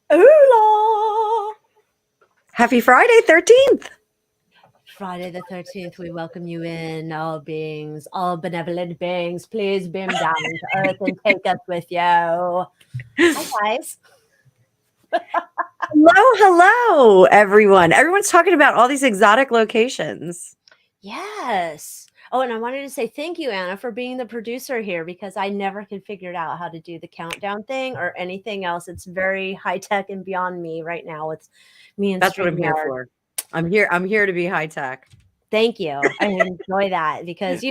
Hola! Happy Friday, 13th. Friday the 13th, we welcome you in, all beings, all benevolent beings. Please beam down to earth and take us with you. Hi, guys. Hello, everyone. Everyone's talking about all these exotic locations. Yes. Oh, and I wanted to say thank you, Anna, for being the producer here because I never could figure out how to do the countdown thing or anything else. It's very high tech and beyond me right now. It's me and That's what I'm here StreamYard. for. I'm here to be high tech. Thank you. I enjoy that because,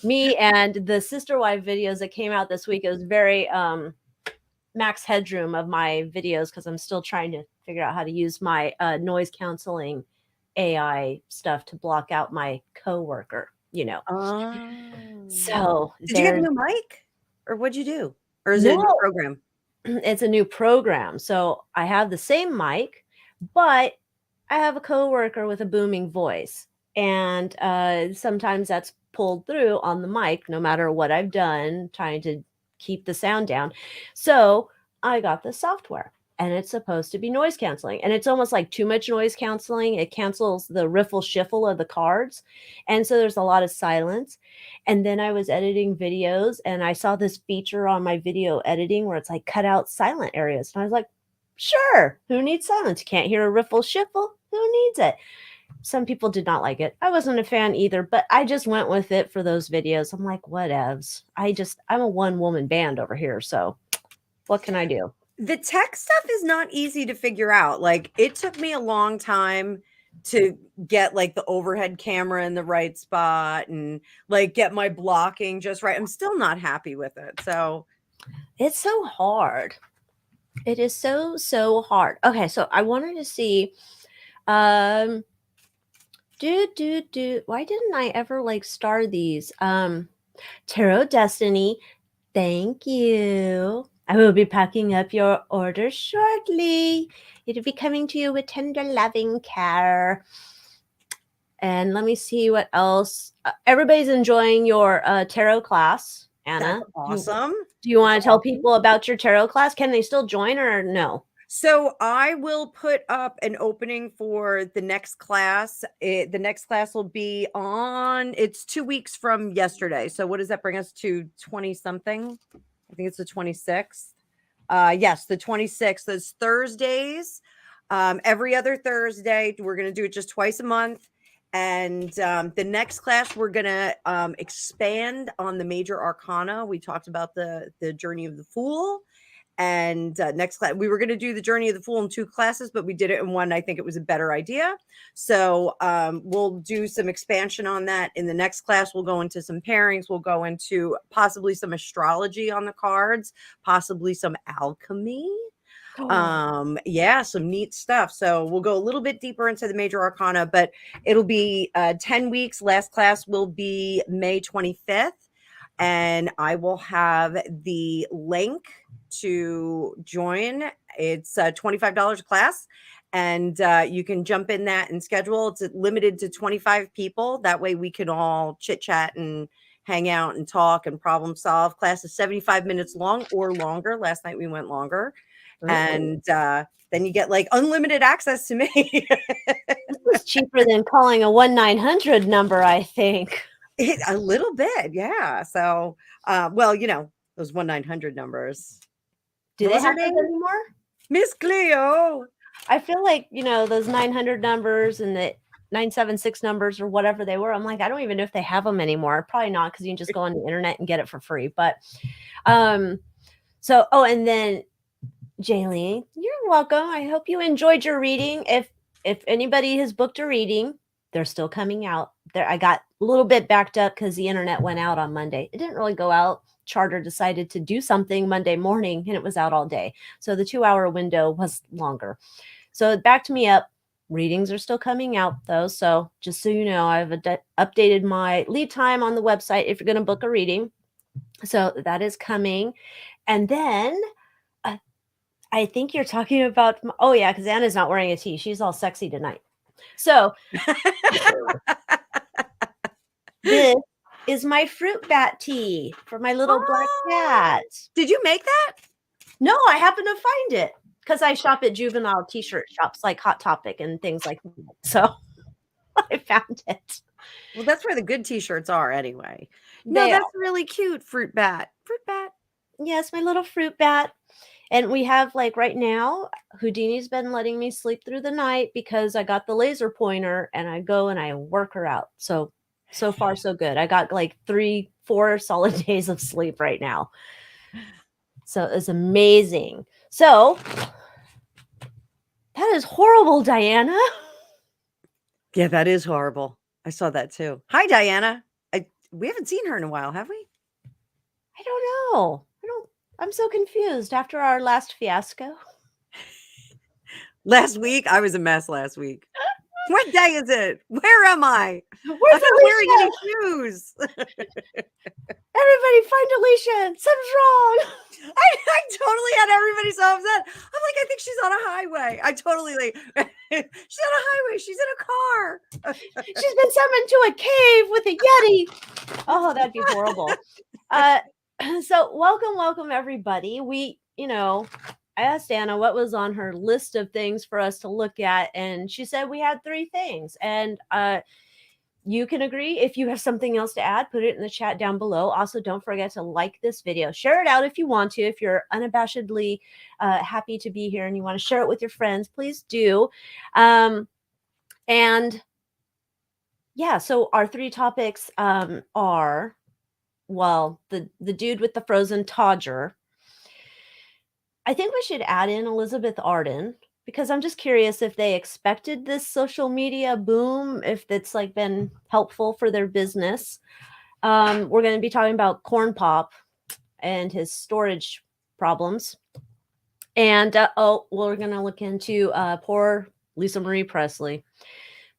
me and the sister wife videos that came out this week, it was very max headroom of my videos because I'm still trying to figure out how to use my noise canceling AI stuff to block out my coworker, Oh. So Did you get a new mic? Or what'd you do? Or is it a new No. program? It's a new program. So I have the same mic, but I have a coworker with a booming voice. And sometimes that's pulled through on the mic, no matter what I've done, trying to keep the sound down. So I got the software and it's supposed to be noise canceling. And it's almost like too much noise canceling. It cancels the riffle shiffle of the cards. And so there's a lot of silence. And then I was editing videos and I saw this feature on my video editing where it's like cut out silent areas. And I was like, sure, who needs silence? You can't hear a riffle shiffle? Who needs it? Some people did not like it. I wasn't a fan either, but I just went with it for those videos. I'm like, whatevs. I'm a one-woman band over here, so what can I do? The tech stuff is not easy to figure out. Like, it took me a long time to get like the overhead camera in the right spot and like get my blocking just right. I'm still not happy with it. So it's so hard. It is so hard. Okay, so I wanted to see why didn't I ever like star these? Tarot Destiny, thank you. I will be packing up your order shortly. It'll be coming to you with tender loving care. And let me see what else. Everybody's enjoying your tarot class, Anna. that's awesome. Do you want to tell people about your tarot class? Can they still join or no? So I will put up an opening for the next class. The next class will be it's 2 weeks from yesterday. So what does that bring us to? 20 something? I think it's the 26th. Yes, the 26th. Those Thursdays. Every other Thursday. We're going to do it just twice a month. And the next class, we're going to expand on the major arcana. We talked about the journey of the Fool. And next class, we were going to do the Journey of the Fool in 2 classes, but we did it in one. I think it was a better idea. So we'll do some expansion on that. In the next class, we'll go into some pairings. We'll go into possibly some astrology on the cards, possibly some alchemy. Yeah, some neat stuff. So we'll go a little bit deeper into the major arcana, but it'll be 10 weeks. Last class will be May 25th. And I will have the link to join. It's $25 a class, and you can jump in that and schedule. It's limited to 25 people. That way we can all chit chat and hang out and talk and problem solve. Class is 75 minutes long or longer. Last night we went longer. Ooh. And then you get like unlimited access to me. This is cheaper than calling a 1-900 number, I think. A little bit, yeah. So, well, those 1-900 numbers. Do they have those anymore? Miss Cleo. I feel like, those 900 numbers and the 976 numbers or whatever they were. I'm like, I don't even know if they have them anymore. Probably not, because you can just go on the internet and get it for free. But, and then Jaylene, you're welcome. I hope you enjoyed your reading. If anybody has booked a reading, they're still coming out. I got a little bit backed up because the internet went out on Monday. It didn't really go out. Charter decided to do something Monday morning and it was out all day. So the 2-hour window was longer. So it backed me up. Readings are still coming out though. So just so you know, I've updated my lead time on the website if you're going to book a reading. So that is coming. And then I think you're talking about, oh yeah, because Anna's not wearing a tee. She's all sexy tonight. So this is my fruit bat tea for my little black cat. Did you make that? No, I happened to find it because I shop at juvenile t-shirt shops like Hot Topic and things like that. So I found it. Well, that's where the good t-shirts are anyway. No, They that's really cute. Fruit bat. Fruit bat. Yes, my little fruit bat. And we have like right now, Houdini's been letting me sleep through the night because I got the laser pointer and I go and I work her out. So far so good. I got like 3-4 solid days of sleep right now. So it's amazing. So that is horrible, Diana. Yeah, that is horrible. I saw that too. Hi, Diana. We haven't seen her in a while, have we? I don't know. I'm so confused after our last fiasco. Last week, I was a mess last week. What day is it? Where am I? Where's I'm not wearing Alycia? any shoes. Everybody find Alycia. Something's wrong. I totally had everybody so upset. I'm like, I think she's on a highway. I totally like, she's on a highway. She's in a car. She's been summoned to a cave with a Yeti. Oh, that'd be horrible. So welcome everybody. I asked Anna what was on her list of things for us to look at, and she said we had 3 things. And you can agree. If you have something else to add, put it in the chat down below. Also, don't forget to like this video. Share it out if you want to. If you're unabashedly happy to be here and you want to share it with your friends, please do. And yeah, so our 3 topics are, well, the dude with the frozen Todger. I think we should add in Elizabeth Arden, because I'm just curious if they expected this social media boom, if it's like been helpful for their business. We're going to be talking about Corn Pop and his storage problems. And we're going to look into poor Lisa Marie Presley.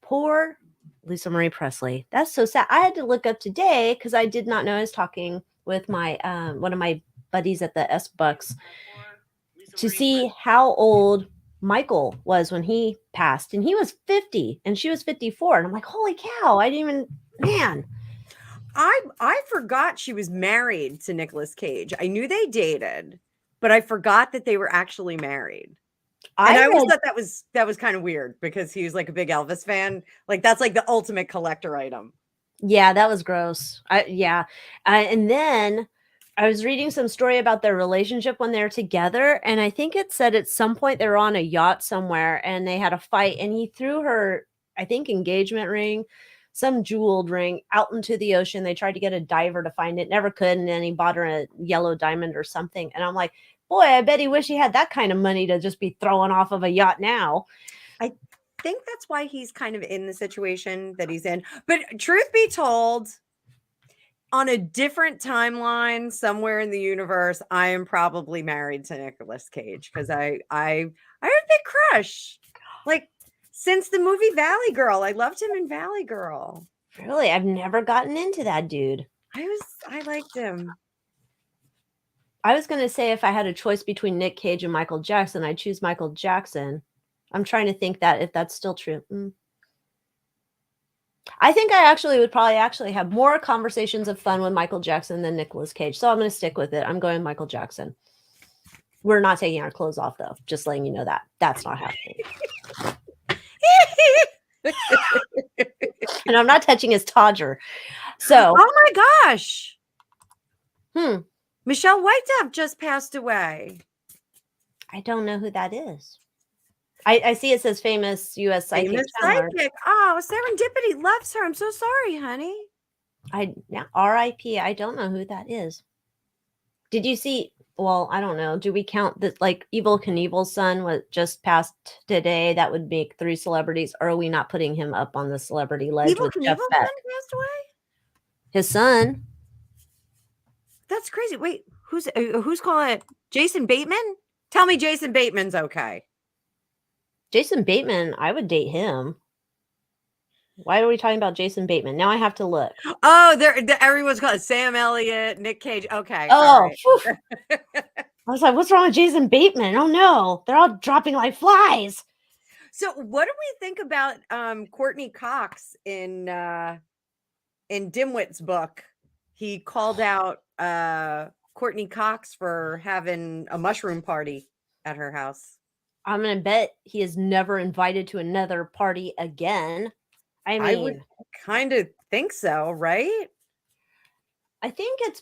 Poor Lisa Marie Presley. That's so sad. I had to look up today because I did not know. I was talking with my one of my buddies at the S-Bucks to see how old Michael was when he passed, and he was 50 and she was 54, and I'm like, holy cow, I didn't even, man. I forgot she was married to Nicolas Cage. I knew they dated, but I forgot that they were actually married. And I always thought that was kind of weird because he was like a big Elvis fan. Like that's like the ultimate collector item. Yeah, that was gross. And then I was reading some story about their relationship when they're together, and I think it said at some point they were on a yacht somewhere and they had a fight, and he threw her, I think, engagement ring, some jeweled ring, out into the ocean. They tried to get a diver to find it, never could, and then he bought her a yellow diamond or something. And I'm like, boy, I bet he wish he had that kind of money to just be throwing off of a yacht now. I think that's why he's kind of in the situation that he's in. But truth be told, on a different timeline somewhere in the universe, I am probably married to Nicolas Cage because I have a big crush. Like since the movie Valley Girl, I loved him in Valley Girl. Really? I've never gotten into that dude. I liked him. I was going to say if I had a choice between Nick Cage and Michael Jackson, I'd choose Michael Jackson. I'm trying to think that if that's still true. I think I would probably have more conversations of fun with Michael Jackson than Nicolas Cage. So I'm going to stick with it. I'm going Michael Jackson. We're not taking our clothes off, though. Just letting you know that. That's not happening. And I'm not touching his Todger. So. Oh my gosh. Michelle Whiteduff just passed away. I don't know who that is. I see it says famous U.S. psychic. Oh, Serendipity loves her. I'm so sorry, honey. R.I.P. I don't know who that is. Did you see? Well, I don't know. Do we count that? Like Evil Knievel's son was just passed today. That would make 3 celebrities. Or are we not putting him up on the celebrity ledge? Evil Knievel's son passed away. His son. That's crazy. Wait, who's calling it? Jason Bateman? Tell me Jason Bateman's okay. Jason Bateman, I would date him. Why are we talking about Jason Bateman? Now I have to look. Oh, everyone's calling Sam Elliott, Nick Cage. Okay. Oh, right. I was like, what's wrong with Jason Bateman? Oh no, they're all dropping like flies. So what do we think about Courtney Cox in Dimwit's book? He called out Courtney Cox for having a mushroom party at her house. I'm gonna bet he is never invited to another party again. I I would mean, kind of think so, right? I think it's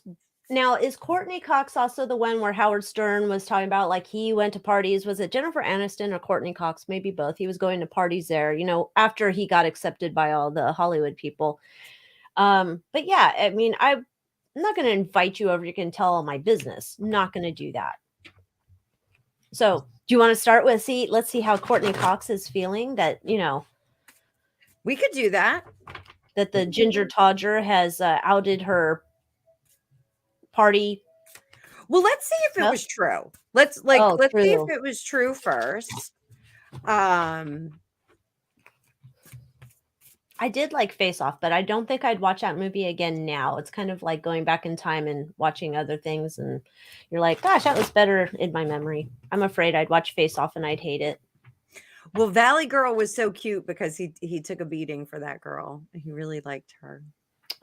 now, is Courtney Cox also the one where Howard Stern was talking about, like, he went to parties? Was it Jennifer Aniston or Courtney Cox? Maybe both. He was going to parties there, after he got accepted by all the Hollywood people. But yeah, I mean, I'm not going to invite you over. You can tell all my business. Not going to do that. So, do you want to start with let's see how Courtney Cox is feeling that, We could do that. that the Ginger Todger has outed her party. Well, let's see if it was true. Let's see if it was true first. I did like Face Off, but I don't think I'd watch that movie again now. It's kind of like going back in time and watching other things, and you're like, gosh, that was better in my memory. I'm afraid I'd watch Face Off and I'd hate it. Well, Valley Girl was so cute because he took a beating for that girl. He really liked her.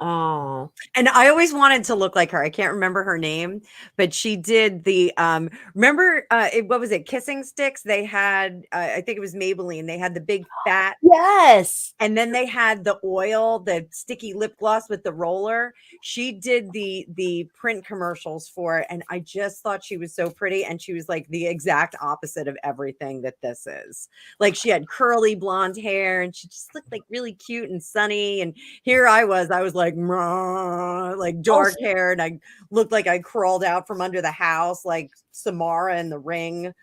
Oh. And I always wanted to look like her. I can't remember her name, but she did the remember what was it? Kissing Sticks. They had I think it was Maybelline. They had the big fat. Yes. And then they had the oil, the sticky lip gloss with the roller. She did the print commercials for it, and I just thought she was so pretty, and she was like the exact opposite of everything that this is. Like, she had curly blonde hair, and she just looked like really cute and sunny. And here I was like dark hair, and I looked like I crawled out from under the house like Samara in The Ring.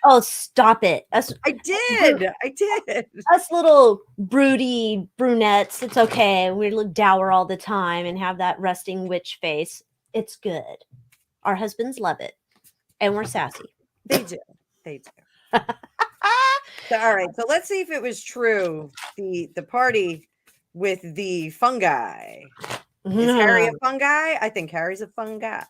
Oh, stop it. I did. Us little broody brunettes, it's okay. We look dour all the time and have that resting witch face. It's good. Our husbands love it. And we're sassy. They do. So, all right. So let's see if it was true. The party with the fungi. Is Harry a fungi? I think Harry's a fungi.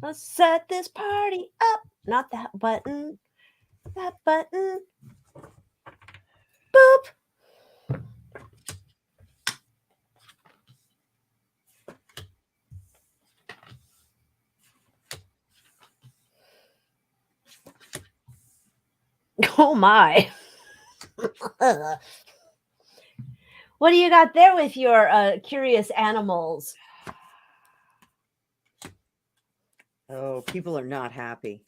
Let's set this party up. Not that button. That button. Boop. Oh my. What do you got there with your curious animals? Oh, people are not happy.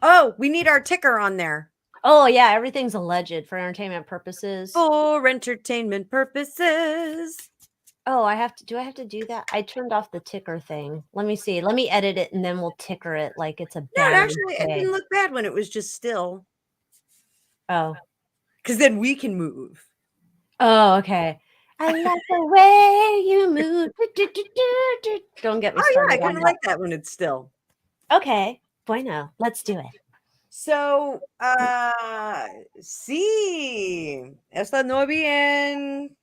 Oh, we need our ticker on there. Oh, yeah. Everything's alleged for entertainment purposes. For entertainment purposes. Oh, do I have to do that? I turned off the ticker thing. Let me see. Let me edit it, and then we'll ticker it like it's a No, bad actually, it didn't look bad when it was just still. Oh. Because then we can move. Oh, okay. I like the way you move. Don't get me started. Oh, yeah, I kind of like that when it's still. Okay. Bueno. Let's do it. So, sí. Está no bien.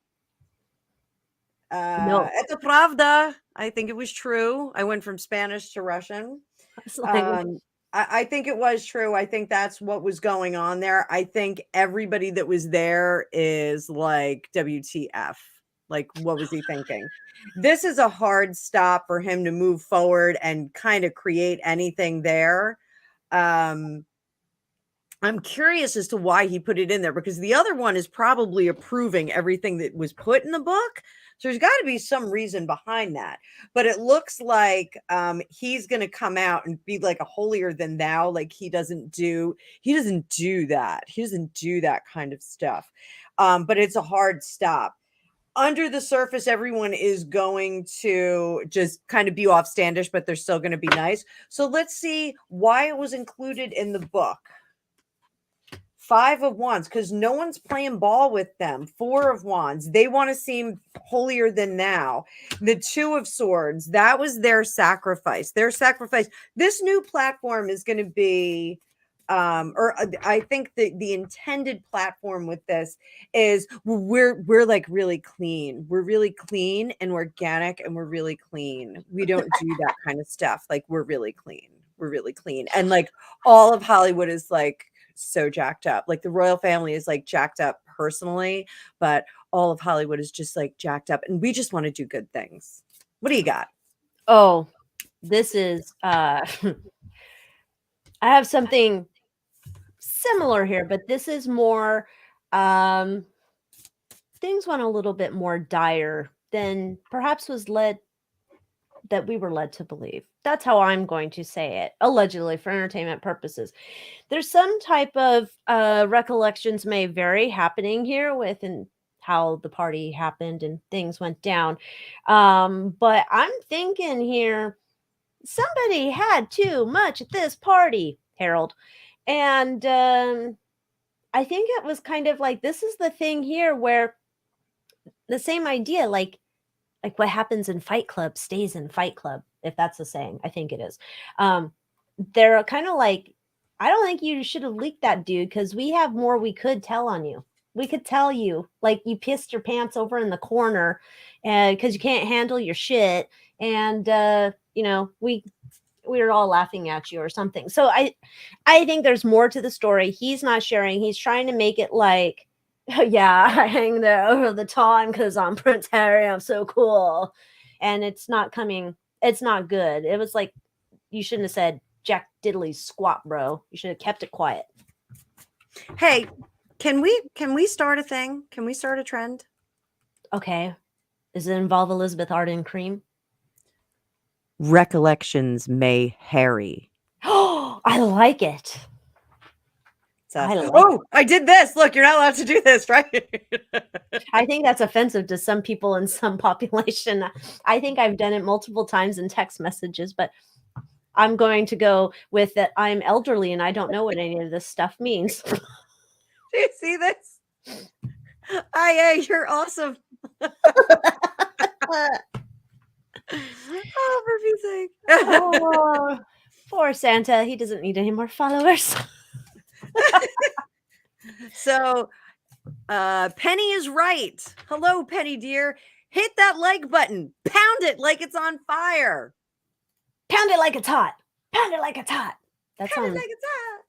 No. Это правда. I think it was true. I went from Spanish to Russian. I think it was true. I think that's what was going on there. I think everybody that was there is like, WTF. Like, what was he thinking? This is a hard stop for him to move forward and kind of create anything there. I'm curious as to why he put it in there, because the other one is probably approving everything that was put in the book. So there's got to be some reason behind that. But it looks like he's going to come out and be like a holier than thou. Like, he doesn't do that. He doesn't do that kind of stuff. But it's a hard stop. Under the surface, everyone is going to just kind of be offstandish, but they're still going to be nice. So let's see why it was included in the book. 5 of Wands, because no one's playing ball with them. 4 of Wands, they want to seem holier than thou. The 2 of Swords, that was their sacrifice. This new platform is going to be, I think the intended platform with this is we're like really clean. We're really clean and organic, and we're really clean. We don't do that kind of stuff. Like, we're really clean. And like, all of Hollywood is like so jacked up. Like, the royal family is like jacked up personally, but all of Hollywood is just like jacked up, and we just want to do good things. What do you got? Oh, this is I have something similar here, but this is more things went a little bit more dire than perhaps we were led to believe. That's how I'm going to say it, allegedly for entertainment purposes. There's some type of recollections may vary happening here with and how the party happened and things went down. But I'm thinking here somebody had too much at this party, Harold. And I think it was kind of like this is the thing here where the same idea, like what happens in Fight Club stays in Fight Club, if that's the saying. I think it is. They're kind of like, I don't think you should have leaked that, dude, because we have more we could tell on you. We could tell you, like, you pissed your pants over in the corner because you can't handle your shit. And, we were all laughing at you or something. So I think there's more to the story. He's not sharing. He's trying to make it like, yeah, I hang there over the time because I'm Prince Harry. I'm so cool. And it's not good. It was like, you shouldn't have said Jack Diddley's squat, bro. You should have kept it quiet. Hey, can we start a thing? Can we start a trend? Okay. Does it involve Elizabeth Arden cream? Recollections may Harry. Oh, I like it. I did this. Look, you're not allowed to do this, right? I think that's offensive to some people in some population. I think I've done it multiple times in text messages, but I'm going to go with that I'm elderly and I don't know what any of this stuff means. Do you see this? IA, you're awesome. Oh, for Pete's sake. Oh, poor Santa. He doesn't need any more followers. So, Penny is right. Hello, Penny dear. Hit that like button. Pound it like it's on fire. Pound it like it's hot. Pound it like it's hot. That Pound it sounds. like it's hot.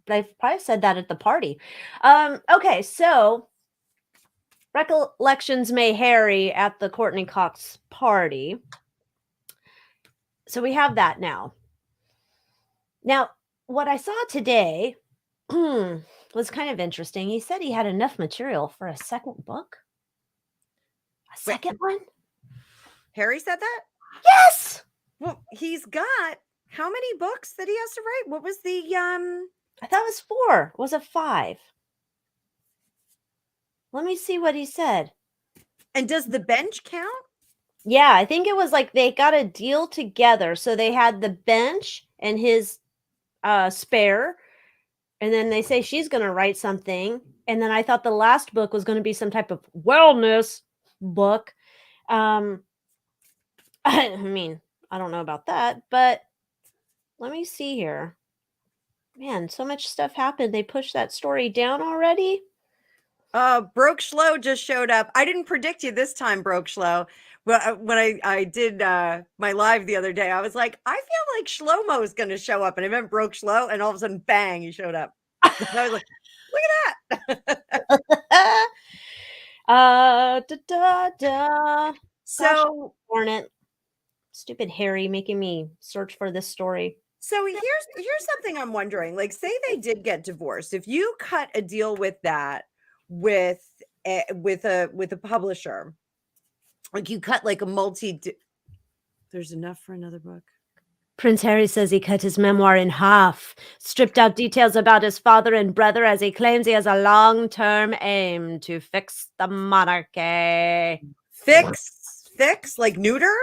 I've probably said that at the party. Okay, so recollections may Harry at the Courtney Cox party. So we have that now. Now, what I saw today was kind of interesting. He said he had enough material for a second book. A second one? Harry said that? Yes. Well, he's got how many books that he has to write? What was the I thought it was 4. Was it 5? Let me see what he said. And does the bench count? Yeah, I think it was like they got a deal together. So they had the bench and his spare. And then they say she's going to write something. And then I thought the last book was going to be some type of wellness book. I mean, I don't know about that, but let me see here. Man, so much stuff happened. They pushed that story down already. Broke Schlo just showed up. I didn't predict you this time, Broke Schlo. But when I did my live the other day, I was like, I feel like Shlomo is going to show up. And I meant Broke Schlo. And all of a sudden, bang, he showed up. And I was like, look at that. So, Hornet. Stupid Harry making me search for this story. So here's something I'm wondering. Like, say they did get divorced. If you cut a deal with that with a publisher, like you cut like a there's enough for another book. Prince Harry says he cut his memoir in half, stripped out details about his father and brother as he claims he has a long-term aim to fix the monarchy. Fix like neuter?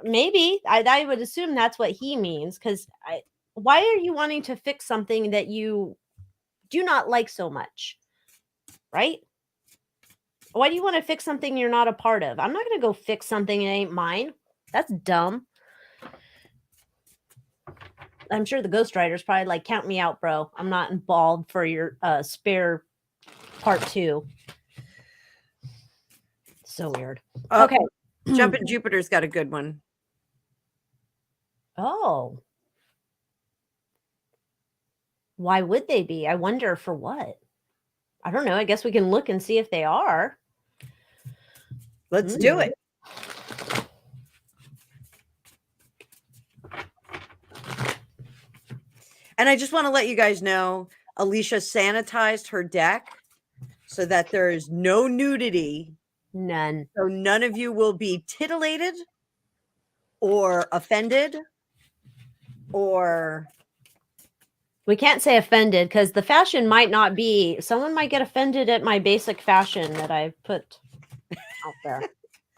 Maybe. I would assume that's what he means, because why are you wanting to fix something that you do not like so much? Right? Why do you want to fix something you're not a part of? I'm not going to go fix something that ain't mine. That's dumb. I'm sure the ghostwriter's probably like, count me out, bro. I'm not involved for your spare part 2. So weird. Okay. Jumpin' Jupiter's got a good one. Oh. Why would they be? I wonder for what. I don't know. I guess we can look and see if they are. Let's do it. And I just want to let you guys know, Alycia sanitized her deck so that there is no nudity. None. So none of you will be titillated or offended or... We can't say offended because the fashion might not be. Someone might get offended at my basic fashion that I put out there.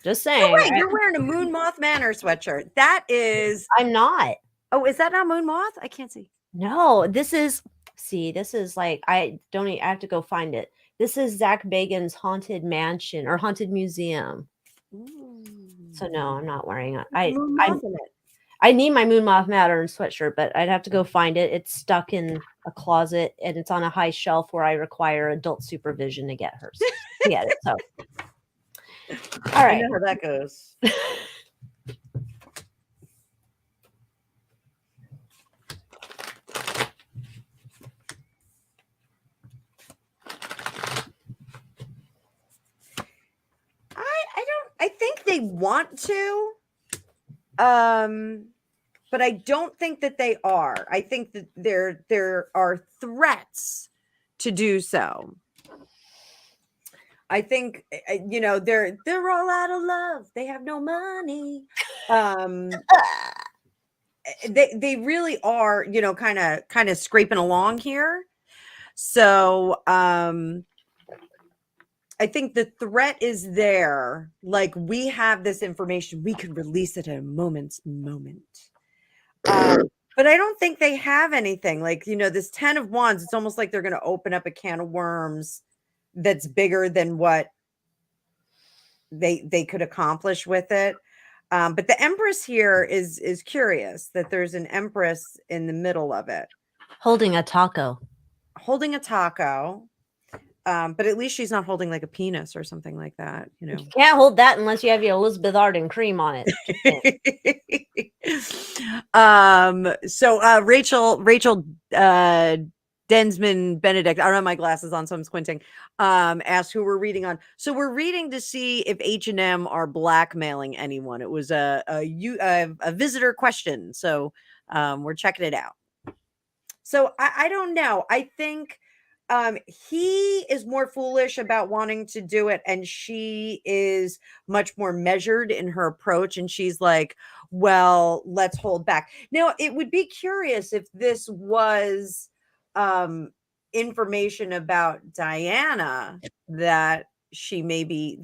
Just saying. No way, you're wearing a Moon Moth Manor sweatshirt. That is... I'm not. Oh, is that not Moon Moth? I can't see. No, this is... See, this is like... I have to go find it. This is Zach Bagans' Haunted Mansion or Haunted Museum. Ooh. So no, I'm not wearing it. Moon Moth in it. I need my Moon Moth Matter sweatshirt, but I'd have to go find it. It's stuck in a closet and it's on a high shelf where I require adult supervision to get hers. To get it. So, all right. I know how that goes. I think they want to, but I don't think that they are. I think that there are threats to do so. I think they're all out of love. They have no money. They really are, kind of scraping along here. So I think the threat is there. Like, we have this information. We could release it at a moment's moment. But I don't think they have anything. Like, this 10 of Wands, it's almost like they're going to open up a can of worms that's bigger than what they could accomplish with it. But the Empress here is curious that there's an Empress in the middle of it. Holding a taco. But at least she's not holding like a penis or something like that, You can't hold that unless you have your Elizabeth Arden cream on it. So Rachel Densman Benedict, I don't have my glasses on, so I'm squinting, asked who we're reading on. So we're reading to see if H&M are blackmailing anyone. It was a visitor question, so we're checking it out. So I don't know. I think he is more foolish about wanting to do it, and she is much more measured in her approach, and she's like, well, let's hold back. Now, it would be curious if this was information about Diana that maybe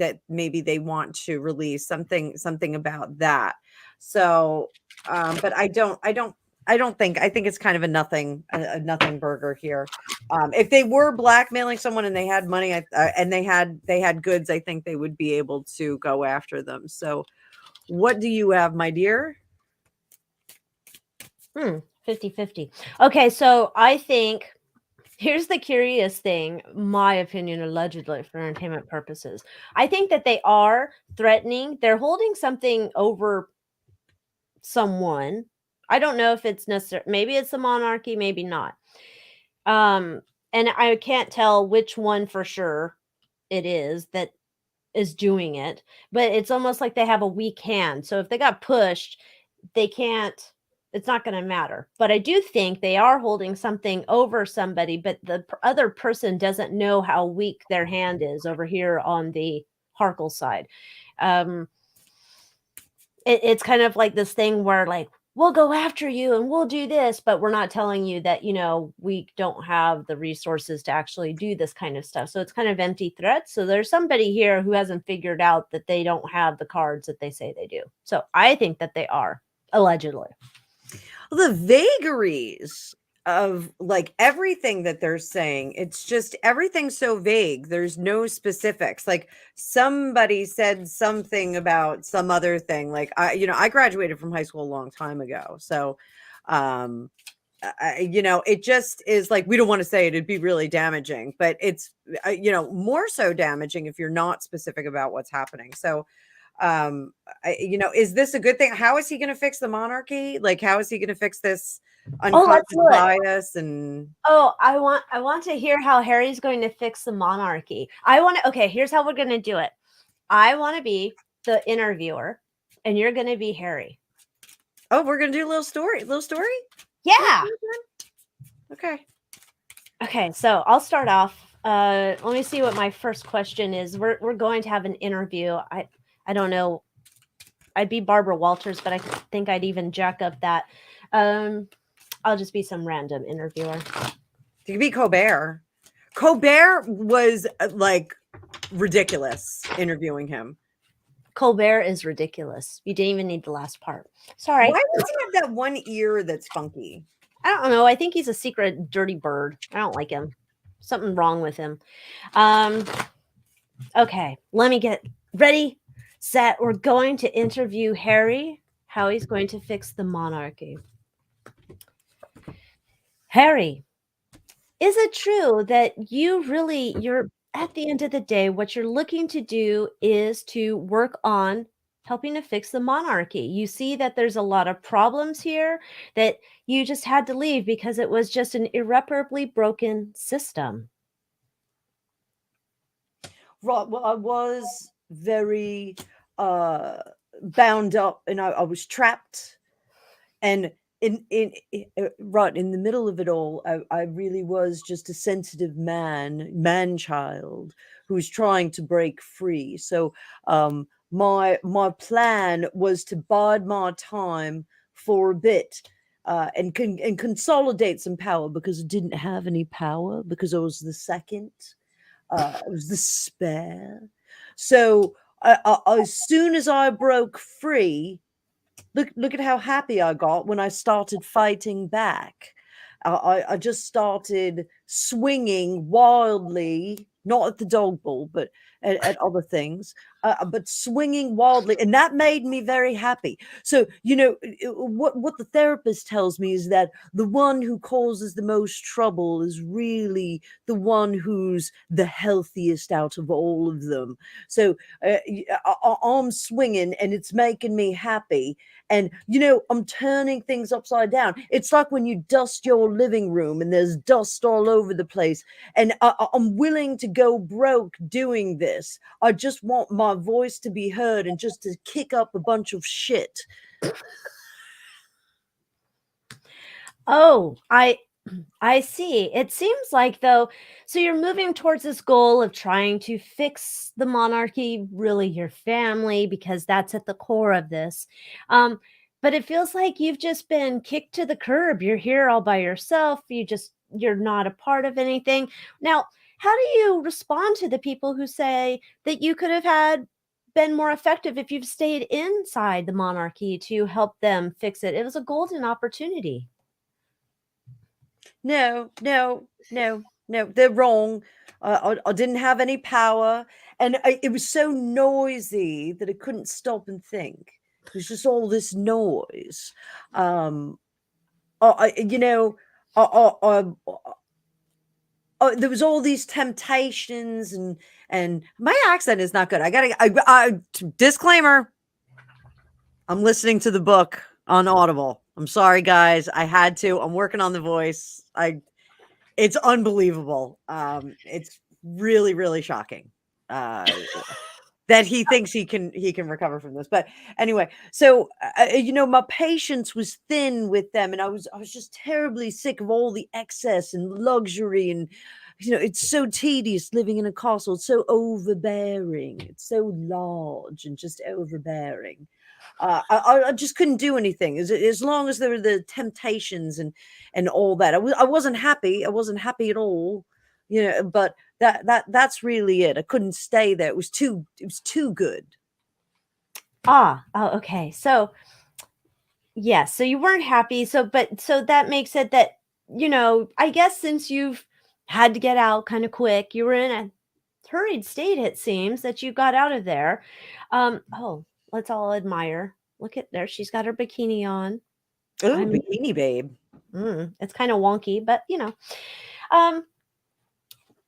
they want to release something about that. So but I think it's kind of a nothing burger here. If they were blackmailing someone and they had money and they had goods, I think they would be able to go after them. So what do you have, my dear? 50-50. Okay, so I think here's the curious thing, my opinion, allegedly for entertainment purposes. I think that they are threatening. They're holding something over someone. I don't know if it's necessary. Maybe it's the monarchy, maybe not. And I can't tell which one for sure it is that is doing it, but it's almost like they have a weak hand. So if they got pushed, they can't, it's not going to matter. But I do think they are holding something over somebody, but the other person doesn't know how weak their hand is over here on the Harkle side. It's kind of like this thing where, like, we'll go after you and we'll do this, but we're not telling you that, we don't have the resources to actually do this kind of stuff. So it's kind of empty threats. So there's somebody here who hasn't figured out that they don't have the cards that they say they do. So I think that they are, allegedly. The vagaries of like everything that they're saying, it's just everything's so vague. There's no specifics. Like, somebody said something about some other thing. Like, I graduated from high school a long time ago, so it just is like, we don't want to say it, it'd be really damaging, but it's more so damaging if you're not specific about what's happening. So is this a good thing? How is he going to fix the monarchy? Like, how is he going to fix this unconscious bias? And I want to hear how Harry's going to fix the monarchy. Okay, here's how we're going to do it. I want to be the interviewer and you're going to be Harry. Oh, we're going to do a little story. Yeah. Okay, so I'll start off. Let me see what my first question is. We're going to have an interview. I don't know. I'd be Barbara Walters, but I think I'd even jack up that. I'll just be some random interviewer. You could be Colbert. Colbert was like ridiculous interviewing him. Colbert is ridiculous. You didn't even need the last part. Sorry. Why does he have that one ear that's funky? I don't know. I think he's a secret dirty bird. I don't like him. Something wrong with him. Okay, let me get ready, set. We're going to interview Harry, how he's going to fix the monarchy. Harry, is it true that you're at the end of the day, what you're looking to do is to work on helping to fix the monarchy? You see that there's a lot of problems here, that you just had to leave because it was just an irreparably broken system. Right. Well, I was very bound up, and I was trapped, and right in the middle of it all, I really was just a sensitive man child who was trying to break free. So my plan was to bide my time for a bit. And consolidate some power, because I didn't have any power, because I was the second. It was the spare. So as soon as I broke free, look at how happy I got when I started fighting back. I just started swinging wildly, not at the dog ball, but at other things, but swinging wildly, and that made me very happy. So what the therapist tells me is that the one who causes the most trouble is really the one who's the healthiest out of all of them. So I'm swinging, and it's making me happy. And I'm turning things upside down. It's like when you dust your living room and there's dust all over the place, and I'm willing to go broke doing this. I just want my voice to be heard, and just to kick up a bunch of shit. Oh, I see. It seems like, though, so you're moving towards this goal of trying to fix the monarchy, really your family, because that's at the core of this. But it feels like you've just been kicked to the curb. You're here all by yourself. You're not a part of anything. Now, how do you respond to the people who say that you could have been more effective if you've stayed inside the monarchy to help them fix it? It was a golden opportunity. No, they're wrong. I didn't have any power, and it was so noisy that I couldn't stop and think. It was just all this noise. There was all these temptations, and my accent is not good. Disclaimer. I'm listening to the book on Audible. I'm sorry, guys. I had to. I'm working on the voice. It's unbelievable. It's really, really shocking that he thinks he can recover from this. But anyway, so my patience was thin with them, and I was just terribly sick of all the excess and luxury, and it's so tedious living in a castle. It's so overbearing. It's so large and just overbearing. I just couldn't do anything as long as there were the temptations and all that. I wasn't happy. I wasn't happy at all, but that's really it. I couldn't stay there. It was too good. Oh, okay. So, yes, so you weren't happy. So that makes it that, I guess since you've had to get out kind of quick, you were in a hurried state, it seems, that you got out of there. Oh, let's all admire. Look at there. She's got her bikini on. Oh, I mean, bikini babe. It's kind of wonky, but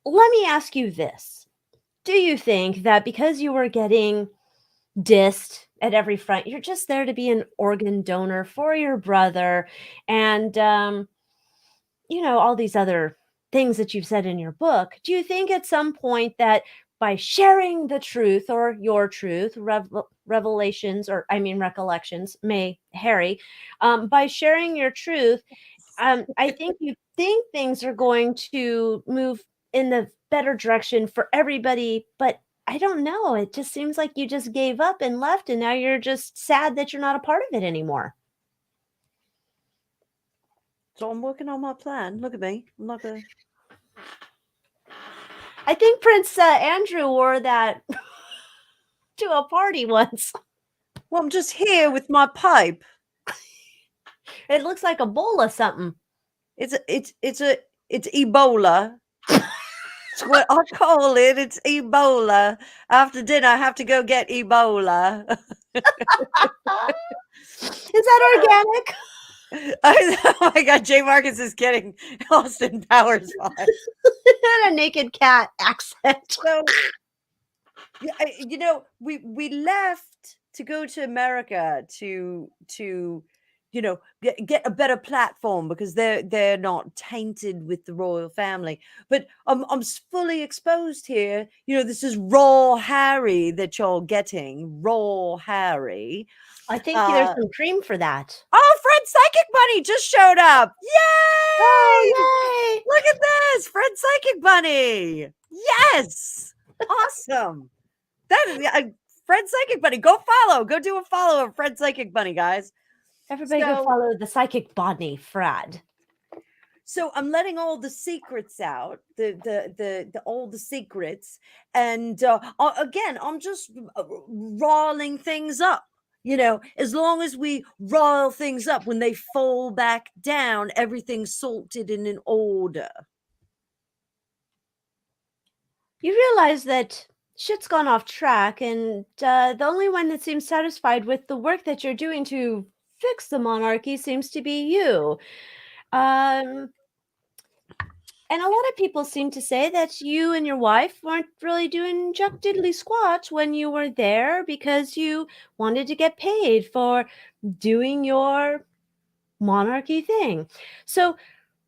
let me ask you this. Do you think that because you were getting dissed at every front, you're just there to be an organ donor for your brother, and all these other things that you've said in your book? Do you think at some point that by sharing the truth, or your truth, revelations, or I mean recollections, Harry, by sharing your truth, I think you think things are going to move in the better direction for everybody, but I don't know. It just seems like you just gave up and left, and now you're just sad that you're not a part of it anymore. So I'm working on my plan. Look at me. I'm not gonna. I think Prince Andrew wore that to a party once. Well, I'm just here with my pipe. It looks like a bowl of something. It's Ebola. It's what I call it. It's Ebola. After dinner, I have to go get Ebola. Is that organic? Oh my God, Jay Marcus is getting Austin Powers on. And a naked cat accent. So, we left to go to America to get a better platform because they're not tainted with the royal family. But I'm fully exposed here. This is raw Harry that you're getting, raw Harry. I think there's some cream for that. Oh, Fred Psychic Bunny just showed up. Yay! Oh, yay! Look at this, Fred Psychic Bunny. Yes, awesome. That is Fred Psychic Bunny. Go do a follow of Fred Psychic Bunny, guys. Everybody go follow the Psychic Bunny, Fred. So I'm letting all the secrets out, all the secrets, and again, I'm just rolling things up. As long as we roll things up, when they fall back down, everything's salted and in order. You realize that shit's gone off track, and the only one that seems satisfied with the work that you're doing to fix the monarchy seems to be you. And a lot of people seem to say that you and your wife weren't really doing jack diddly squat when you were there because you wanted to get paid for doing your monarchy thing. So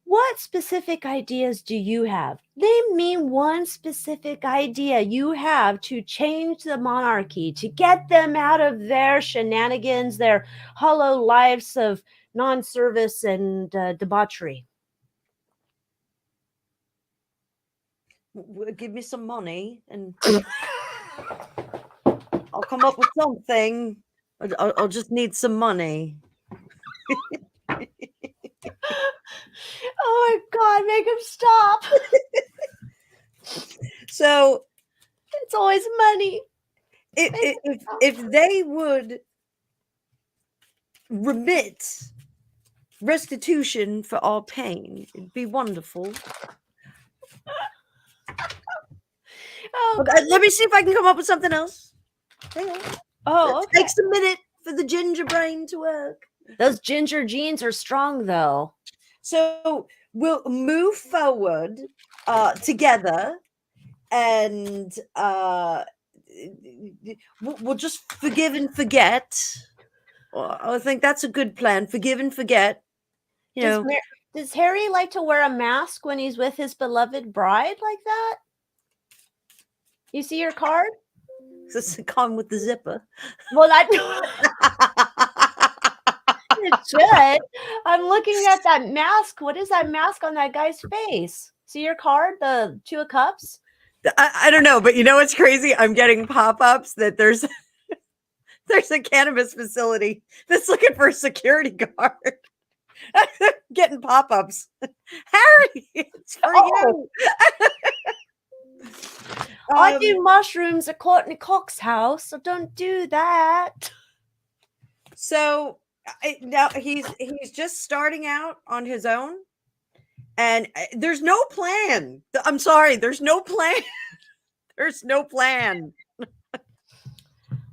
what specific ideas do you have? Name me one specific idea you have to change the monarchy, to get them out of their shenanigans, their hollow lives of non-service and debauchery. Give me some money and I'll come up with something. I'll just need some money. Oh my God, make him stop. So it's always money. If they would remit restitution for our pain, it'd be wonderful. Okay, let me see if I can come up with something else. Hang on. Oh, okay. It takes a minute for the ginger brain to work. Those ginger genes are strong, though. So we'll move forward together, and we'll just forgive and forget. I think that's a good plan. Forgive and forget. Does Harry like to wear a mask when he's with his beloved bride like that? You see your card? This is come with the zipper. Well, it should. I'm looking at that mask. What is that mask on that guy's face? See your card, the 2 of cups? I don't know, but what's crazy? I'm getting pop-ups that there's a cannabis facility that's looking for a security guard. Getting pop-ups. Harry, it's for you. I do mushrooms at Courtney Cox's house, so don't do that. So now he's just starting out on his own, and there's no plan. I'm sorry, there's no plan. There's no plan.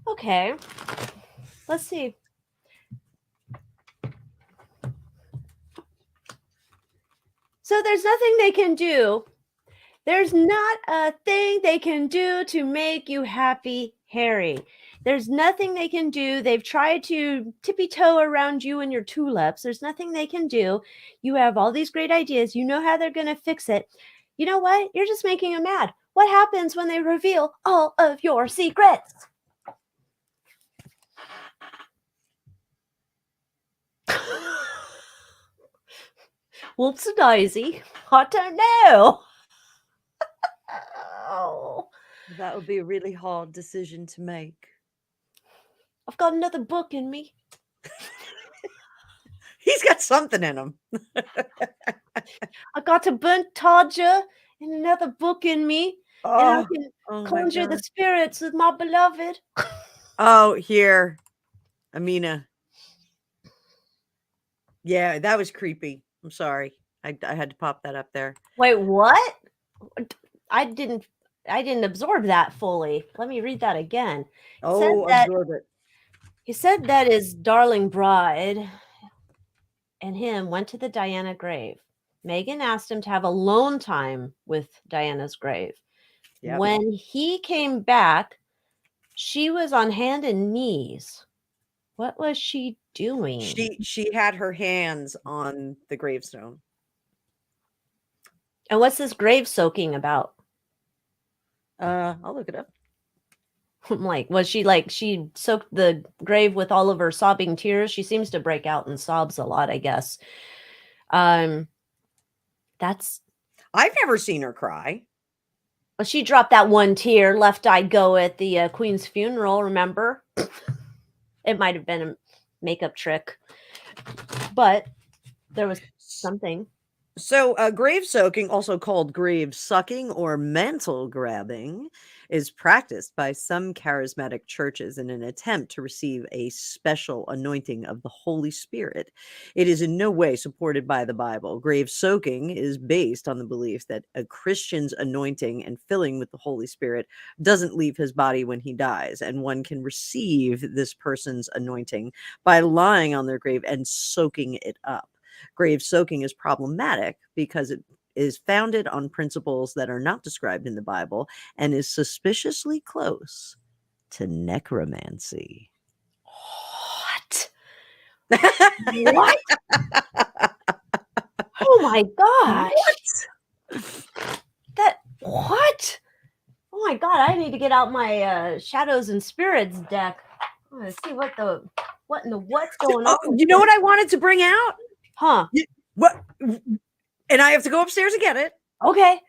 Okay, let's see. So there's nothing they can do. There's not a thing they can do to make you happy, Harry. There's nothing they can do. They've tried to tippy-toe around you and your tulips. There's nothing they can do. You have all these great ideas. You know how they're going to fix it. You know what? You're just making them mad. What happens when they reveal all of your secrets? Whoops a daisy. I don't know. Oh, That would be a really hard decision to make. I've got another book in me. He's got something in him. I got a burnt tarja and another book in me. And I can Oh my conjure the God. spirits of my beloved. Oh, here. Amina. Yeah, that was creepy. I'm sorry. I had to pop that up there. Wait, what? I didn't absorb that fully. Let me read that again. Oh, absorb it. He said that his darling bride and him went to the Diana grave. Meghan asked him to have alone time with Diana's grave. Yep. When he came back, she was on hand and knees. What was she doing? She had her hands on the gravestone. And what's this grave soaking about? I'll look it up. I'm like, was she she soaked the grave with all of her sobbing tears? She seems to break out and sobs a lot, I guess. That's I've never seen her cry. well, she dropped that one tear, left eye go at the Queen's funeral, remember? It might have been a makeup trick, but there was something. So, grave soaking, also called grave sucking or mantle grabbing, is practiced by some charismatic churches in an attempt to receive a special anointing of the Holy Spirit. It is in no way supported by the Bible. Grave soaking is based on the belief that a Christian's anointing and filling with the Holy Spirit doesn't leave his body when he dies, and one can receive this person's anointing by lying on their grave and soaking it up. Grave soaking is problematic because it is founded on principles that are not described in the Bible and is suspiciously close to necromancy. What? What? Oh my gosh. What? Oh my god, I need to get out my Shadows and Spirits deck. I want to see what's going on. You know what I wanted to bring out? Huh. What? And I have to go upstairs to get it. Okay.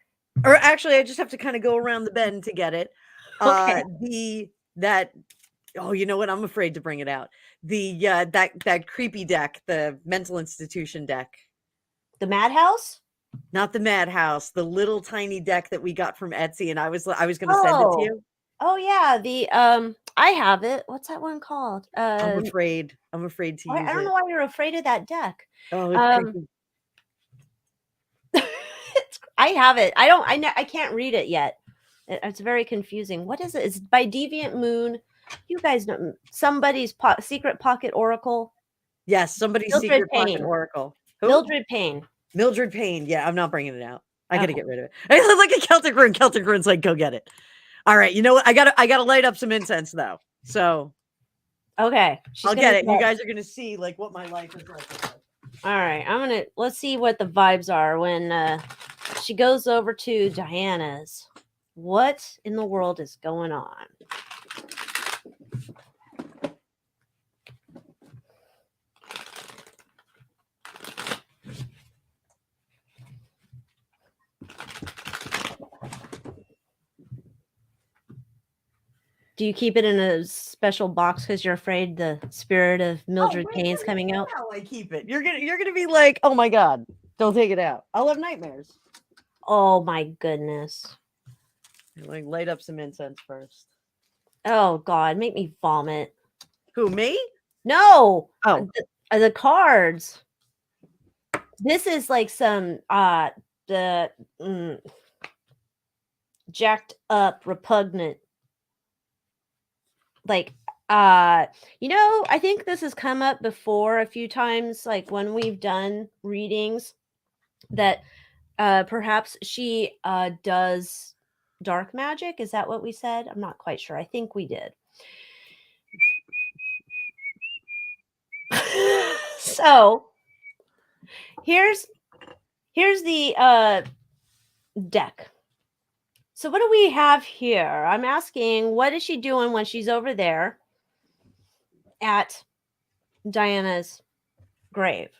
Or actually, I just have to kind of go around the bend to get it. Okay. You know what? I'm afraid to bring it out. That creepy deck, the mental institution deck. The Madhouse? Not the Madhouse, the little tiny deck that we got from Etsy, and I was going to send it to you. Oh yeah, I have it. What's that one called? I'm afraid to use it. I don't know why you're afraid of that deck. Oh, it's creepy. I have it. I can't read it yet. It's very confusing. What is it? It's by Deviant Moon. You guys know somebody's secret pocket oracle. Yes, somebody's Mildred secret Payne. pocket oracle. Who? Mildred Payne. Mildred Payne. Yeah, I'm not bringing it out. I got to get rid of it. I look like a Celtic rune. Celtic rune's like, go get it. All right. You know what? I gotta light up some incense though. So okay, I'll get it. You guys are gonna see like what my life is like. All right, let's see what the vibes are when she goes over to Diana's. What in the world is going on? Do you keep it in a special box because you're afraid the spirit of Mildred Payne's coming out? How I keep it? You're gonna be like, oh my god, don't take it out. I'll have nightmares. Oh my goodness. Like light up some incense first. Oh god, make me vomit. Who, me? No. Oh, the cards. This is like some jacked up, repugnant. Like I think this has come up before a few times, like when we've done readings, that perhaps she does dark magic. Is that what we said? I'm not quite sure. I think we did. So here's the deck. So what do we have here? I'm asking, what is she doing when she's over there at Diana's grave?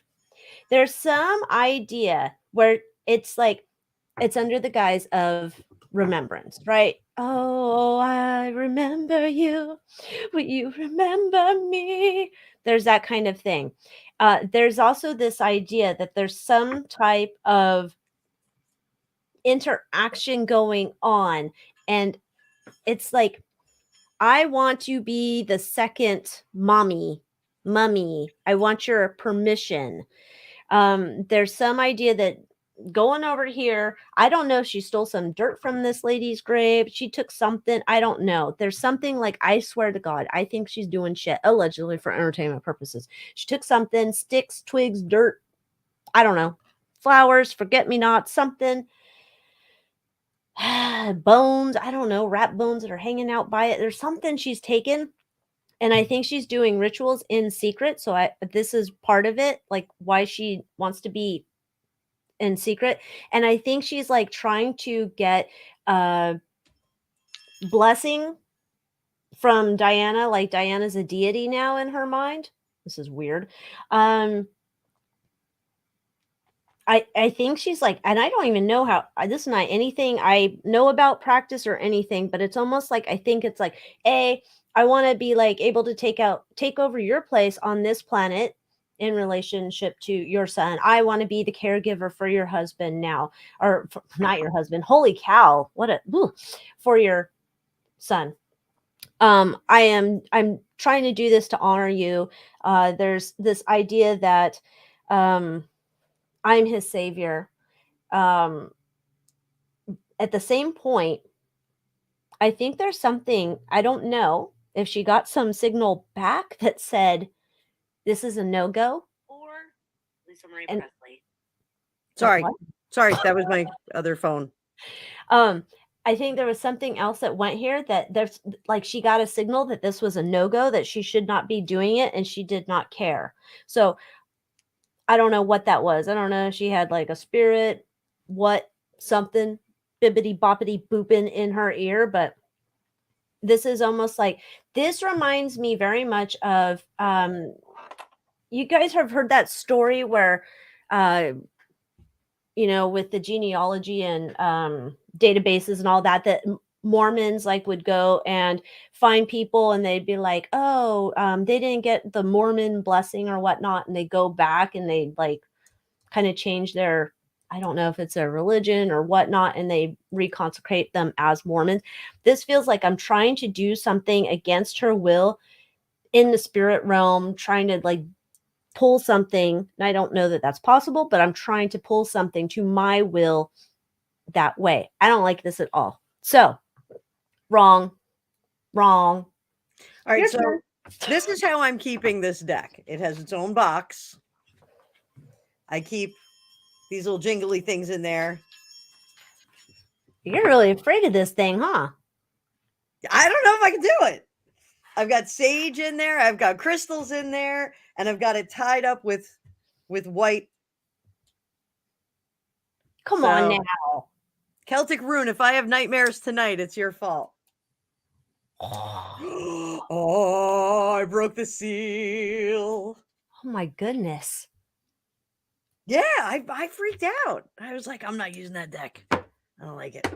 There's some idea where it's like it's under the guise of remembrance, right? Oh, I remember you. Will you remember me? There's that kind of thing. There's also this idea that there's some type of interaction going on, and it's like I want to be the second mummy. I want your permission. There's some idea that going over here, I don't know if she stole some dirt from this lady's grave. She took something. I don't know. There's something like, I swear to God, I think she's doing shit allegedly for entertainment purposes. She took something, sticks, twigs, dirt. I don't know. Flowers, forget me not, something. Bones. I don't know. Rat bones that are hanging out by it. There's something she's taken. And I think she's doing rituals in secret. So this is part of it, like why she wants to be in secret. And I think she's like trying to get a blessing from Diana. Like Diana's a deity now in her mind. This is weird. I think she's like, and I don't even know how, this is not anything I know about practice or anything, but it's almost like, I think it's like, I want to be like able to take over your place on this planet in relationship to your son. I want to be the caregiver for your husband now, or not your husband. Holy cow. For your son. I'm trying to do this to honor you. There's this idea that, I'm his savior. At the same point, I think there's something, I don't know if she got some signal back that said, this is a no-go. Or Lisa Marie And- Presley. Sorry. What? Sorry, that was my other phone. I think there was something else that went here, that there's like, she got a signal that this was a no-go, that she should not be doing it, and she did not care. So I don't know what that was. I don't know if she had like a spirit, something bibbity boppity booping in her ear, but this is almost like, this reminds me very much of, you guys have heard that story where, with the genealogy and databases and all that, Mormons like would go and find people and they'd be like, oh, they didn't get the Mormon blessing or whatnot. And they go back and they like kind of change their, I don't know if it's a religion or whatnot, and they reconsecrate them as Mormons. This feels like I'm trying to do something against her will in the spirit realm, trying to like pull something. And I don't know that that's possible, but I'm trying to pull something to my will that way. I don't like this at all. So wrong. All right, Your so turn. this is how I'm keeping this deck. It has its own box. I keep these little jingly things in there. You're really afraid of this thing, huh? I don't know if I can do it. I've got sage in there, I've got crystals in there, and I've got it tied up with white. Come on So, now. Celtic rune, if I have nightmares tonight, it's your fault. Oh, I broke the seal. Oh my goodness. Yeah, I freaked out. I was like, I'm not using that deck. I don't like it.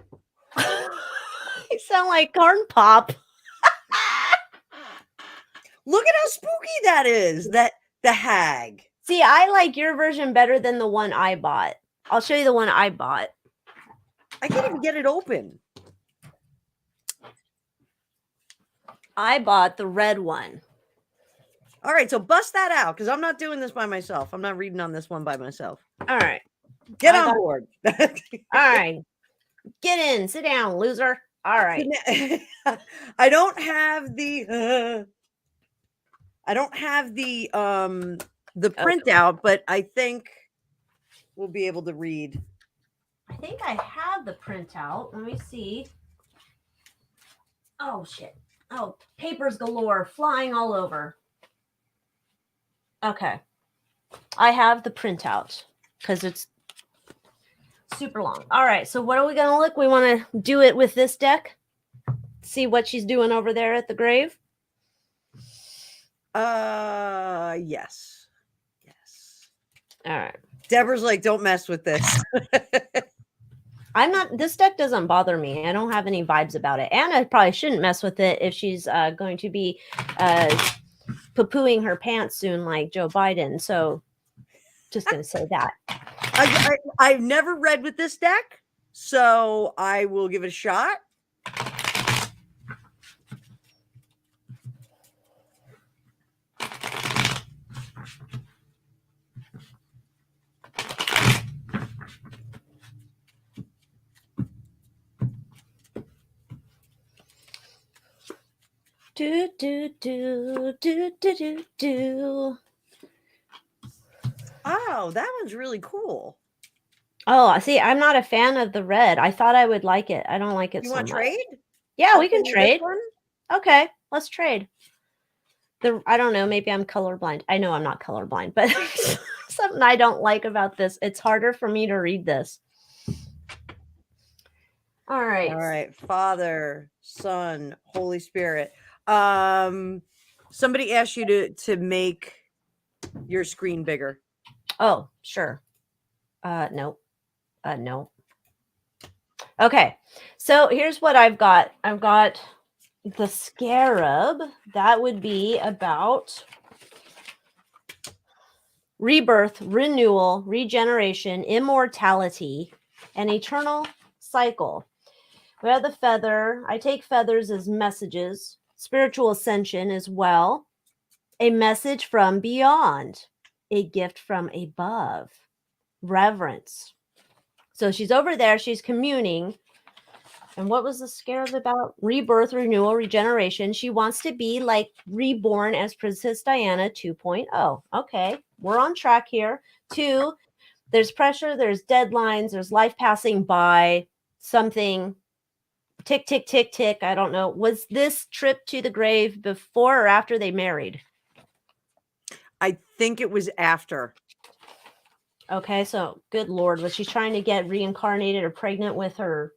You sound like Corn Pop. Look at how spooky that is. The hag. See, I like your version better than the one I bought. I'll show you the one I bought. I can't even get it open. I bought the red one. All right, so bust that out because I'm not doing this by myself. I'm not reading on this one by myself. All right. Get on board. All right. Get in. Sit down, loser. All right. I don't have the printout, but I think we'll be able to read. I think I have the printout. Let me see. Oh, shit. Oh, papers galore flying all over. Okay. I have the printout because it's super long. All right. So what are we going to look? We want to do it with this deck. See what she's doing over there at the grave. Yes. All right. Deborah's like, don't mess with this. I'm not. This deck doesn't bother me. I don't have any vibes about it. Anna probably shouldn't mess with it if she's going to be poo-pooing her pants soon, like Joe Biden. So, just gonna say that. I've never read with this deck, so I will give it a shot. Do do do do do do do. Oh, that one's really cool. Oh, see, I'm not a fan of the red. I thought I would like it. I don't like it You so want much. to trade? Yeah, we I'll can send you this trade. one. Okay, let's trade. I don't know, maybe I'm colorblind. I know I'm not colorblind, but something I don't like about this. It's harder for me to read this. All right. All right. Father, Son, Holy Spirit. Somebody asked you to make your screen bigger. Oh, sure. No. No. Okay. So here's what I've got. I've got the scarab. That would be about rebirth, renewal, regeneration, immortality, and eternal cycle. We have the feather. I take feathers as messages, spiritual ascension as well, a message from beyond, a gift from above, reverence. So she's over there, she's communing. And what was the scarab about? Rebirth, renewal, regeneration. She wants to be like reborn as Princess Diana 2.0. Okay, we're on track here. 2, there's pressure, there's deadlines, there's life passing by, something tick, tick, tick, tick. I don't know. Was this trip to the grave before or after they married? I think it was after. Okay, so good Lord, was she trying to get reincarnated or pregnant with the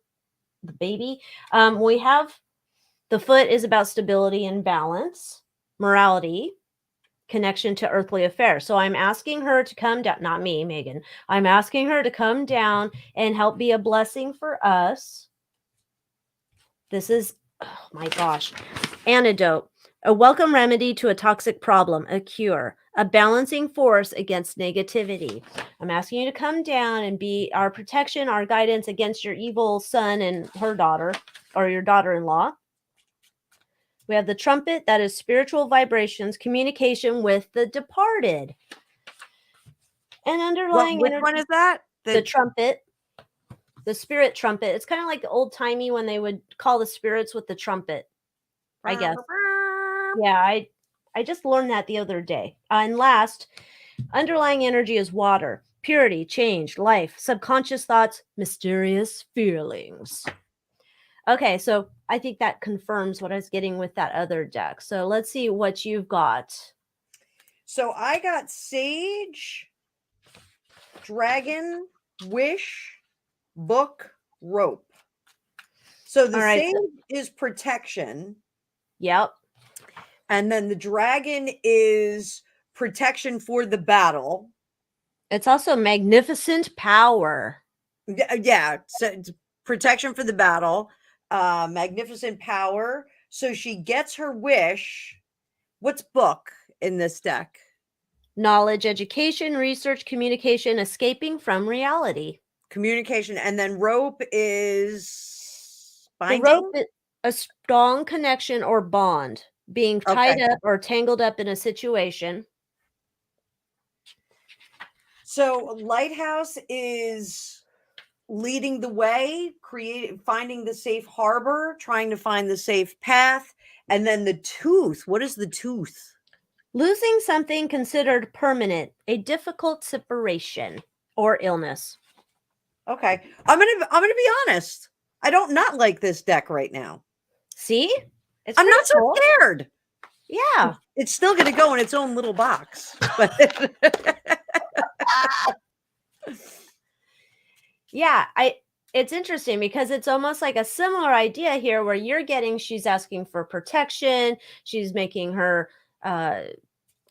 baby? We have the foot is about stability and balance, morality, connection to earthly affairs. So I'm asking her to come down, not me, Meghan. I'm asking her to come down and help be a blessing for us. This is, oh my gosh, antidote, a welcome remedy to a toxic problem, a cure, a balancing force against negativity. I'm asking you to come down and be our protection, our guidance against your evil son and her daughter, or your daughter-in-law. We have the trumpet, that is spiritual vibrations, communication with the departed. And underlying Which one is that? the trumpet. The spirit trumpet. It's kind of like old timey when they would call the spirits with the trumpet, I guess. Yeah, I just learned that the other day. And last, underlying energy is water, purity, change, life, subconscious thoughts, mysterious feelings. Okay, so I think that confirms what I was getting with that other deck. So let's see what you've got. So I got sage, dragon, wish, book, rope. So the sage is protection. Yep. And then the dragon is protection for the battle. It's also magnificent power. Yeah. So it's protection for the battle. Magnificent power. So she gets her wish. What's book in this deck? Knowledge, education, research, communication, escaping from reality. Communication. And then rope is binding? The rope is a strong connection or bond, being tied up or tangled up in a situation. So lighthouse is leading the way, finding the safe harbor, trying to find the safe path. And then the tooth. What is the tooth? Losing something considered permanent, a difficult separation or illness. Okay. I'm gonna be honest. I don't not like this deck right now. See? I'm not so scared. Yeah. It's still gonna go in its own little box. But yeah, it's interesting because it's almost like a similar idea here where she's asking for protection, she's making her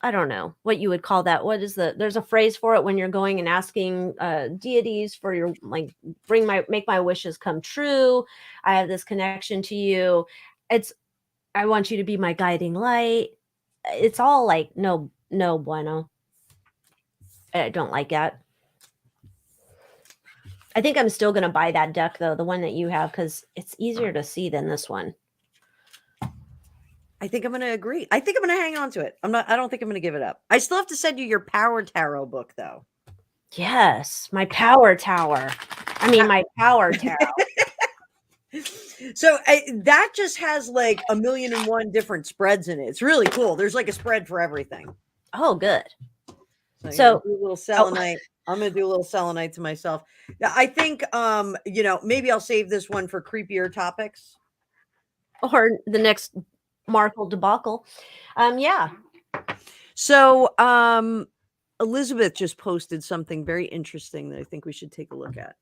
I don't know what you would call that. What is there's a phrase for it when you're going and asking deities for your, like, make my wishes come true. I have this connection to you. I want you to be my guiding light. It's all like, no bueno. I don't like that. I think I'm still going to buy that deck though, the one that you have, because it's easier to see than this one. I think I'm going to agree. I think I'm going to hang on to it. I don't think I'm going to give it up. I still have to send you your Power Tarot book though. Yes, my power tower. I mean, my power tarot. So that just has like 1,000,001 different spreads in it. It's really cool. There's like a spread for everything. Oh, good. So do a little selenite. I'm going to do a little selenite to myself. I think, maybe I'll save this one for creepier topics. Or the next Markle debacle. Yeah. So Elizabeth just posted something very interesting that I think we should take a look at.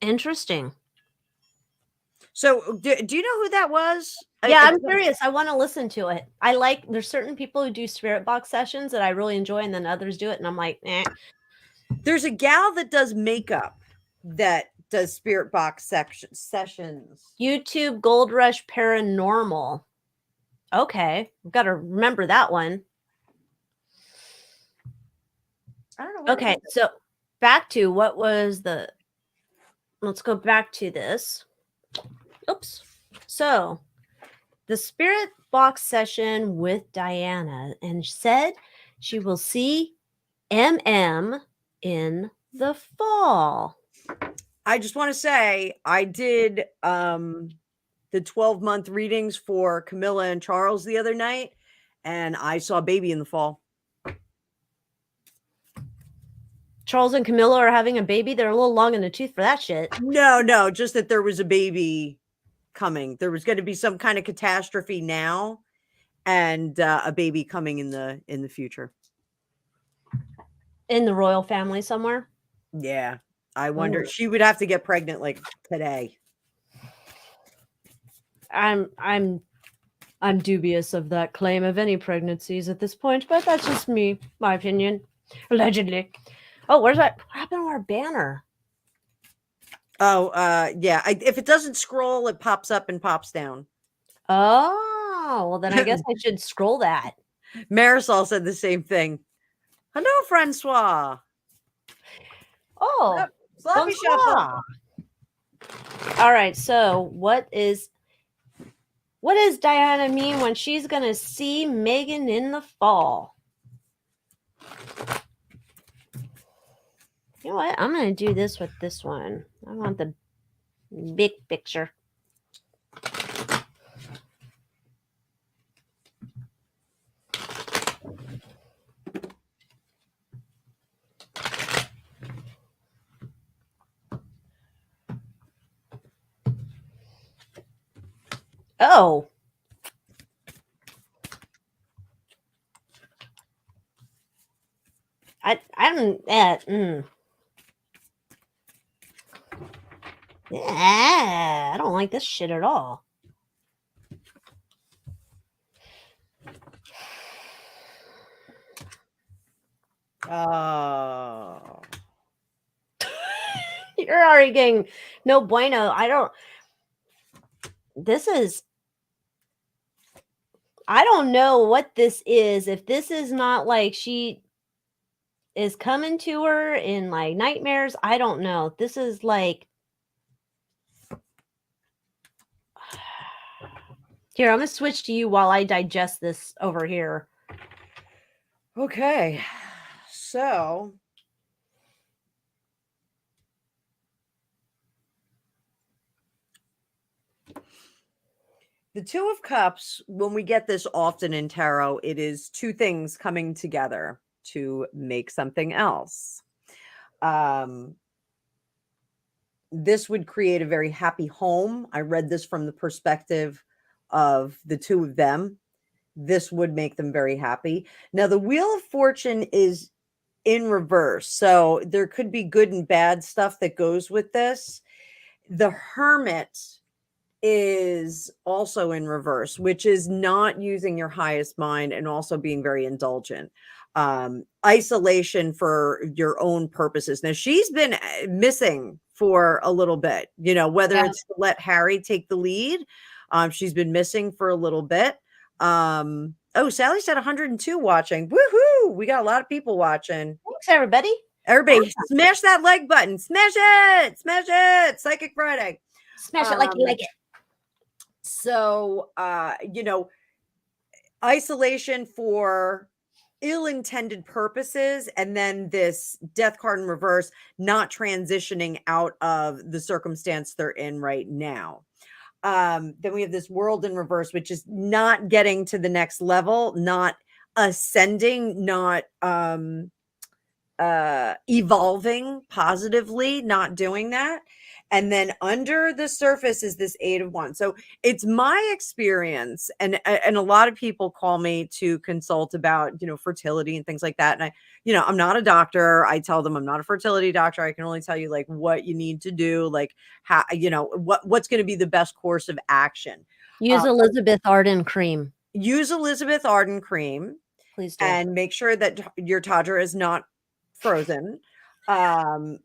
Interesting. So do you know who that was? Yeah, I'm curious. I want to listen to it. There's certain people who do spirit box sessions that I really enjoy, and then others do it, and I'm like, eh. There's a gal that does makeup that does spirit box sessions. YouTube Gold Rush Paranormal. Okay, I've got to remember that one. I don't know. Okay, so back to what was the. Let's go back to this. Oops. So, the spirit box session with Diana, and said she will see MM in the fall. I just want to say I did the 12-month readings for Camilla and Charles the other night, and I saw a baby in the fall. Charles and Camilla are having a baby. They're a little long in the tooth for that shit. No, just that there was a baby coming. There was going to be some kind of catastrophe now, and a baby coming in the future. In the royal family somewhere. Yeah, I wonder. She would have to get pregnant like today. I'm dubious of that claim of any pregnancies at this point, but that's just me, my opinion. Allegedly. Oh, where's that? What happened to our banner? Oh, yeah. If it doesn't scroll, it pops up and pops down. Oh, well, then I guess I should scroll that. Marisol said the same thing. Hello, Francois. Oh, sloppy shuffle. All right. So, what does Diana mean when she's gonna see Meghan in the fall? You know what? I'm gonna do this with this one. I want the big picture. Oh. I don't like this shit at all. Oh. You're already getting no bueno. I don't know what this is. If this is not like she is coming to her in like nightmares, I don't know. This is like, here, I'm gonna switch to you while I digest this over here. Okay, so the Two of Cups, when we get this often in tarot, it is two things coming together to make something else. This would create a very happy home. I read this from the perspective of the two of them. This would make them very happy. Now, the Wheel of Fortune is in reverse, so there could be good and bad stuff that goes with this. The Hermit is also in reverse, which is not using your highest mind and also being very indulgent. Isolation for your own purposes. Now, she's been missing for a little bit, you know, whether Yeah. it's to let Harry take the lead. She's been missing for a little bit. Oh, Sally said 102 watching. Woohoo! We got a lot of people watching. Thanks, everybody. Everybody, Awesome. smash that like button. Smash it! Smash it! Psychic Friday. Smash it like you like it. So, you know, isolation for ill-intended purposes, and then this death card in reverse, not transitioning out of the circumstance they're in right now. Then we have this world in reverse, which is not getting to the next level, not ascending, not evolving positively, not doing that. And then under the surface is this 8 of Wands. So it's my experience, and a lot of people call me to consult about, you know, fertility and things like that. And I, you know, I'm not a doctor. I tell them I'm not a fertility doctor. I can only tell you like what you need to do, like how, you know, what's going to be the best course of action. Use Elizabeth Arden cream. Use Elizabeth Arden cream. Please do. And make sure that your Todger is not frozen. But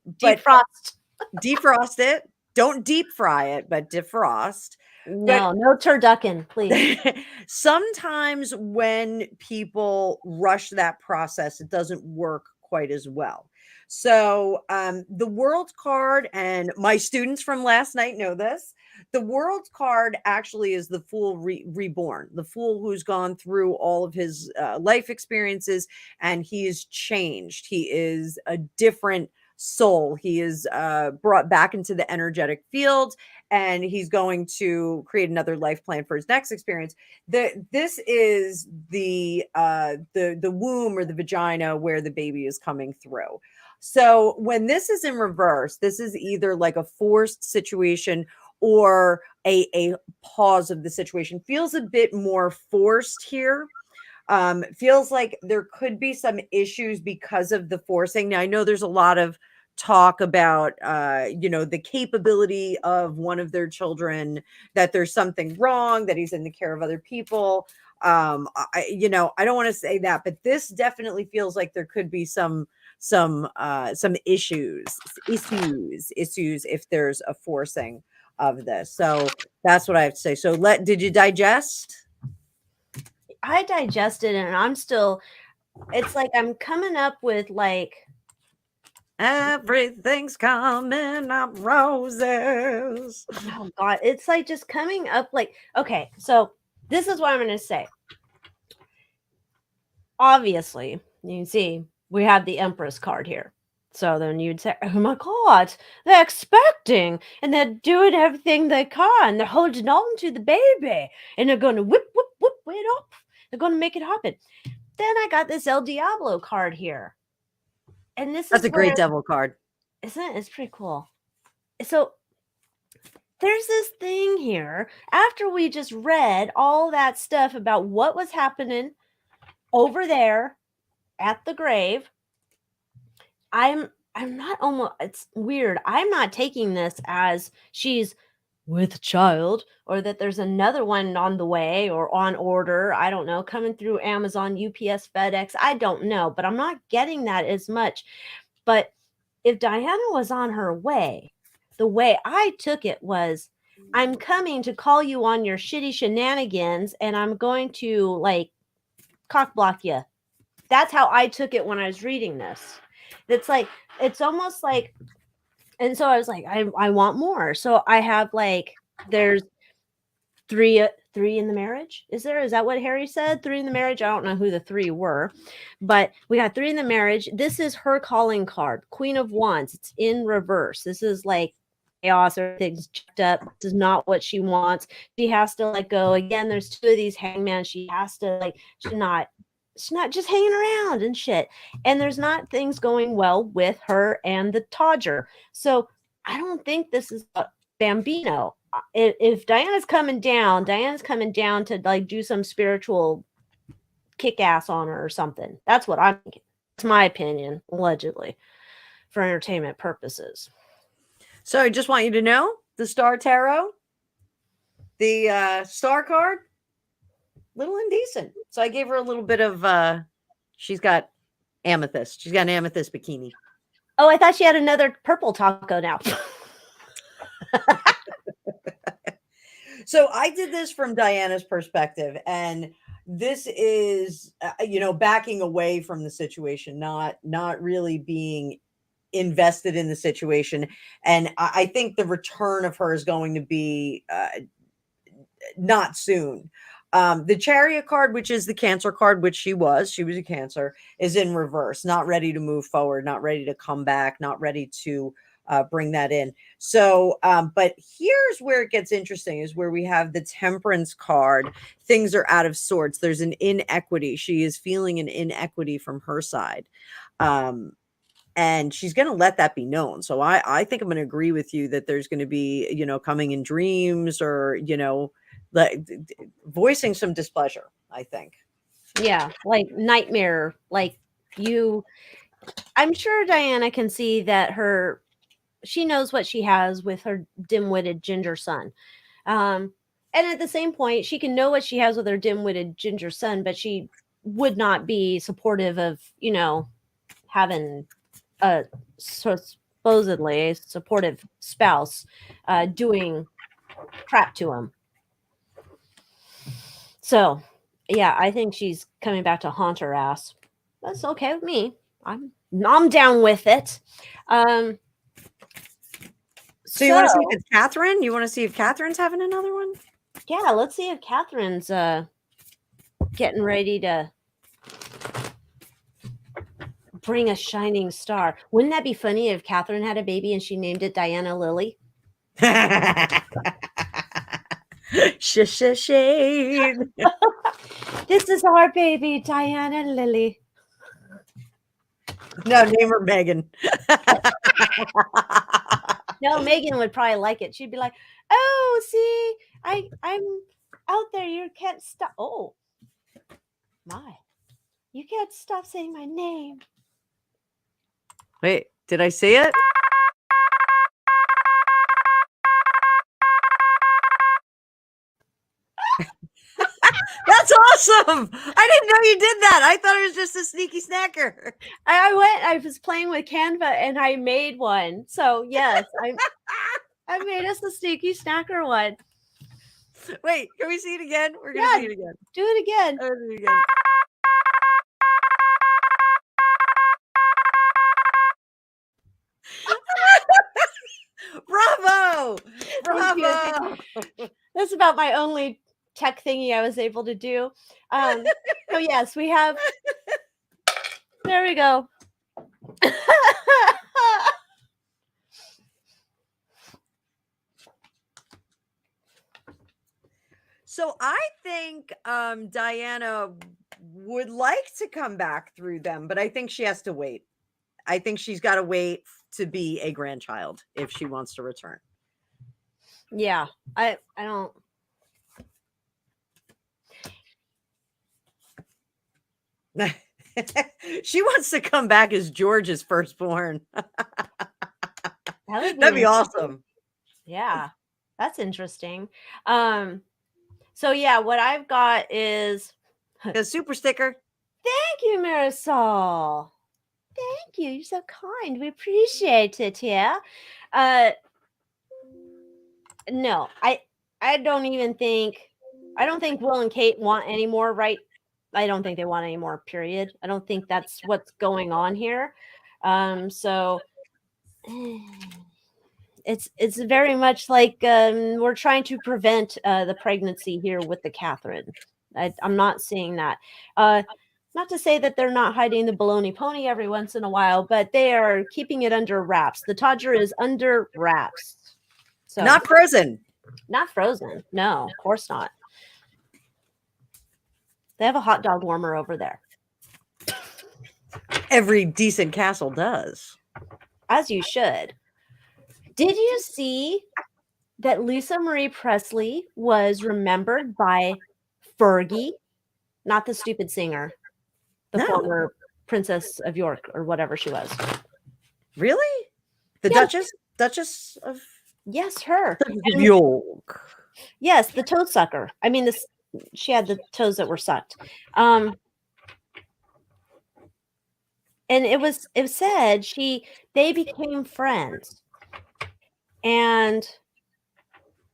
defrost it. Don't deep fry it, but defrost. No, no turducken, please. Sometimes when people rush that process, it doesn't work quite as well. So the World card, and my students from last night know this, the World card actually is the Fool reborn, the Fool who's gone through all of his life experiences, and he's changed. He is a different soul. He is brought back into the energetic field, and he's going to create another life plan for his next experience. This is the womb or the vagina where the baby is coming through. So when this is in reverse, this is either like a forced situation or a pause of the situation. Feels a bit more forced here. Feels like there could be some issues because of the forcing. Now, I know there's a lot of talk about, you know, the capability of one of their children, that there's something wrong, that he's in the care of other people. You know, I don't want to say that, but this definitely feels like there could be some issues if there's a forcing of this. So that's what I have to say. So did you digest? I digested, and I'm still, it's like I'm coming up with like everything's coming up roses. Oh God, it's like just coming up like, okay, so this is what I'm going to say. Obviously, you can see we have the Empress card here. So then you'd say, oh my God, they're expecting, and they're doing everything they can. They're holding on to the baby, and they're going to whip it up. They're going to make it happen. Then I got this El Diablo card here. And that's a great devil card. Isn't it? It's pretty cool. So there's this thing here. After we just read all that stuff about what was happening over there at the grave, I'm not almost, it's weird. I'm not taking this as she's with child, or that there's another one on the way or on order. I don't know, coming through Amazon, UPS, FedEx. I don't know, but I'm not getting that as much. But if Diana was on her way, the way I took it was, I'm coming to call you on your shitty shenanigans, and I'm going to like cock block you. That's how I took it when I was reading this. It's like, it's almost like, and so I was like, I want more. So I have like, there's three in the marriage. Is that what Harry said? 3 in the marriage. I don't know who the 3 were, but we got 3 in the marriage. This is her calling card, Queen of Wands. It's in reverse. This is like chaos, everything's jacked up. This is not what she wants. She has to let go. Again, there's 2 of these hangman. She has to like, she's not just hanging around and shit. And there's not things going well with her and the Todger. So I don't think this is a Bambino. If Diana's coming down to like do some spiritual kick ass on her or something. That's what I'm thinking. It's my opinion, allegedly, for entertainment purposes. So I just want you to know the Star Tarot The star card, little indecent. So I gave her a little bit of she's got amethyst. She's got an amethyst bikini. Oh, I thought she had another purple taco now. So I did this from Diana's perspective, and this is backing away from the situation, not really being invested in the situation. And I think the return of her is going to be not soon. The Chariot card, which is the Cancer card, which she was a Cancer, is in reverse, not ready to move forward, not ready to come back, not ready to bring that in. So, but here's where it gets interesting, is where we have the Temperance card. Things are out of sorts. There's an inequity. She is feeling an inequity from her side. And she's going to let that be known. So I think I'm going to agree with you that there's going to be, coming in dreams, or, voicing some displeasure, I think. Yeah, like nightmare. Like I'm sure Diana can see that she knows what she has with her dim-witted ginger son. And at the same point, she can know what she has with her dim-witted ginger son, but she would not be supportive of, having a supposedly supportive spouse doing crap to him. So, yeah, I think she's coming back to haunt her ass. That's okay with me. I'm down with it. So you want to see if it's Catherine? You want to see if Catherine's having another one? Yeah, let's see if Catherine's getting ready to bring a shining star. Wouldn't that be funny if Catherine had a baby and she named it Diana Lily? Shade. This is our baby, Diana Lily. No, name her Meghan. No, Meghan would probably like it. She'd be like, "Oh, see, I'm out there. You can't stop. Oh, my, you can't stop saying my name." Wait, did I see it? That's awesome. I didn't know you did that. I thought it was just a sneaky snacker. I was playing with Canva and I made one. So yes, I made us a sneaky snacker one. Wait, can we see it again? We're gonna see it again. Do it again. Do it again. Bravo! Bravo! That's about my only tech thingy I was able to do. So yes, we have. There we go. So I think Diana would like to come back through them, but I think she has to wait. I think she's got to wait to be a grandchild if she wants to return. Yeah, I don't. She wants to come back as George's firstborn. That'd be awesome. Yeah, that's interesting. So yeah, what I've got is a super sticker. Thank you, Marisol. Thank you. You're so kind. We appreciate it. Yeah. No, I don't even think. I don't think Will and Kate want any more. Right. I don't think they want any more. Period. I don't think that's what's going on here. So it's very much like we're trying to prevent the pregnancy here with the Catherine. I'm not seeing that. Not to say that they're not hiding the baloney pony every once in a while, but they are keeping it under wraps. The Todger is under wraps. So not frozen. Not frozen. No, of course not. They have a hot dog warmer over there. Every decent castle does. As you should. Did you see that Lisa Marie Presley was remembered by Fergie? Not the stupid singer. The former Princess of York or whatever she was. Really? The Duchess of... Yes, her. York. Yes, the toe sucker. I mean, this she had the toes that were sucked. And it said they became friends. And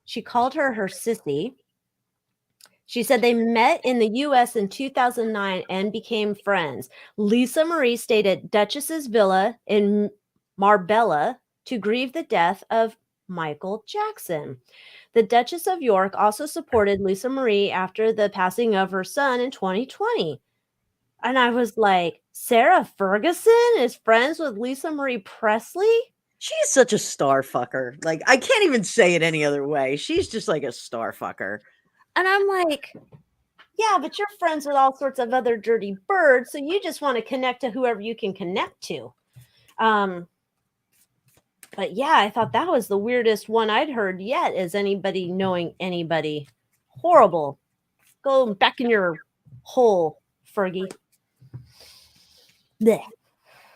she called her sissy. She said they met in the US in 2009 and became friends. Lisa Marie stayed at Duchess's Villa in Marbella to grieve the death of Michael Jackson. The Duchess of York also supported Lisa Marie after the passing of her son in 2020. And I was like, Sarah Ferguson is friends with Lisa Marie Presley? She's such a star fucker. Like, I can't even say it any other way. She's just like a star fucker. And I'm like, yeah, but you're friends with all sorts of other dirty birds, so you just want to connect to whoever you can connect to. But yeah, I thought that was the weirdest one I'd heard yet. Is anybody knowing anybody horrible? Go back in your hole, Fergie. Blech.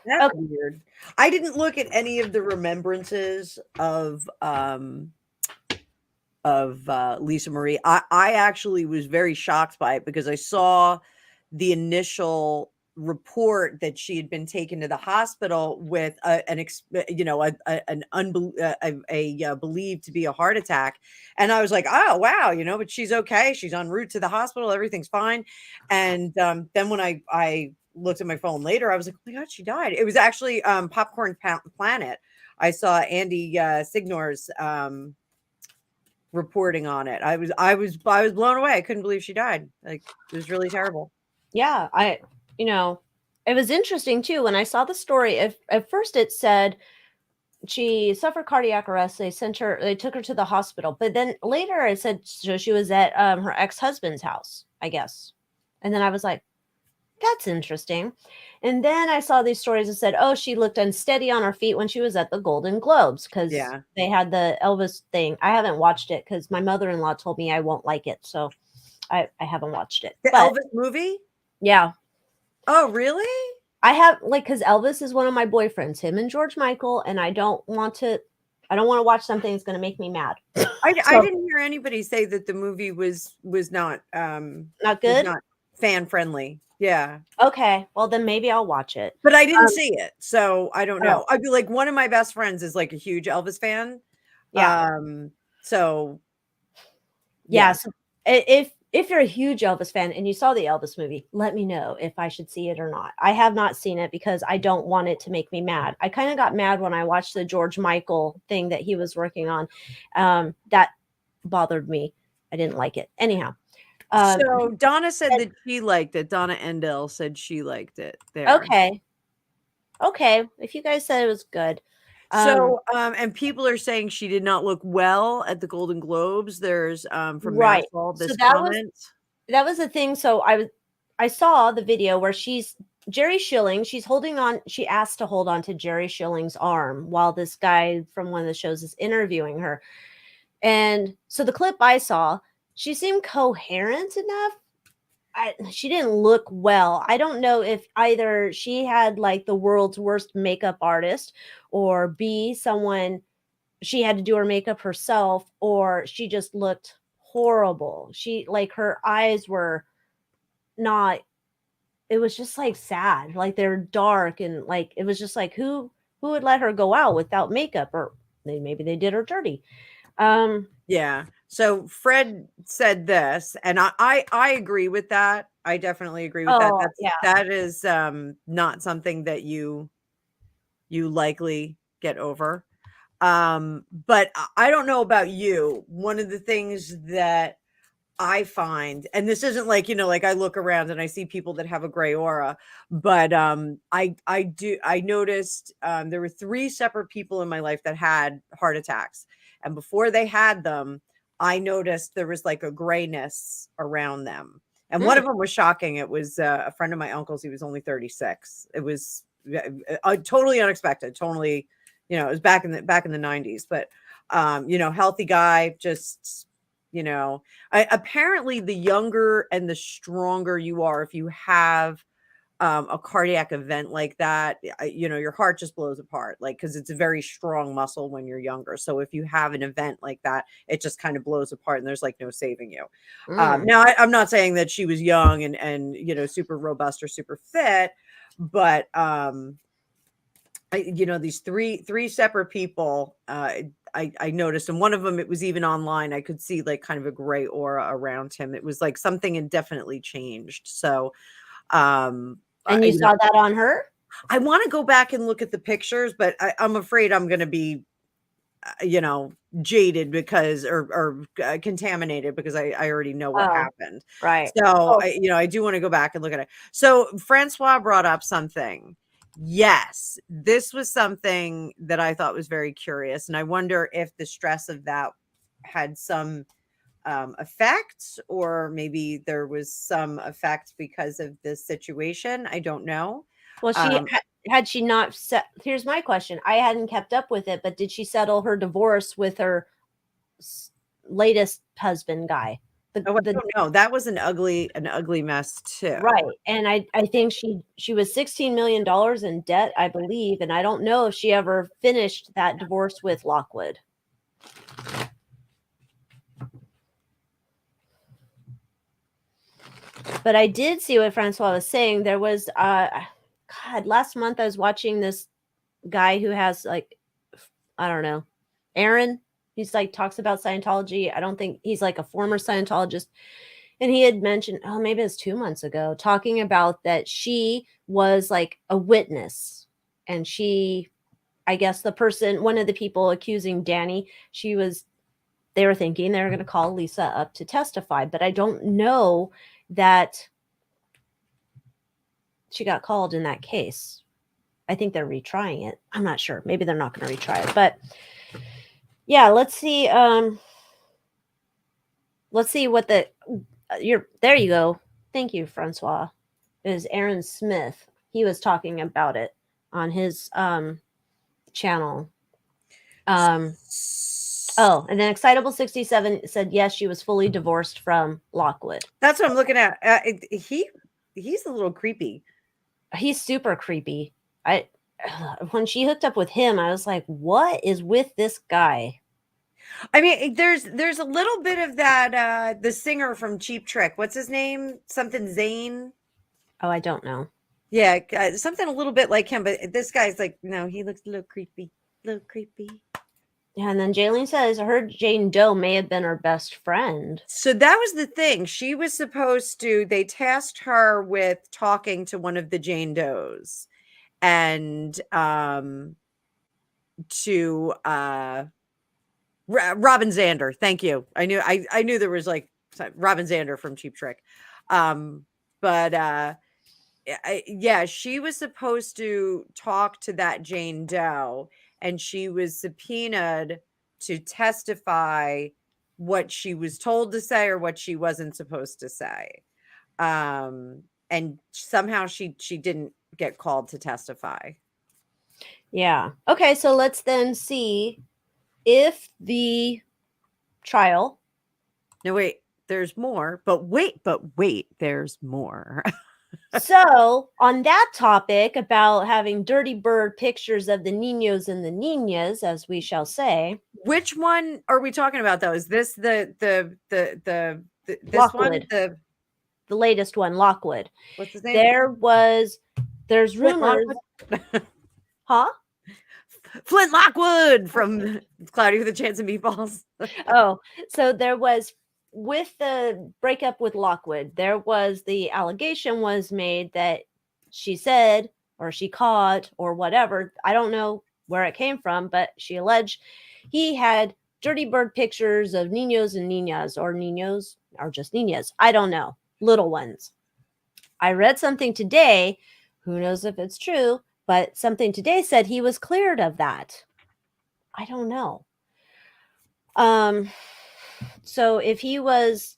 That's weird. I didn't look at any of the remembrances of Lisa Marie. I actually was very shocked by it because I saw the initial report that she had been taken to the hospital with believed to be a heart attack, and I was like, oh wow, but she's okay. She's en route to the hospital. Everything's fine. And then when I looked at my phone later, I was like, oh my god, she died. It was actually Popcorn Planet. I saw Andy Signor's reporting on it. I was blown away. I couldn't believe she died. Like, it was really terrible. Yeah, it was interesting too when I saw the story. At first it said she suffered cardiac arrest. They took her to the hospital, but then later it said so she was at her ex-husband's house, I guess. And then I was like, that's interesting. And then I saw these stories that said, oh, she looked unsteady on her feet when she was at the Golden Globes because they had the Elvis thing. I haven't watched it because my mother-in-law told me I won't like it. So I haven't watched it. The Elvis movie? Yeah. Oh, really? I have because Elvis is one of my boyfriends, him and George Michael, and I don't want to watch something that's going to make me mad. I didn't hear anybody say that the movie was not not good, not fan friendly. Yeah. Okay. Well, then maybe I'll watch it. But I didn't see it, so I don't know. Oh. I'd be like, one of my best friends is like a huge Elvis fan. Yeah. So yeah. So if you're a huge Elvis fan and you saw the Elvis movie, let me know if I should see it or not. I have not seen it because I don't want it to make me mad. I kind of got mad when I watched the George Michael thing that he was working on. That bothered me. I didn't like it. Anyhow. So Donna said that she liked it. Donna Endell said she liked it. There. Okay. If you guys said it was good. So, and people are saying she did not look well at the Golden Globes. There's from Marisol this comment. That was the thing. So I saw the video where Jerry Schilling. She asked to hold on to Jerry Schilling's arm while this guy from one of the shows is interviewing her. And so the clip I saw, she seemed coherent enough. She didn't look well. I don't know if either she had like the world's worst makeup artist, or B, she had to do her makeup herself, or she just looked horrible. Her eyes were not, it was just like sad. Like they're dark, and like it was just like who would let her go out without makeup, or maybe they did her dirty. Yeah. So Fred said this, and I agree with that. I definitely agree with that. That is not something that you likely get over. But I don't know about you. One of the things that I find, and this isn't like, like I look around and I see people that have a gray aura, but I noticed there were 3 separate people in my life that had heart attacks. And before they had them, I noticed there was like a grayness around them. And one of them was shocking. It was a friend of my uncle's. He was only 36. It was totally unexpected. Totally, it was back in the 90s, but healthy guy, just, apparently the younger and the stronger you are, if you have a cardiac event like that, your heart just blows apart, like, because it's a very strong muscle when you're younger. So if you have an event like that, it just kind of blows apart and there's like no saving you. Now I'm not saying that she was young and super robust or super fit, but these three separate people, I noticed, and one of them, it was even online. I could see like kind of a gray aura around him. It was like something had definitely changed. So, and you saw that on her? I want to go back and look at the pictures, but I'm afraid I'm going to be, jaded because or contaminated because I already know what happened. Right. So I do want to go back and look at it. So Francois brought up something. Yes, this was something that I thought was very curious, and I wonder if the stress of that had some effect, or maybe there was some effect because of this situation. I don't know. Well, had she not set, here's my question. I hadn't kept up with it, but did she settle her divorce with her latest husband guy? I don't know. That was an ugly mess too. Right. And I think she was $16 million in debt, I believe. And I don't know if she ever finished that divorce with Lockwood. But I did see what Francois was saying. There was, last month I was watching this guy who has like, I don't know, Aaron. He's like, talks about Scientology. I don't think he's like a former Scientologist. And he had mentioned, maybe it was 2 months ago, talking about that she was like a witness. And she, I guess one of the people accusing Danny, they were thinking they were going to call Lisa up to testify. But I don't know that she got called in that case. I think they're retrying it. I'm not sure. Maybe they're not going to retry it. But yeah, let's see. Let's see what there you go. Thank you, Francois. It is Aaron Smith. He was talking about it on his channel. And then Excitable 67 said yes, she was fully divorced from Lockwood. That's what I'm looking at. He's a little creepy. He's super creepy. When she hooked up with him, I was like, what is with this guy? I mean, there's a little bit of that, the singer from Cheap Trick. What's his name? Something Zane. Oh, I don't know. Yeah, something a little bit like him, but this guy's like, no, he looks a little creepy. Yeah, and then Jaylene says, I heard Jane Doe may have been her best friend. So that was the thing. She was supposed to, they tasked her with talking to one of the Jane Does and to Robin Zander. Thank you. I knew there was like Robin Zander from Cheap Trick. Yeah, she was supposed to talk to that Jane Doe, and she was subpoenaed to testify what she was told to say or what she wasn't supposed to say. And somehow she didn't get called to testify. Yeah. Okay, so let's then see if the trial. No, wait, there's more. But wait, there's more. So on that topic about having dirty bird pictures of the niños and the niñas, as we shall say. Which one are we talking about though? Is this this Lockwood. one? The latest one, Lockwood. What's his name? There's rumors. Huh? Flint Lockwood from Cloudy with a Chance of Meatballs. Oh, so there was, with the breakup with Lockwood, there was the allegation was made that she said, or she caught, or whatever. I don't know where it came from, but she alleged he had dirty bird pictures of niños and niñas, or niños, or just niñas. I don't know. Little ones. I read something today. Who knows if it's true? But something today said he was cleared of that. I don't know. So if he has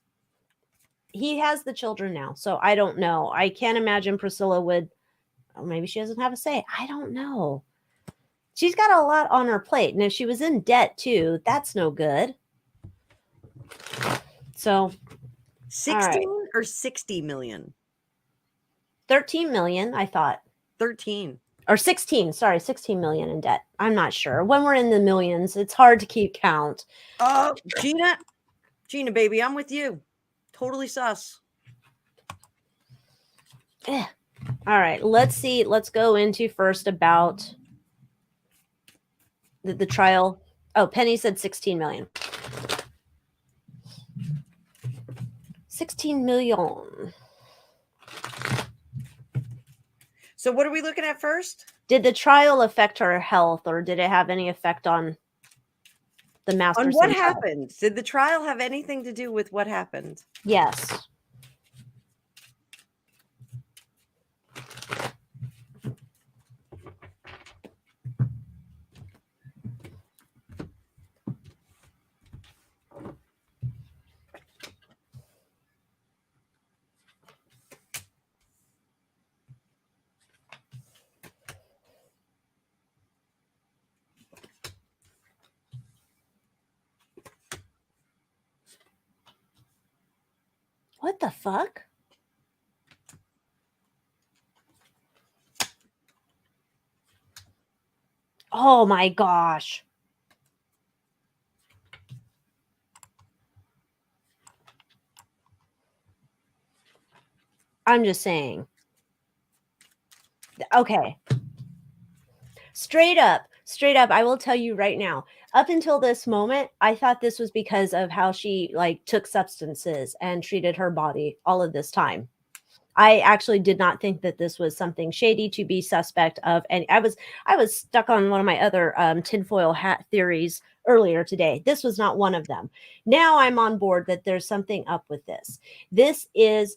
the children now. So I don't know. I can't imagine Priscilla would, maybe she doesn't have a say. I don't know. She's got a lot on her plate. And if she was in debt too, that's no good. So 16 or 60 million? 13 million, I thought. 13. Or 16, sorry, 16 million in debt. I'm not sure. When we're in the millions, it's hard to keep count. Oh, Gina, baby, I'm with you. Totally sus. All right, let's see. Let's go into first about the trial. Oh, Penny said 16 million. 16 million. So what are we looking at first? Did the trial affect her health, or did it have any effect on the master? On what happened? Did the trial have anything to do with what happened? Yes. What the fuck? Oh my gosh. I'm just saying. Okay. Straight up, I will tell you right now. Up until this moment, I thought this was because of how she like took substances and treated her body all of this time. I actually did not think that this was something shady to be suspect of. And I was stuck on one of my other tinfoil hat theories earlier today. This was not one of them. Now I'm on board that there's something up with this. This is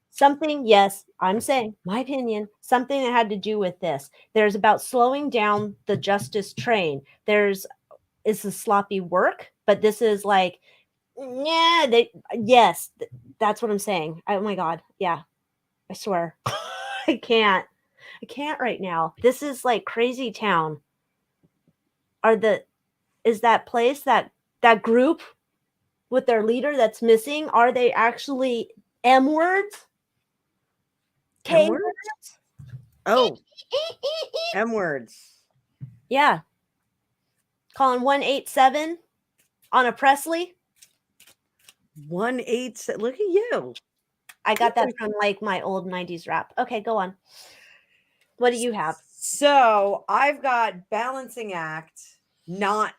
something, yes, I'm saying my opinion, something that had to do with this. There's about slowing down the justice train. It's a sloppy work, but this is like, yeah, yes, that's what I'm saying. Oh my God. Yeah, I swear. I can't right now. This is like crazy town. Is that place, that group with their leader that's missing, are they actually M words? K words? Oh, M words. Yeah. Calling 187 on a Presley. 187. Look at you. I got that from like my old 90s rap. Okay, go on. What do you have? So I've got balancing act, not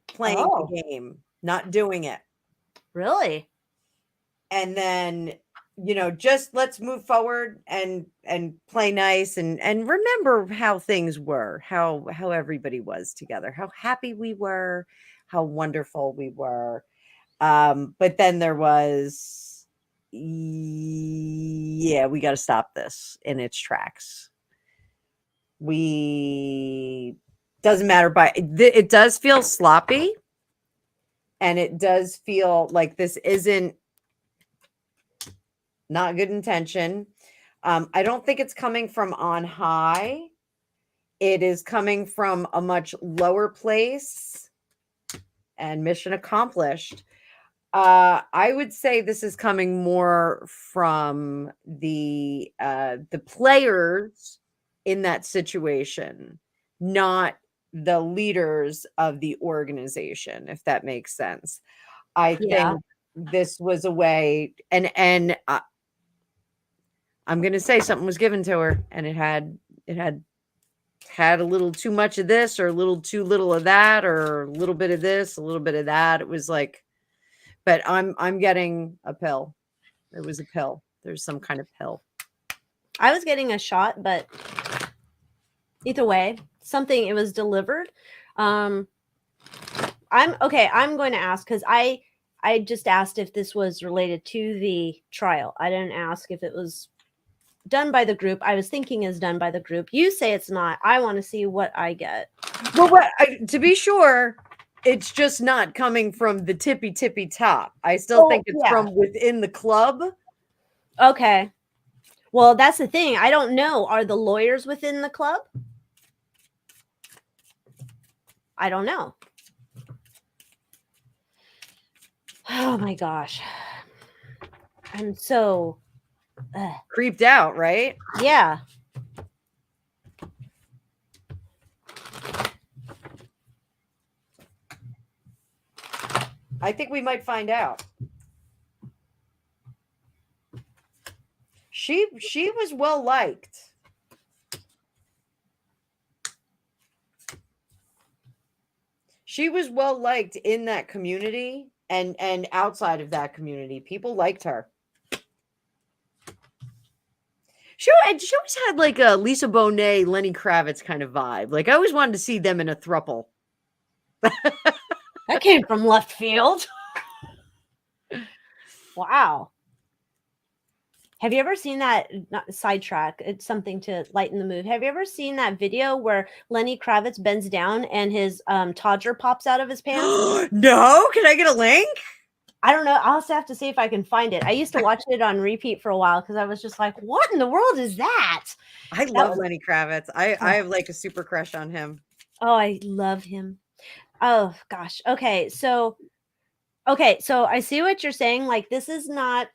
playing the game, not doing it. Really? And then, just let's move forward and play nice and remember how things were, how everybody was together, how happy we were, how wonderful we were. But then there was, we got to stop this in its tracks. Doesn't matter, it does feel sloppy, and it does feel like this isn't not good intention. I don't think it's coming from on high. It is coming from a much lower place, and mission accomplished. I would say this is coming more from the players in that situation, not the leaders of the organization, if that makes sense. I think this was a way, and I'm going to say something was given to her, and it had a little too much of this, or a little too little of that, or a little bit of this, a little bit of that. It was like, but I'm getting a pill. It was a pill. There's some kind of pill. I was getting a shot, but either way, it was delivered. I'm going to ask, because I just asked if this was related to the trial. I didn't ask if it was done by the group. I was thinking is done by the group. You say it's not. I want to see what I get. Well, to be sure, it's just not coming from the tippy top. I still think it's from within the club. Okay. Well, that's the thing. I don't know. Are the lawyers within the club? I don't know. Oh my gosh. I'm so Creeped out, right? Yeah. I think we might find out. She was well liked. She was well liked in that community and outside of that community. People liked her. She always had like a Lisa Bonet, Lenny Kravitz kind of vibe. Like I always wanted to see them in a throuple. That came from left field. Wow. Have you ever seen that? Not sidetrack, it's something to lighten the mood. Have you ever seen that video where Lenny Kravitz bends down and his toddler pops out of his pants? No, can I get a link? I don't know. I'll also have to see if I can find it. I used to watch it on repeat for a while because I was just like, what in the world is that? I love Lenny Kravitz. I have like a super crush on him. Oh, I love him. Oh gosh. Okay. So I see what you're saying. Like, this is not.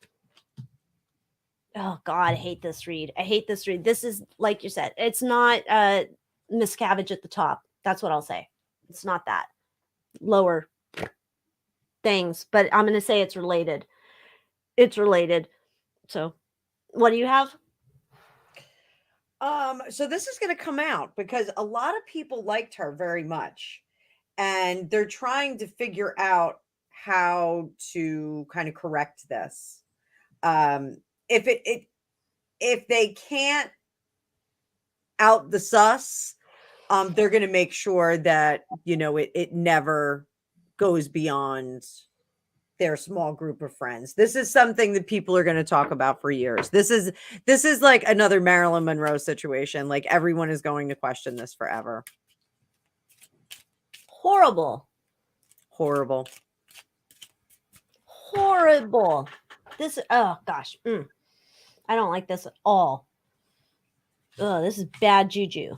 Oh God, I hate this read. I hate this read. This is, like you said, it's not Miscavige at the top. That's what I'll say. It's not that. Lower things, but I'm going to say it's related. It's related. So, what do you have? So this is going to come out because a lot of people liked her very much, and they're trying to figure out how to kind of correct this. If they can't out the sus, they're going to make sure that it never goes beyond their small group of friends. This is something that people are going to talk about for years. This is like another Marilyn Monroe situation. Like everyone is going to question this forever. Horrible. Horrible. This, oh gosh. I don't like this at all. Oh, this is bad juju.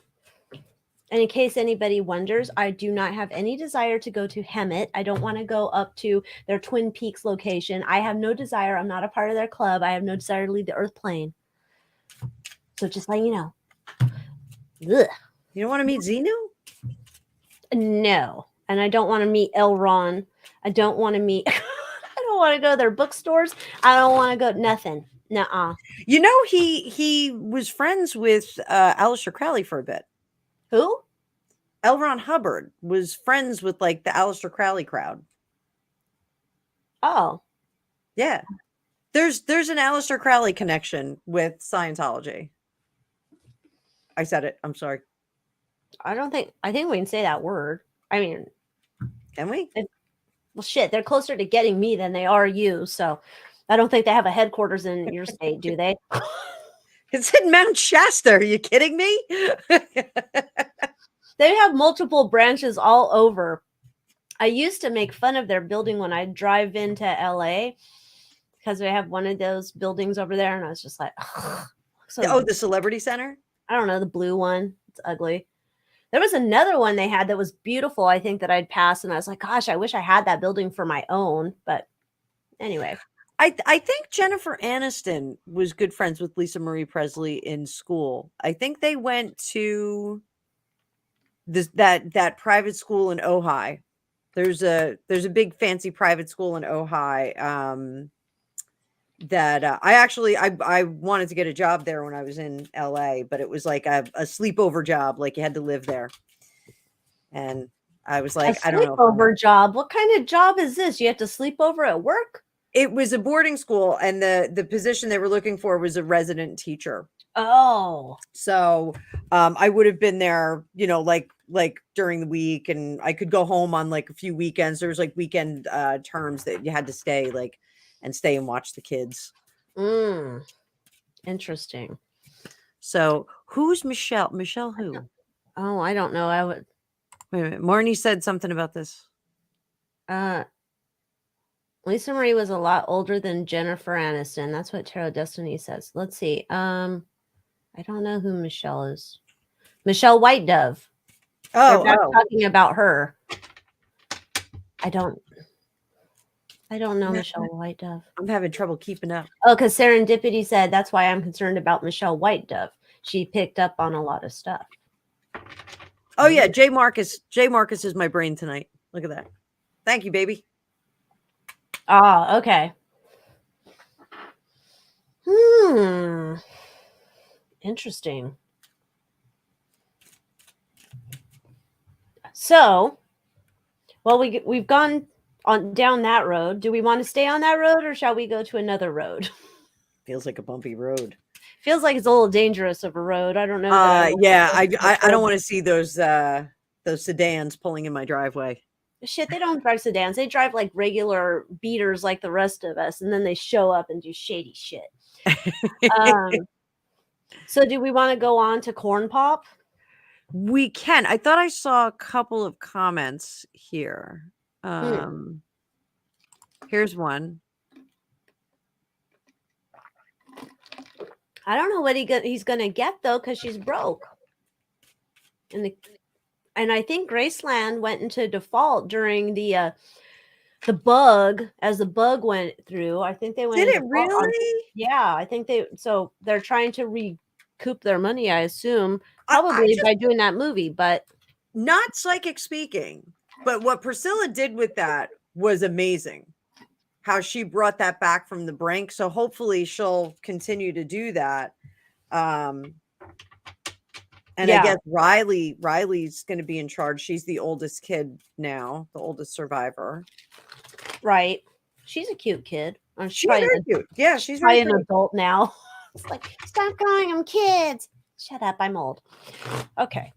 And in case anybody wonders, I do not have any desire to go to Hemet. I don't want to go up to their Twin Peaks location. I have no desire. I'm not a part of their club. I have no desire to leave the Earth plane. So just letting you know. Ugh. You don't want to meet Xenu? No. And I don't want to meet Elron. I don't want to meet... I don't want to go to their bookstores. I don't want to go... Nothing. Nuh-uh. You know, he was friends with Alycia Crowley for a bit. Who? L. Ron Hubbard was friends with like the Aleister Crowley crowd. Oh. Yeah. There's an Aleister Crowley connection with Scientology. I said it. I'm sorry. I think we can say that word. I mean, can we? Well, shit, they're closer to getting me than they are you. So I don't think they have a headquarters in your state, do they? It's in Mount Shasta. Are you kidding me? They have multiple branches all over. I used to make fun of their building when I drive into LA because they have one of those buildings over there. And I was just like, so, the Celebrity Center? I don't know, the blue one. It's ugly. There was another one they had that was beautiful, I think, that I'd pass. And I was like, gosh, I wish I had that building for my own. But anyway. I think Jennifer Aniston was good friends with Lisa Marie Presley in school. I think they went to that private school in Ojai. There's a big fancy private school in Ojai that I wanted to get a job there when I was in LA, but it was like a sleepover job. Like you had to live there. And I was like, I don't know. Sleepover job. What kind of job is this? You have to sleep over at work? It was a boarding school, and the position they were looking for was a resident teacher. Oh. So I would have been there, like during the week, and I could go home on like a few weekends. There was like weekend terms that you had to stay and watch the kids. Interesting. So who's Michelle? Michelle who? Oh, I don't know. I would. Wait a minute. Marnie said something about this. Lisa Marie was a lot older than Jennifer Aniston. That's what Tarot Destiny says. Let's see. I don't know who Michelle is. Michelle White Dove. Oh, talking about her. I don't I don't know Michelle White Dove. I'm having trouble keeping up. Oh, because Serendipity said that's why I'm concerned about Michelle White Dove. She picked up on a lot of stuff. Oh yeah, J Marcus. J Marcus is my brain tonight. Look at that. Thank you, baby. Ah, okay. Interesting. So, well, we've gone on down that road. Do we want to stay on that road, or shall we go to another road? Feels like a bumpy road. Feels like it's a little dangerous of a road. I don't know. That I don't want to see those sedans pulling in my driveway. Shit, they don't drive sedans. They drive like regular beaters like the rest of us, and then they show up and do shady shit. So do we want to go on to Corn Pop? We can. I thought I saw a couple of comments here. Here's one. I don't know what he's going to get though, because she's broke. And I think Graceland went into default during the bug, as the bug went through. I think they went. Did it really? Yeah, I think they're trying to recoup their money. I assume probably by doing that movie, but not psychic speaking. But what Priscilla did with that was amazing. How she brought that back from the brink. So hopefully she'll continue to do that. And I guess Riley's going to be in charge. She's the oldest kid now, the oldest survivor. Right. She's a cute kid. She's very cute. Yeah, she's probably an adult now. It's like, stop calling them kids. Shut up, I'm old. Okay.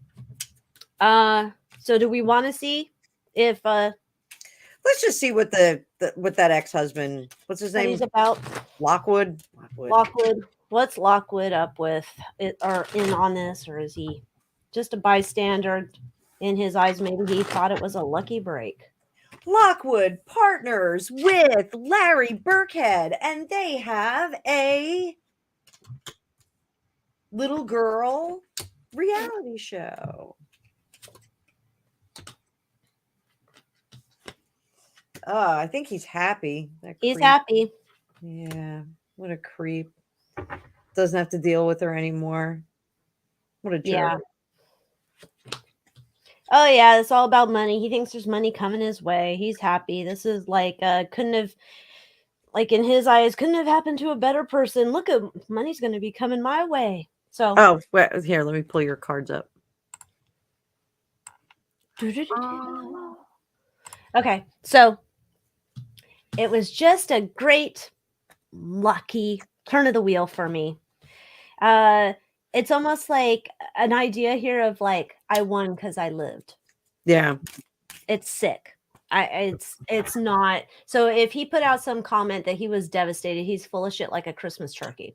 So do we want to see if let's just see what that ex-husband, what's his name? He's about Lockwood. What's Lockwood up with or in on this, or is he just a bystander? In his eyes, maybe he thought it was a lucky break. Lockwood partners with Larry Burkhead, and they have a little girl reality show. Oh, I think he's happy. He's happy. Yeah. What a creep. Doesn't have to deal with her anymore. What a jerk. Yeah. Oh yeah, it's all about money. He thinks there's money coming his way. He's happy. This is like couldn't have, like in his eyes, couldn't have happened to a better person. Look at money's going to be coming my way. So here, let me pull your cards up. Okay, so it was just a great, lucky turn of the wheel for me. It's almost like an idea here of like, I won because I lived. Yeah. It's sick. It's not. So if he put out some comment that he was devastated, he's full of shit like a Christmas turkey.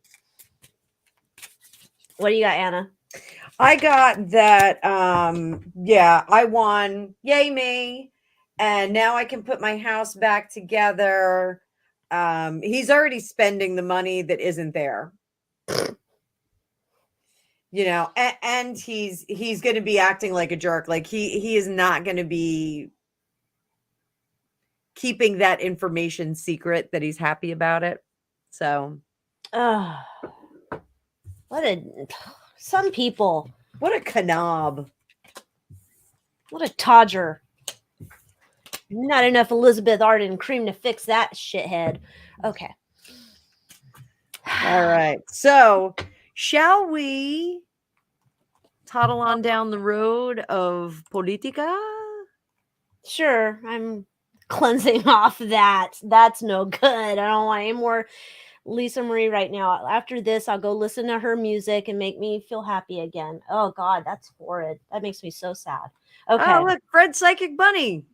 What do you got, Anna? I got that. I won. Yay me. And now I can put my house back together. He's already spending the money that isn't there. You know, and he's going to be acting like a jerk. Like he is not going to be keeping that information secret that he's happy about it. So, some people. What a knob. What a todger. Not enough Elizabeth Arden cream to fix that shithead. Okay. All right. So, shall we toddle on down the road of politica? Sure. I'm cleansing off that. That's no good. I don't want any more Lisa Marie right now. After this, I'll go listen to her music and make me feel happy again. Oh, God, that's horrid. That makes me so sad. Okay. Oh, look, Fred Psychic Bunny.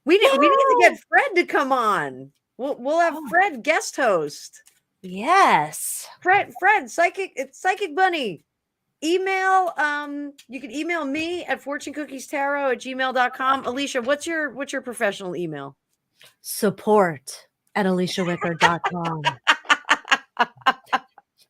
We need to get Fred to come on. We'll have Fred guest host. Yes. Fred, it's Psychic Bunny. Email, you can email me at fortunecookiestarot@gmail.com. Alycia, what's your professional email? Support@AlyciaWicker.com.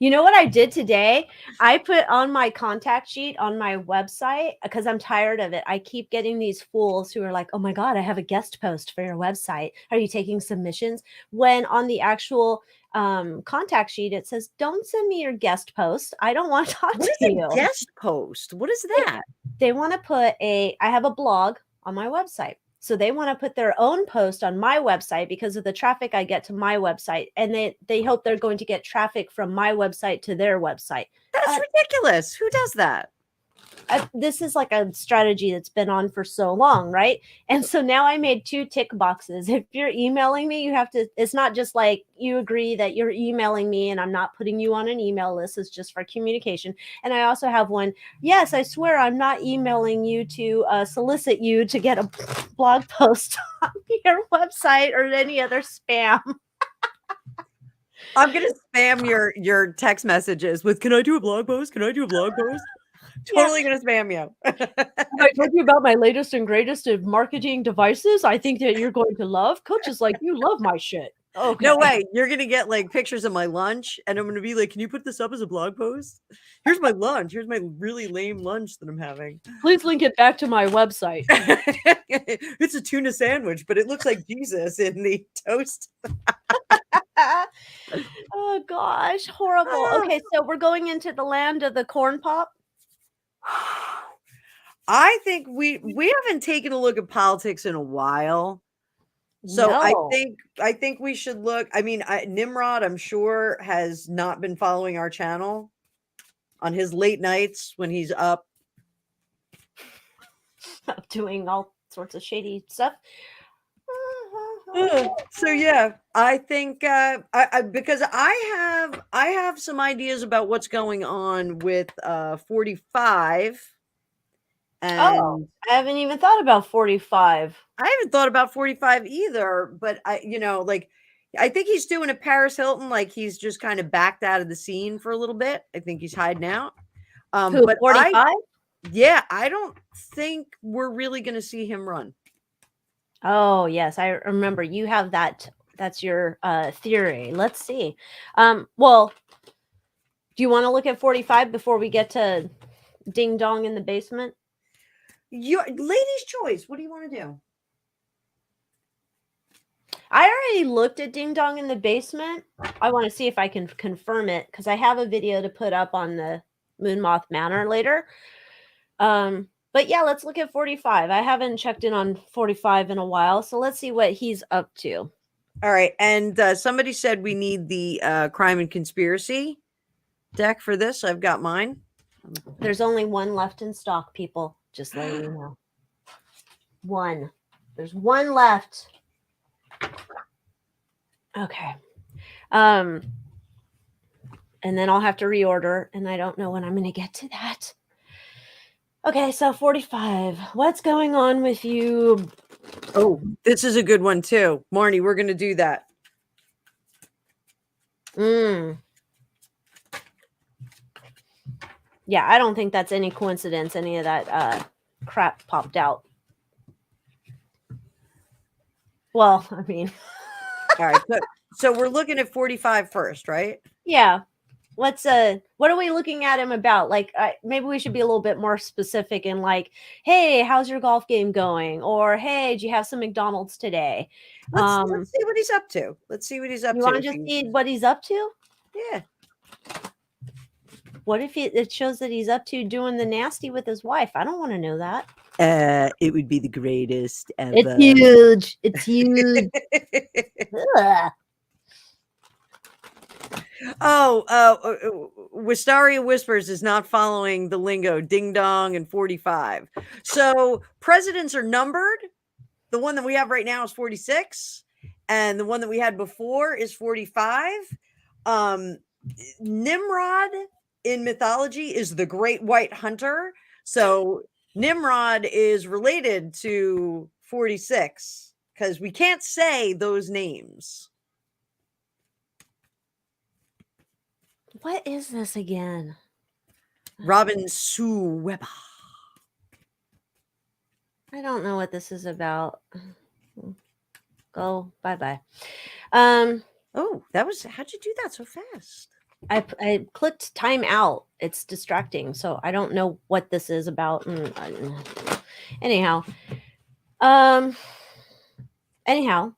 You know what I did today? I put on my contact sheet on my website because I'm tired of it. I keep getting these fools who are like, oh my God, I have a guest post for your website. Are you taking submissions? When on the actual contact sheet, it says, don't send me your guest post. I don't want to talk What to is a you. guest post? What is that? They want to put I have a blog on my website. So they want to put their own post on my website because of the traffic I get to my website. And they hope they're going to get traffic from my website to their website. That's ridiculous. Who does that? This is like a strategy that's been on for so long, right? And so now I made 2 tick boxes. If you're emailing me, you have to, it's not just like you agree that you're emailing me and I'm not putting you on an email list. It's just for communication. And I also have one, yes, I swear I'm not emailing you to solicit you to get a blog post on your website or any other spam. I'm going to spam your text messages with, can I do a blog post? Can I do a blog post? Totally going to spam you. I told you about my latest and greatest of marketing devices. I think that you're going to love. Coaches like you love my shit. Okay. No way. You're going to get like pictures of my lunch and I'm going to be like, can you put this up as a blog post? Here's my lunch. Here's my really lame lunch that I'm having. Please link it back to my website. It's a tuna sandwich, but it looks like Jesus in the toast. Oh gosh, horrible. Okay, so we're going into the land of the corn pop. I think we haven't taken a look at politics in a while. So No. I think we should look. I mean, Nimrod, I'm sure, has not been following our channel on his late nights when he's up Doing all sorts of shady stuff. So yeah, I think because I have some ideas about what's going on with 45. And Oh, I haven't even thought about 45. I haven't thought about 45 either, but I think he's doing a Paris Hilton, like he's just kind of backed out of the scene for a little bit. I think he's hiding out. But 45? I don't think we're really going to see him run. Oh, yes, I remember you have that. That's your theory. Let's see. Well, do you want to look at 45 before we get to Ding Dong in the basement? Your lady's choice. What do you want to do? I already looked at Ding Dong in the basement. I want to see if I can confirm it because I have a video to put up on the Moon Moth Manor later. But yeah, let's look at 45. I haven't checked in on 45 in a while, so let's see what he's up to. All right, and somebody said we need the crime and conspiracy deck for this. I've got mine. There's only one left in stock, people. Just letting you know. One. There's one left. Okay. And then I'll have to reorder, and I don't know when I'm going to get to that. Okay, so 45. What's going on with you? Oh, this is a good one too. Marnie, we're going to do that. Yeah, I don't think that's any coincidence. Any of that crap popped out. Well, I mean. All right. So we're looking at 45 first, right? Yeah. What are we looking at him about? Like, maybe we should be a little bit more specific and like, hey, how's your golf game going? Or, hey, did you have some McDonald's today? Let's see what he's up to. Let's see what he's up to. You want to just see what he's up to? Yeah. What if it shows that he's up to doing the nasty with his wife? I don't want to know that. It would be the greatest ever. It's huge. It's huge. Wistaria Whispers is not following the lingo ding dong and 45. So presidents are numbered. The one that we have right now is 46, and the one that we had before is 45. Nimrod in mythology is the great white hunter. So Nimrod is related to 46 because we can't say those names. What is this again? Robin Sue Weber. I don't know what this is about. Go bye-bye. Oh, how'd you do that so fast? I clicked time out. It's distracting, so I don't know what this is about. Anyhow, um, anyhow,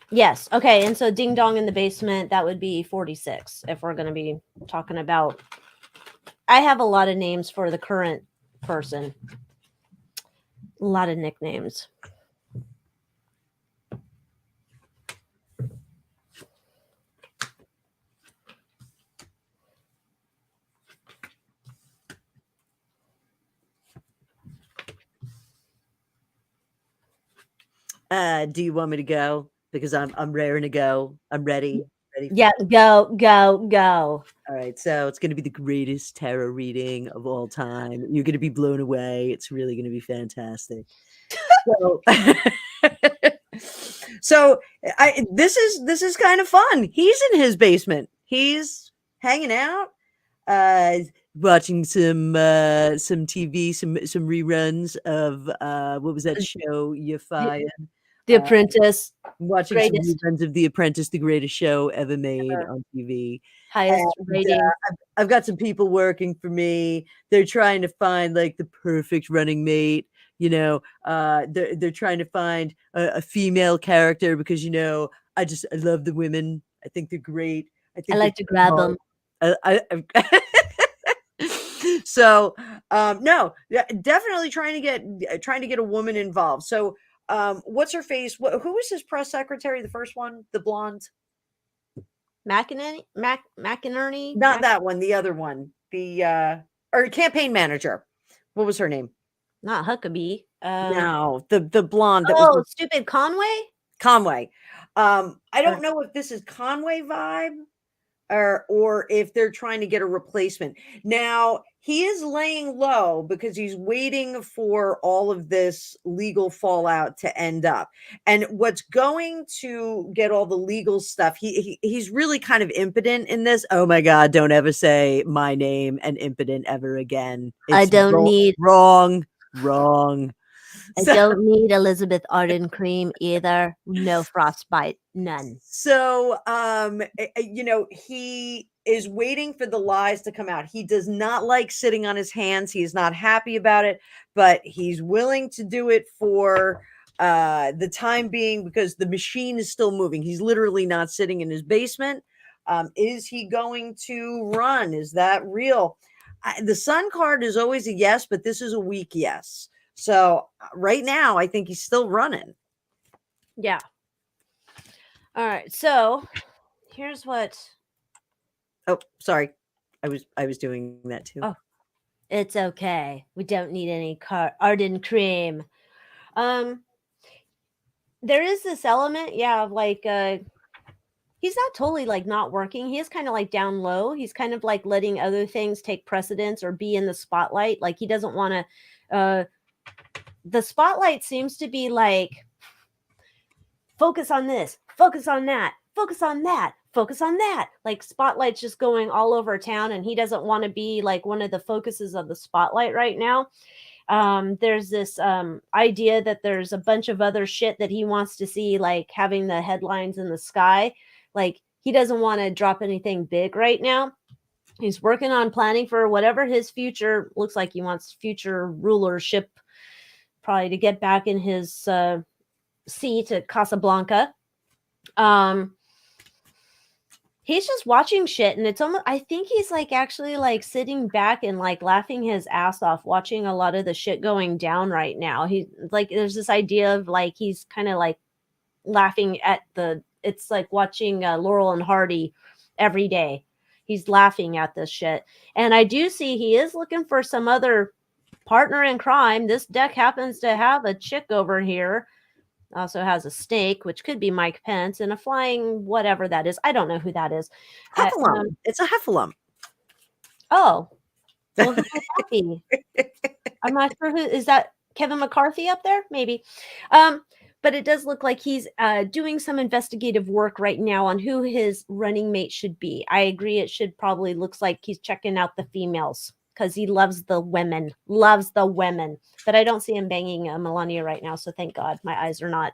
yes, okay. And so, ding dong in the basement. That would be 46 if we're going to be talking about. I have a lot of names for the current person. A lot of nicknames. Do you want me to go? Because I'm raring to go. I'm ready. Yeah, go. All right, so it's going to be the greatest tarot reading of all time. You're going to be blown away. It's really going to be fantastic. So, this is kind of fun. He's in his basement. He's hanging out, watching some TV, some reruns of what was that show? Euphoria. The Apprentice. Watching Greatest. some reruns of The Apprentice, the greatest show ever made on TV. Highest rating. I've got some people working for me. They're trying to find like the perfect running mate. You know, they're trying to find a female character because I love the women. I think they're great. I like to grab them. So no, definitely trying to get a woman involved. So what's her face? Who was his press secretary? The first one, the blonde. McInerney? Not that one, the other one. The or campaign manager. What was her name? Not Huckabee. No, the blonde. That was stupid Conway. I don't know if this is Conway vibe or if they're trying to get a replacement. Now, he is laying low because he's waiting for all of this legal fallout to end up. And what's going to get all the legal stuff, he's really kind of impotent in this. Oh my God, don't ever say my name and impotent ever again. I don't need wrong. I don't need Elizabeth Arden cream either. No frostbite, none. So, he is waiting for the lies to come out. He does not like sitting on his hands. He is not happy about it, but he's willing to do it for the time being because the machine is still moving. He's literally not sitting in his basement. Is he going to run? Is that real? The Sun card is always a yes, but this is a weak yes. So right now, I think he's still running. Yeah. All right. So here's what. Oh, sorry. I was doing that too. Oh, it's okay. We don't need any Arden cream. There is this element, of like he's not totally like not working. He is kind of like down low. He's kind of like letting other things take precedence or be in the spotlight. Like he doesn't want to the spotlight seems to be like focus on this, focus on that, focus on that, focus on that. Like spotlight's just going all over town and he doesn't want to be like one of the focuses of the spotlight right now. There's this idea that there's a bunch of other shit that he wants to see, like having the headlines in the sky. Like he doesn't want to drop anything big right now. He's working on planning for whatever his future looks like. He wants future rulership, probably to get back in his seat at Casablanca. He's just watching shit, and it's almost, I think he's like actually like sitting back and like laughing his ass off watching a lot of the shit going down right now. He like there's this idea of like he's kind of like laughing at it's like watching Laurel and Hardy every day. He's laughing at this shit. And I do see he is looking for some other partner in crime. This deck happens to have a chick over here. Also has a snake, which could be Mike Pence, and a flying whatever that is. I don't know who that is. Heffalump. It's a heffalump. Oh. Well, who would that be? I'm not sure who is that. Kevin McCarthy up there? Maybe. But it does look like he's doing some investigative work right now on who his running mate should be. I agree. It should probably looks like he's checking out the females because he loves the women. But I don't see him banging Melania right now. So thank God my eyes are not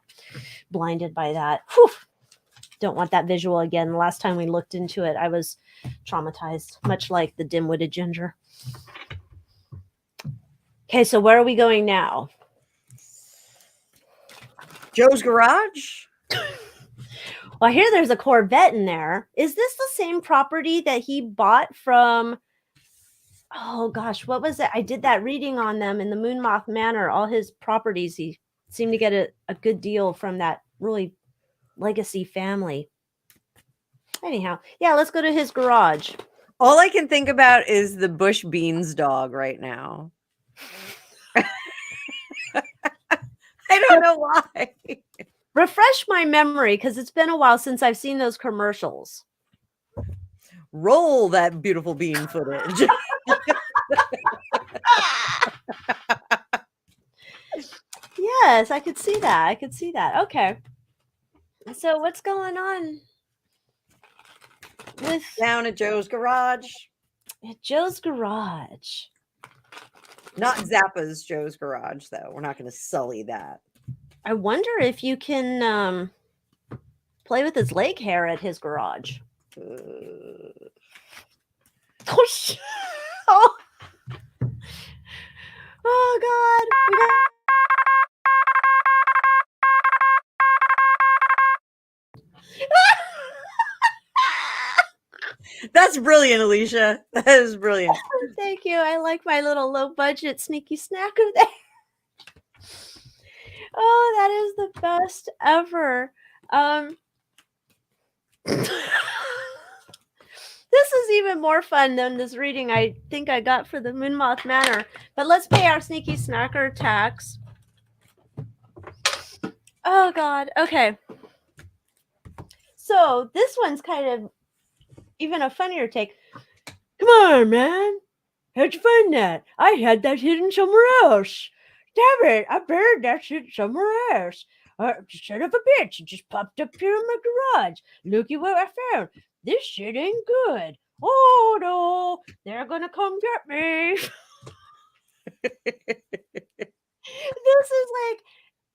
blinded by that. Whew. don't want that visual again. The last time we looked into it, I was traumatized, much like the dim-witted ginger. Okay, so where are we going now? Joe's garage. Well, I hear there's a Corvette in there. Is this the same property that he bought from? Oh gosh, what was it? I did that reading on them in the Moon Moth Manor. All his properties, he seemed to get a good deal from that really legacy family. Anyhow, yeah, let's go to his garage. All I can think about is the Bush Beans dog right now. I don't know why. Refresh my memory because it's been a while since I've seen those commercials. Roll that beautiful bean footage. Yes, I could see that. I could see that. Okay. So what's going on with Down at Joe's garage. Joe's garage? Not Zappa's Joe's garage, though. We're not going to sully that. I wonder if you can play with his leg hair at his garage. Oh, oh God. That's brilliant, Alycia. That is brilliant. Thank you. I like my little low budget sneaky snacker there. Oh, that is the best ever. This is even more fun than this reading I think I got for the Moon Moth Manor. But let's pay our sneaky snacker tax. Oh God. Okay. So this one's kind of even a funnier take. Come on, man. How'd you find that? I had that hidden somewhere else. Damn it, I buried that shit somewhere else. Son of a bitch, it just popped up here in my garage. Looky what I found. This shit ain't good. Oh no, they're gonna come get me. This is like,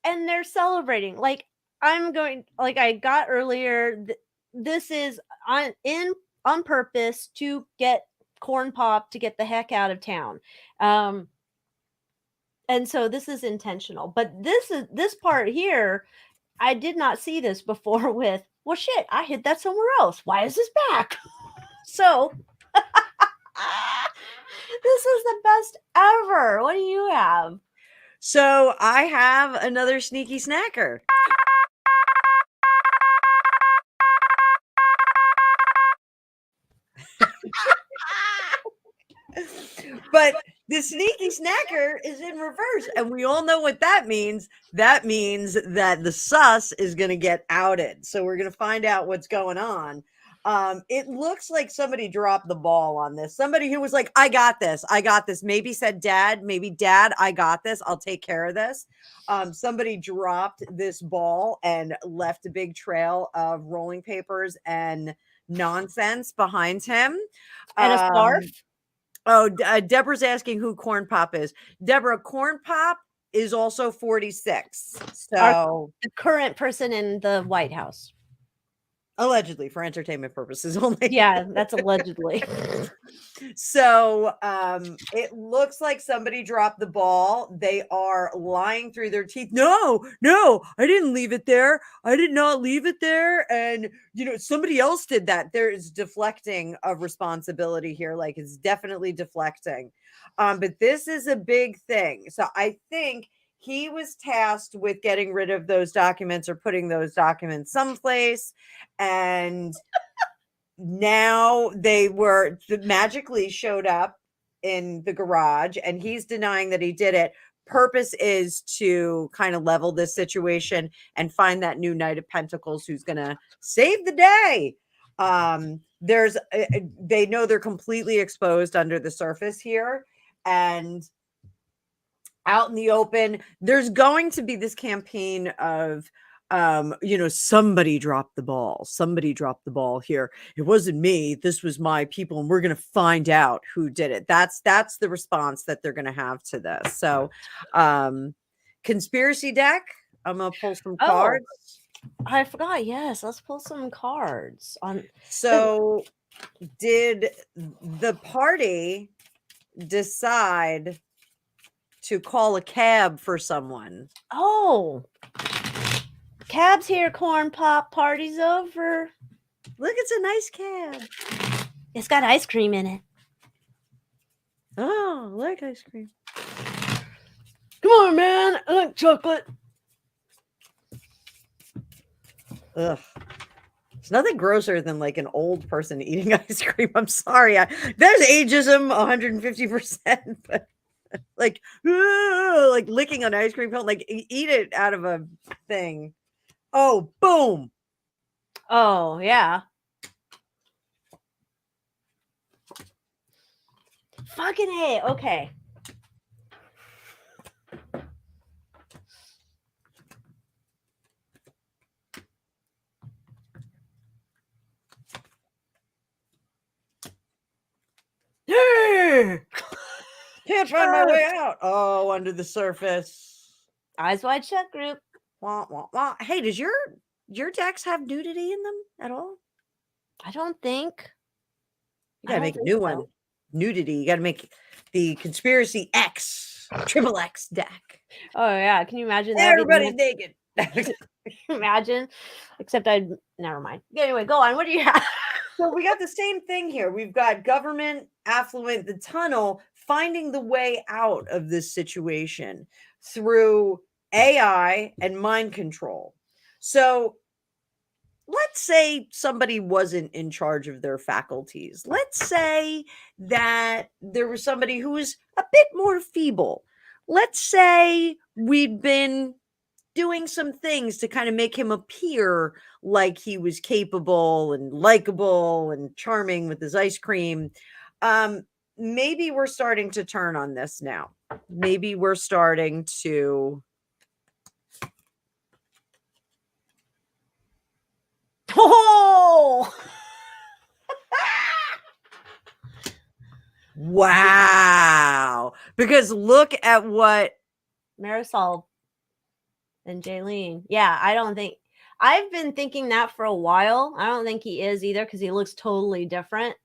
and they're celebrating. Like, I'm going, like I got earlier, this is on purpose to get Corn Pop to get the heck out of town. And so this is intentional. But this part here, I did not see this before with, well, shit, I hid that somewhere else. Why is this back? So this is the best ever. What do you have? So I have another sneaky snacker. But the sneaky snacker is in reverse, and we all know what that means. That means that the sus is going to get outed. So we're going to find out what's going on. It looks like somebody dropped the ball on this. Somebody who was like, I got this. Maybe said dad, I got this. I'll take care of this. Somebody dropped this ball and left a big trail of rolling papers and nonsense behind him. And a scarf? Oh, Deborah's asking who Corn Pop is. Deborah, Corn Pop is also 46. So the current person in the White House. Allegedly, for entertainment purposes only. Yeah, that's allegedly. So it looks like somebody dropped the ball. They are lying through their teeth. No, I didn't leave it there. I did not leave it there. And, somebody else did that. There is deflecting of responsibility here. Like, it's definitely deflecting. But this is a big thing. So I think he was tasked with getting rid of those documents or putting those documents someplace. And now they were magically showed up in the garage, and he's denying that he did it. Purpose is to kind of level this situation and find that new Knight of Pentacles who's going to save the day. They know they're completely exposed under the surface here, and out in the open, there's going to be this campaign of, somebody dropped the ball. Somebody dropped the ball here. It wasn't me. This was my people. And we're going to find out who did it. That's the response that they're going to have to this. So, conspiracy deck. I'm going to pull some cards. I forgot. Yes, let's pull some cards on. So, did the party decide to call a cab for someone? Oh, cab's here. Corn pop party's over. Look, it's a nice cab. It's got ice cream in it. Oh, I like ice cream. Come on, man. I like chocolate. Ugh. There's nothing grosser than like an old person eating ice cream. I'm sorry. There's ageism 150%, but like licking an ice cream cone, like eat it out of a thing. Oh, boom. Oh, yeah. Fucking A. Okay. Can't find my way out. Oh, under the surface. Eyes wide shut group. Wah, wah, wah. Hey, does your decks have nudity in them at all? I don't think. You gotta make a new one. Nudity. You gotta make the Conspiracy X, triple X deck. Oh, yeah. Can you imagine that? Everybody's naked. Imagine. Except never mind. Anyway, go on. What do you have? So we got the same thing here. We've got government, affluent, the tunnel, finding the way out of this situation through AI and mind control. So let's say somebody wasn't in charge of their faculties. Let's say that there was somebody who was a bit more feeble. Let's say we'd been doing some things to kind of make him appear like he was capable and likable and charming with his ice cream. Maybe we're starting to turn on this now. Maybe we're starting to. Oh! Wow. Because look at what Marisol and Jaylene. Yeah, I don't think. I've been thinking that for a while. I don't think he is either because he looks totally different.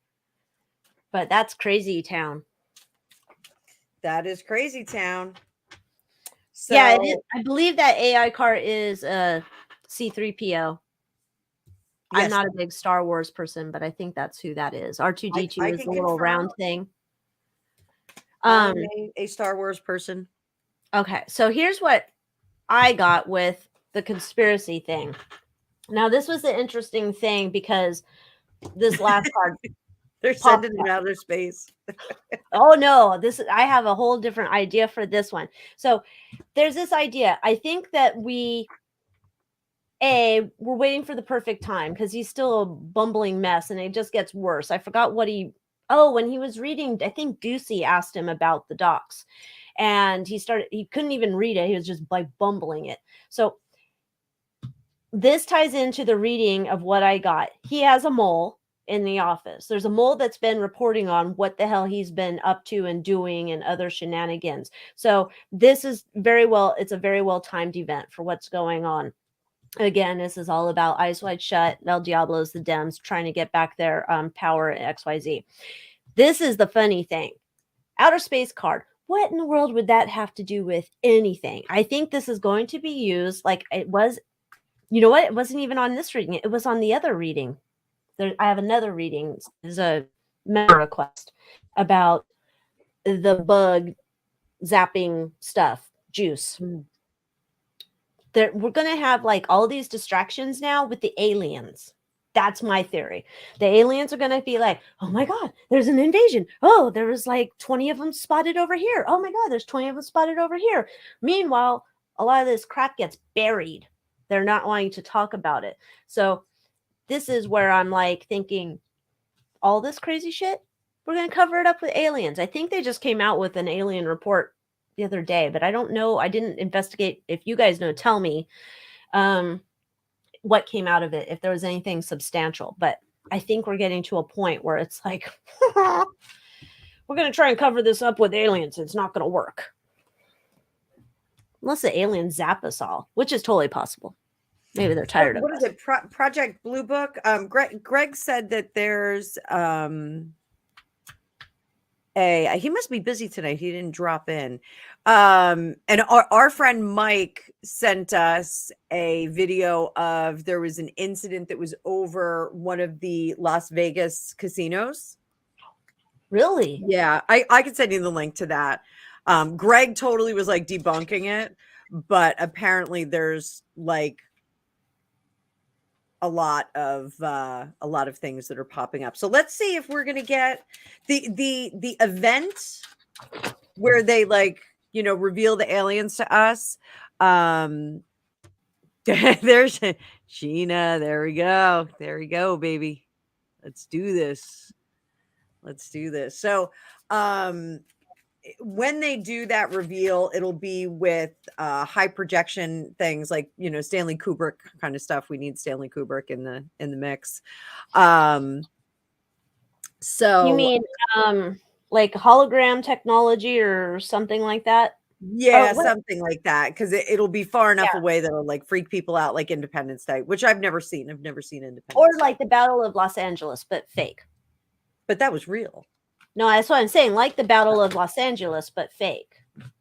But that's crazy town. that is crazy town. So, yeah, it is. I believe that AI card is a C3PO. I'm yes, not a big Star Wars person, but I think that's who that is. R2D2 I is can the little confirm. round thing. I'm a Star Wars person. Okay, so here's what I got with the conspiracy thing. Now, this was the interesting thing because this last card. They're sending it out of space. Oh no, I have a whole different idea for this one. So there's this idea. I think that we're waiting for the perfect time because he's still a bumbling mess and it just gets worse. I forgot what when he was reading, I think Ducey asked him about the docs and he couldn't even read it. He was just like bumbling it. So this ties into the reading of what I got. He has a mole in the office. There's a mole that's been reporting on what the hell he's been up to and doing and other shenanigans. So this is it's a very well timed event for what's going on. Again, this is all about Eyes Wide Shut, El Diablos, the Dems trying to get back their power at XYZ. This is the funny thing. Outer space card. What in the world would that have to do with anything? I think this is going to be used like it was. You know what? It wasn't even on this reading. It was on the other reading. I have another reading. There's a member request about the bug zapping stuff, juice. We're going to have like all these distractions now with the aliens. That's my theory. The aliens are going to be like, oh my God, there's an invasion. Oh, there was like 20 of them spotted over here. Oh my God, there's 20 of them spotted over here. Meanwhile, a lot of this crap gets buried. They're not wanting to talk about it. So this is where I'm like thinking all this crazy shit, we're going to cover it up with aliens. I think they just came out with an alien report the other day, but I don't know. I didn't investigate. If you guys know, tell me what came out of it, if there was anything substantial. But I think we're getting to a point where it's like, we're going to try and cover this up with aliens. It's not going to work. Unless the aliens zap us all, which is totally possible. Maybe they're tired of What us. is it? Project Blue Book. Greg said that there's he must be busy tonight. He didn't drop in. And our friend Mike sent us a video of there was an incident that was over one of the Las Vegas casinos. Really? Yeah, I could send you the link to that. Greg totally was like debunking it, but apparently there's like a lot of things that are popping up. So let's see if we're gonna get the event where they like, you know, reveal the aliens to us. There's Sheena. There we go. There we go, baby. Let's do this. Let's do this. So when they do that reveal, it'll be with high projection things like, you know, Stanley Kubrick kind of stuff. We need Stanley Kubrick in the mix. So You mean like hologram technology or something like that? yeah, what- something like that, because it'll be far enough away that it'll like freak people out, like Independence Day, which I've never seen. I've never seen Independence Or Day. like the Battle of Los Angeles, but fake. But that was real. No, that's what I'm saying. Like the Battle of Los Angeles, but fake.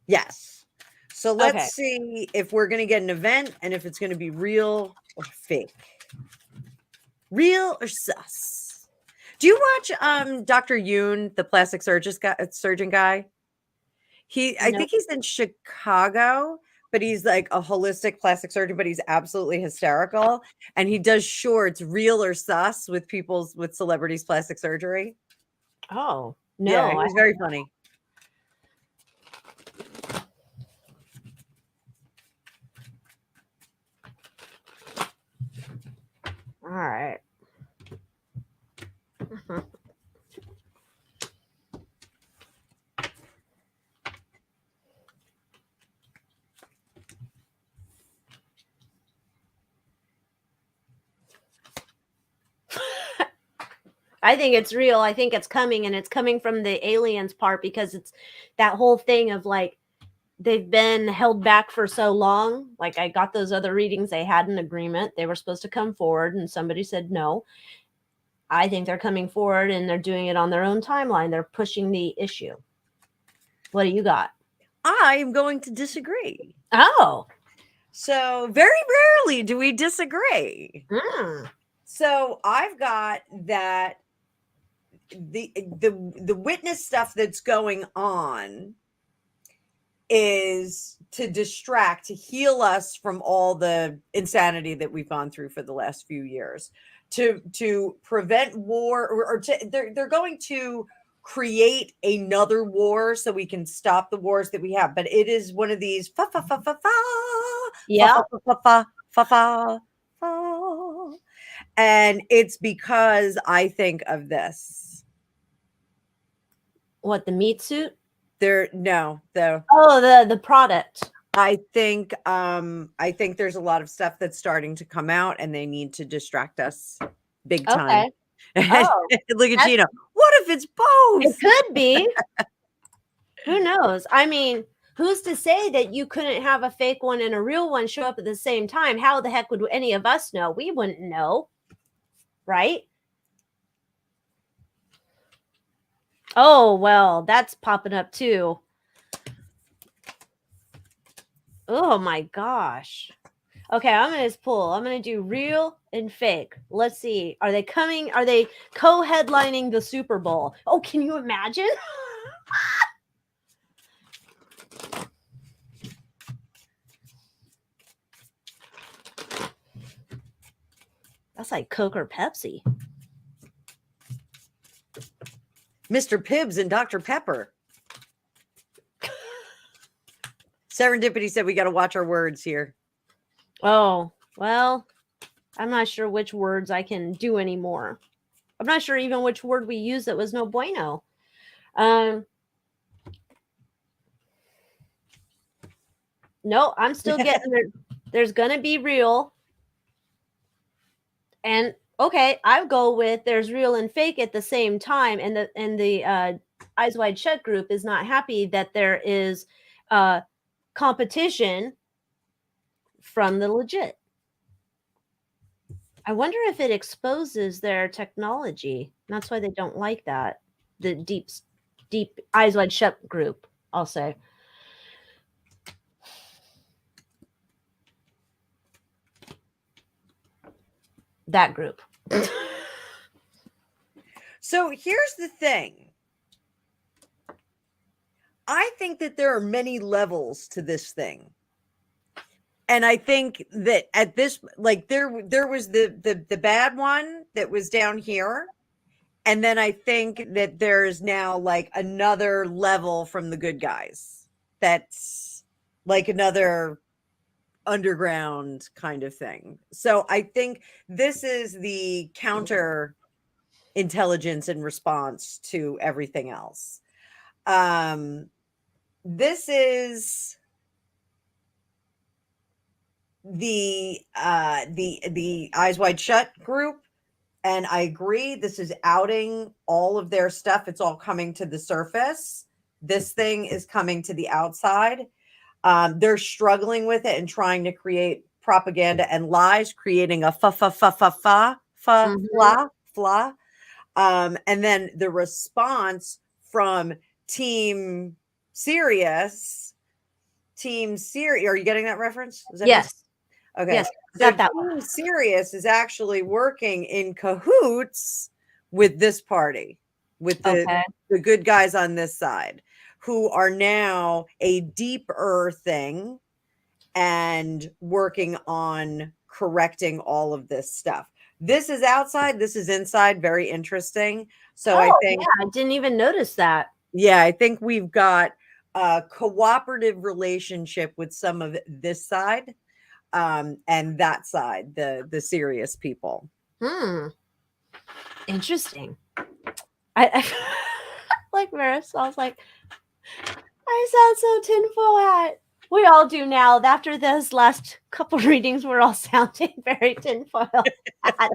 Yes. So let's Okay. see if we're going to get an event and if it's going to be real or fake. Real or sus. Do you watch Dr. Yoon, the plastic surgeon guy? I think he's in Chicago, but he's like a holistic plastic surgeon, but he's absolutely hysterical. And he does shorts, real or sus, with celebrities' plastic surgery. Oh, no. Yeah, he's very funny. All right. I think it's real. I think it's coming, and it's coming from the aliens part, because it's that whole thing of like they've been held back for so long. Like I got those other readings, they had an agreement. They were supposed to come forward and somebody said no. I think they're coming forward and they're doing it on their own timeline. They're pushing the issue. What do you got? I am going to disagree. Oh. So very rarely do we disagree. So I've got that the witness stuff that's going on is to distract, to heal us from all the insanity that we've gone through for the last few years, to prevent war, or they're going to create another war so we can stop the wars that we have. But it is one of these yeah, and it's because I think of this. What, the meat suit? The product. I think there's a lot of stuff that's starting to come out, and they need to distract us big time. Okay. Oh, look at Gina. What if it's both? It could be. Who knows? I mean, who's to say that you couldn't have a fake one and a real one show up at the same time? How the heck would any of us know? We wouldn't know, right? Oh, well, that's popping up too. Oh my gosh. Okay, I'm going to pull. I'm going to do real and fake. Let's see. Are they coming? Are they co-headlining the Super Bowl? Oh, can you imagine? That's like Coke or Pepsi. Mr. Pibbs and Dr. Pepper. Serendipity said we got to watch our words here. Oh, well, I'm not sure which words I can do anymore. I'm not sure even which word we used that was no bueno. No, I'm still getting there. There's going to be real. And okay, I'll go with there's real and fake at the same time. And the Eyes Wide Shut group is not happy that there is competition from the legit. I wonder if it exposes their technology. That's why they don't like that. The deep eyes wide shut group, I'll say. That group. So here's the thing. I think that there are many levels to this thing. And I think that at this, like there was the bad one that was down here. And then I think that there's now like another level from the good guys. That's like another underground kind of thing. So I think this is the counter intelligence in response to everything else. This is the Eyes Wide Shut group, and I agree, this is outing all of their stuff. It's all coming to the surface. This thing is coming to the outside. They're struggling with it and trying to create propaganda and lies, creating a fla. And then the response from Team Sirius. Are you getting that reference? Is that Yes. Okay. Yes, So got that Team Sirius is actually working in cahoots with this party, with the good guys on this side, who are now a deep earthing and working on correcting all of this stuff. This is outside, this is inside. Very interesting. So I think, I didn't even notice that. yeah, I think we've got a cooperative relationship with some of this side, and that side, the serious people. Interesting. I like Maris. I was like, I sound so tinfoil hat. We all do now. After this last couple readings, we're all sounding very tinfoil hat.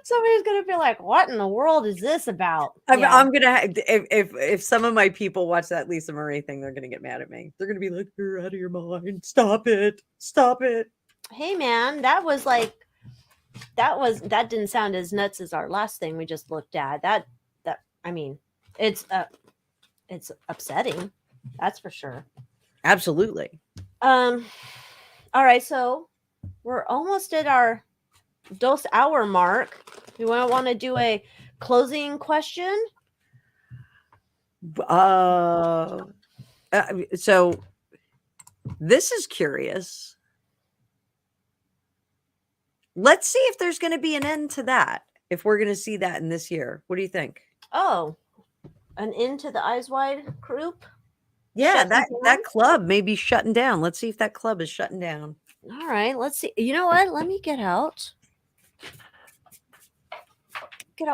Somebody's gonna be like, "What in the world is this about?" I'm gonna if some of my people watch that Lisa Marie thing, they're gonna get mad at me. They're gonna be like, "You're out of your mind. Stop it. Stop it." Hey man, that didn't sound as nuts as our last thing we just looked at. That I mean, it's upsetting. That's for sure. Absolutely. All right, so we're almost at our dose hour mark. We want to do a closing question. So this is curious. Let's see if there's going to be an end to that. If we're going to see that in this year, what do you think? Oh, an end to the Eyes Wide group. Yeah, that club may be shutting down. Let's see if that club is shutting down. All right, let's see. You know what? Let me get out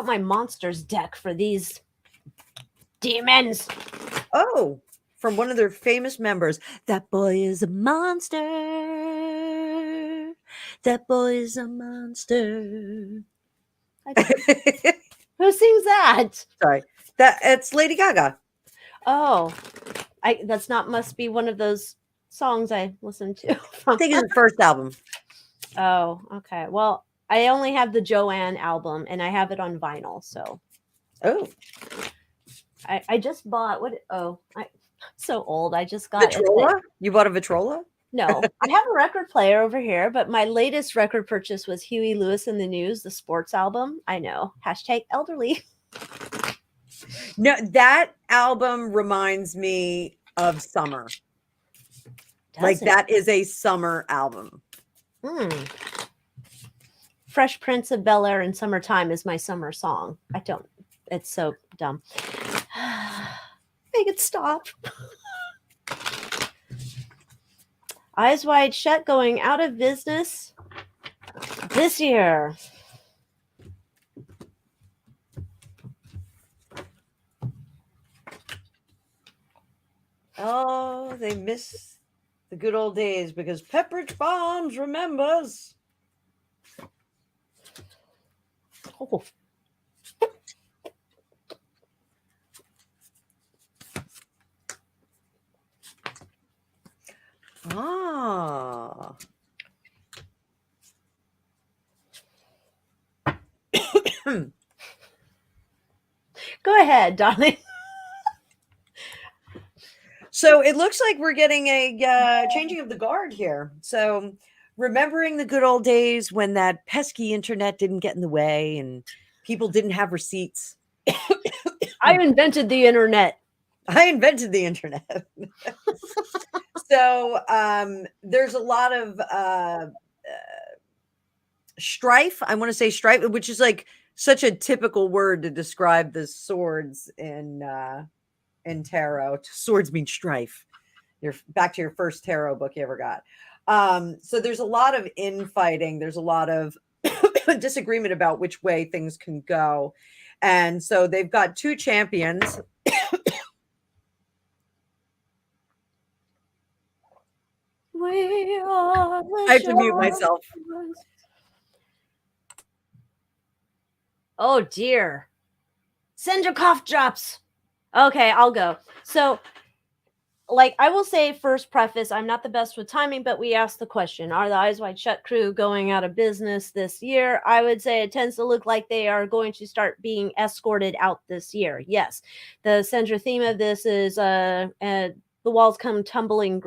my monsters deck for these demons. Oh, from one of their famous members. That boy is a monster. That boy is a monster. Who sings that? Sorry, it's Lady Gaga. Oh, must be one of those songs I listened to. I think it's the first album. Oh, okay. Well, I only have the Joanne album, and I have it on vinyl. So, I just bought I'm so old. I just got Vitrola. You bought a Vitrola? No, I have a record player over here, but my latest record purchase was Huey Lewis and the News, the sports album. I know. #elderly. No, that album reminds me of summer. That is a summer album. Fresh Prince of Bel-Air in Summertime is my summer song. It's so dumb. Make it stop. Eyes Wide Shut going out of business this year. Oh, they miss the good old days because Pepperidge Farms remembers. Oh. Go ahead, darling. So it looks like we're getting a changing of the guard here. So remembering the good old days when that pesky internet didn't get in the way and people didn't have receipts. I invented the internet. I invented the internet. So there's a lot of strife. I want to say strife, which is like such a typical word to describe the swords in tarot. Swords mean strife. You're back to your first tarot book you ever got. So there's a lot of infighting. There's a lot of disagreement about which way things can go. And so they've got two champions. I have to mute myself. Oh dear. Send your cough drops. Okay, I'll go. So, like, I will say first preface, I'm not the best with timing, but we asked the question, are the Eyes Wide Shut crew going out of business this year? I would say it tends to look like they are going to start being escorted out this year. Yes. The central theme of this is the walls come tumbling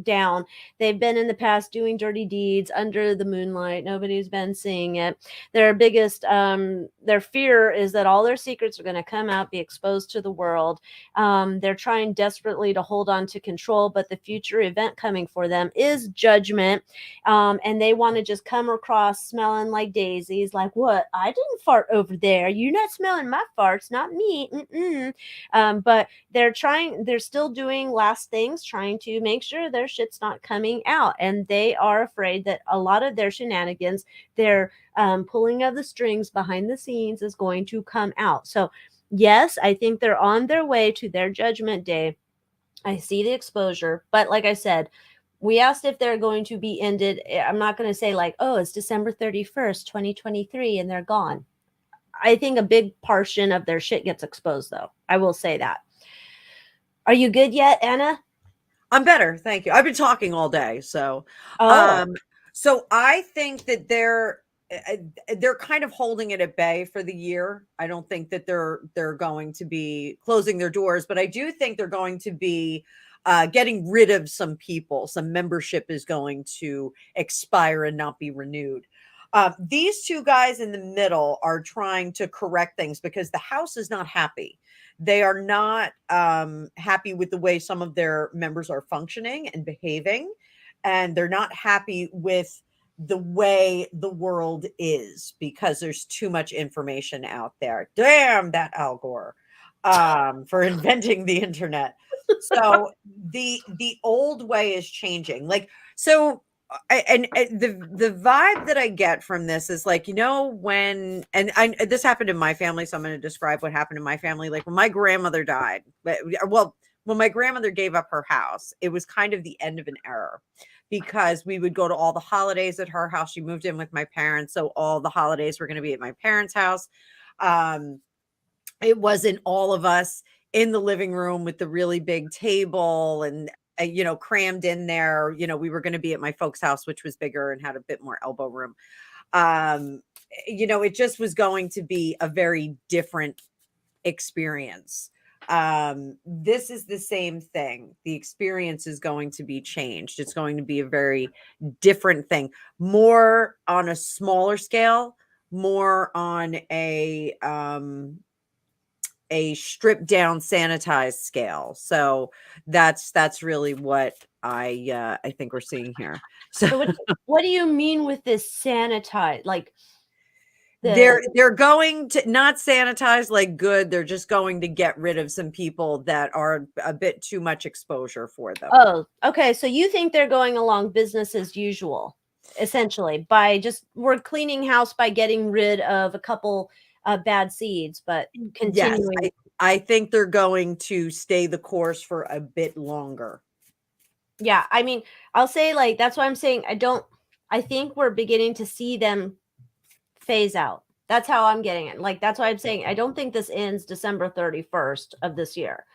down. They've been in the past doing dirty deeds under the moonlight. Nobody's been seeing it. Their biggest their fear is that all their secrets are going to come out, be exposed to the world. They're trying desperately to hold on to control, but the future event coming for them is judgment. And they want to just come across smelling like daisies, like, what? I didn't fart over there. You're not smelling my farts, not me. But they're still doing last things, trying to make sure their shit's not coming out. And they are afraid that a lot of their shenanigans, their pulling of the strings behind the scenes is going to come out. So yes, I think they're on their way to their judgment day. I see the exposure, but like I said, we asked if they're going to be ended. I'm not going to say like, oh, it's December 31st, 2023, and they're gone. I think a big portion of their shit gets exposed, though. I will say that. Are you good yet, Anna? I'm better, thank you. I've been talking all day, so so I think that they're kind of holding it at bay for the year. I don't think that they're going to be closing their doors, but I do think they're going to be getting rid of some people. Some membership is going to expire and not be renewed. These two guys in the middle are trying to correct things because the house is not happy. They are not happy with the way some of their members are functioning and behaving, and they're not happy with the way the world is because there's too much information out there. Damn that Al Gore for inventing the internet. So the old way is changing. Like, so and the vibe that I get from this is like, when, and this happened in my family, so I'm going to describe what happened in my family. Like when my grandmother died, when my grandmother gave up her house, it was kind of the end of an era because we would go to all the holidays at her house. She moved in with my parents, so all the holidays were going to be at my parents' house. It wasn't all of us in the living room with the really big table and crammed in there. We were going to be at my folks' house, which was bigger and had a bit more elbow room. It just was going to be a very different experience. This is the same thing. The experience is going to be changed. It's going to be a very different thing, more on a smaller scale, more on a stripped down, sanitized scale. So that's really what I think we're seeing here. So what do you mean with this sanitized? Like they're going to not sanitize like good. They're just going to get rid of some people that are a bit too much exposure for them. Oh, okay. So you think they're going along business as usual, essentially, by we're cleaning house by getting rid of a couple bad seeds, but continuing. Yes, I think they're going to stay the course for a bit longer. Yeah, I mean, I'll say like that's why I'm saying I think we're beginning to see them phase out. That's how I'm getting it. Like that's why I'm saying I don't think this ends December 31st of this year.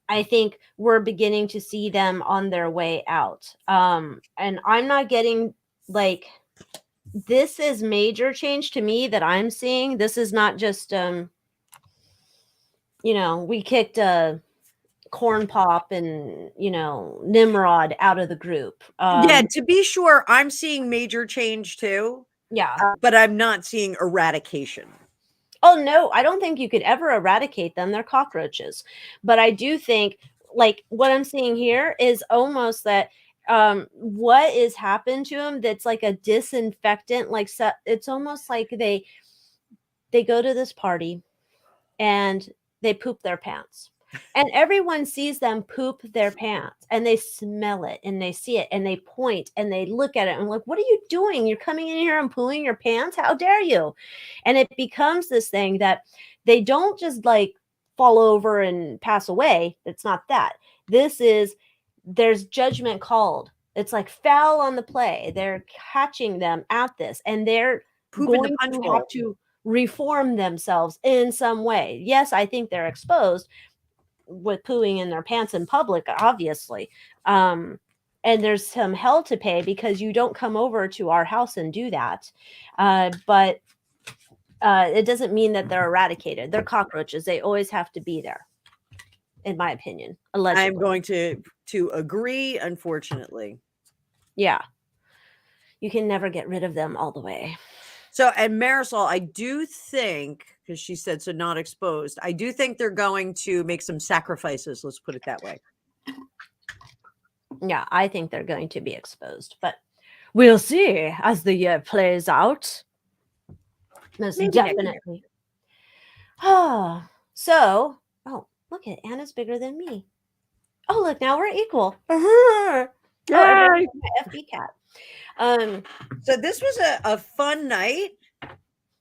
I think we're beginning to see them on their way out. And I'm not getting like this is major change to me that I'm seeing. This is not just we kicked Corn Pop and Nimrod out of the group. Yeah, to be sure, I'm seeing major change too, Yeah. but I'm not seeing eradication. Oh no, I don't think you could ever eradicate them. They're cockroaches. But I do think like what I'm seeing here is almost that what is happened to them that's like a disinfectant, like it's almost like they go to this party and they poop their pants. And everyone sees them poop their pants and they smell it and they see it and they point and they look at it and like, what are you doing? You're coming in here and pooing your pants? How dare you? And it becomes this thing that they don't just like fall over and pass away. It's not that. There's judgment called. It's like foul on the play. They're catching them at this and they're Pooping the going punch to bowl. have to reform themselves in some way. Yes, I think they're exposed with pooing in their pants in public, obviously. And there's some hell to pay because you don't come over to our house and do that. But it doesn't mean that they're eradicated. They're cockroaches. They always have to be there, in my opinion. Allegedly. I'm going to agree, unfortunately. Yeah. You can never get rid of them all the way. So, and Marisol, I do think, because she said so not exposed, I do think they're going to make some sacrifices. Let's put it that way. Yeah, I think they're going to be exposed, but we'll see as the year plays out. Most Maybe next year. definitely. Oh, look at Anna's bigger than me. Oh, look, now we're equal. Oh, my FB cat. So this was a fun night.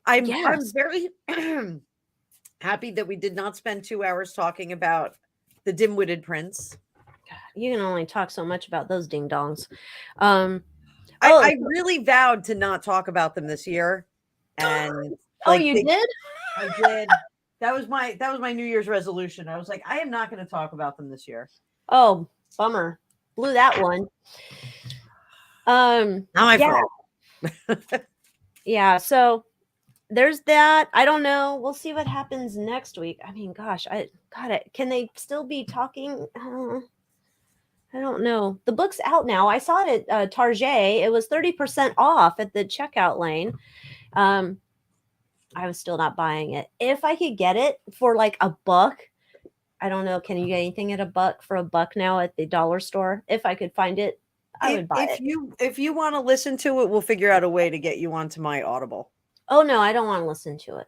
I'm Yes. very happy that we did not spend 2 hours talking about the dim-witted prince. You can only talk so much about those ding dongs. I really vowed to not talk about them this year, and you did? I did. That was my New Year's resolution. I was like, I am not going to talk about them this year. Oh, bummer. Blew that one. Not my fault. Yeah, so there's that. I don't know. We'll see what happens next week. I mean, gosh, I got it. Can they still be talking? I don't know. The book's out now. I saw it at Target. It was 30% off at the checkout lane. I was still not buying it. If I could get it for like $1, I don't know. Can you get anything at $1 for $1 now at the dollar store? If I could find it, I would buy it. If you want to listen to it, we'll figure out a way to get you onto my Audible. Oh no, I don't want to listen to it.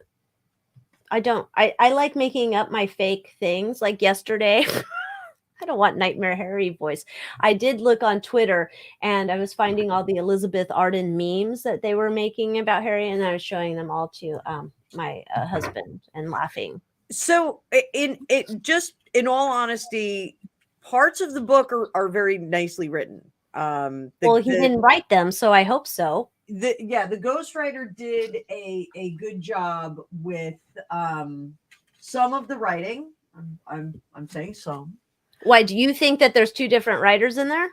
I don't. I like making up my fake things. Like yesterday, I don't want Nightmare Harry voice. I did look on Twitter and I was finding all the Elizabeth Arden memes that they were making about Harry, and I was showing them all to my husband and laughing. So in all honesty, parts of the book are very nicely written. He didn't write them, so I hope so. The ghostwriter did a good job with some of the writing. I'm saying some. Why do you think that there's 2 different writers in there?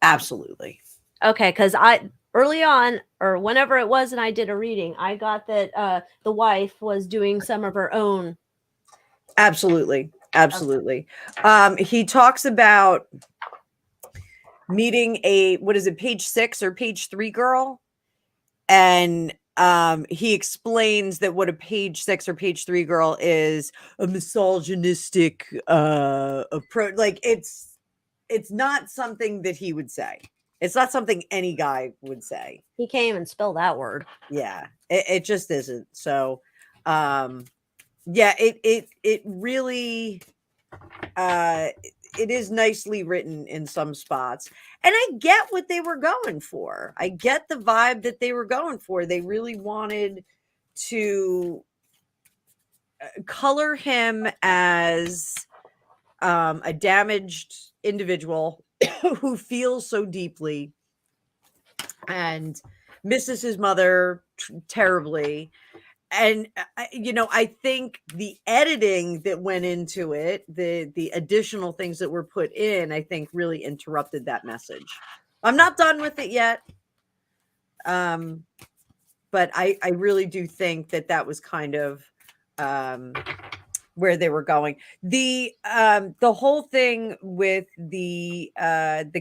Absolutely. Okay, because I early on or whenever it was, and I did a reading, I got that the wife was doing some of her own. Absolutely. He talks about meeting page 6 or page 3 girl, and he explains that what a page 6 or page 3 girl is a misogynistic approach. Like it's not something that he would say. It's not something any guy would say. He can't even spell that word. Yeah, it just isn't. So yeah, it really it is nicely written in some spots. And I get what they were going for. I get the vibe that they were going for. They really wanted to color him as a damaged individual who feels so deeply and misses his mother terribly. And I think the editing that went into it, the additional things that were put in, I think really interrupted that message. I'm not done with it yet. but I really do think that was kind of where they were going. The whole thing with the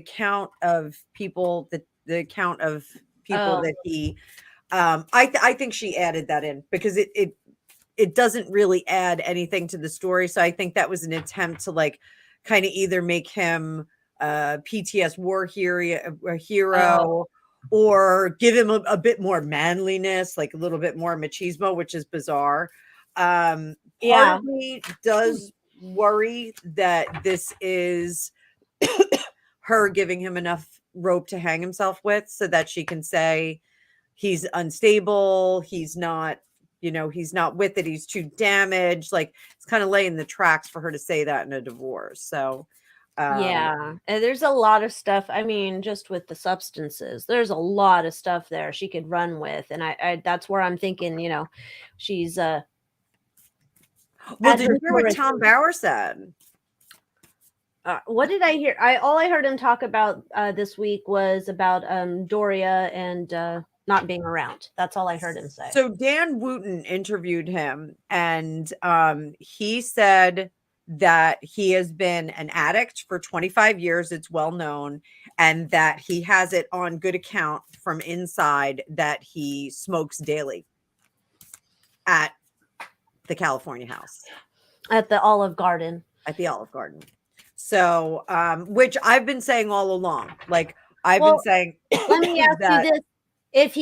count of people, the count of people that he I think she added that in because it doesn't really add anything to the story. So I think that was an attempt to like kind of either make him PTS war hero or give him a bit more manliness, like a little bit more machismo, which is bizarre. Part of me does worry that this is her giving him enough rope to hang himself with so that she can say he's unstable, he's not, he's not with it, he's too damaged. Like it's kind of laying the tracks for her to say that in a divorce. So and there's a lot of stuff. I mean, just with the substances, there's a lot of stuff there she could run with, and I that's where I'm thinking, she's well, did you hear what Tom Bauer said? What did I hear? All I heard him talk about this week was about Doria and not being around. That's all I heard him say. So Dan Wooten interviewed him, and he said that he has been an addict for 25 years. It's well known, and that he has it on good account from inside that he smokes daily at the California house. At the Olive Garden. At the Olive Garden. So, which I've been saying all along. Like, I've been saying. Let me ask you this. If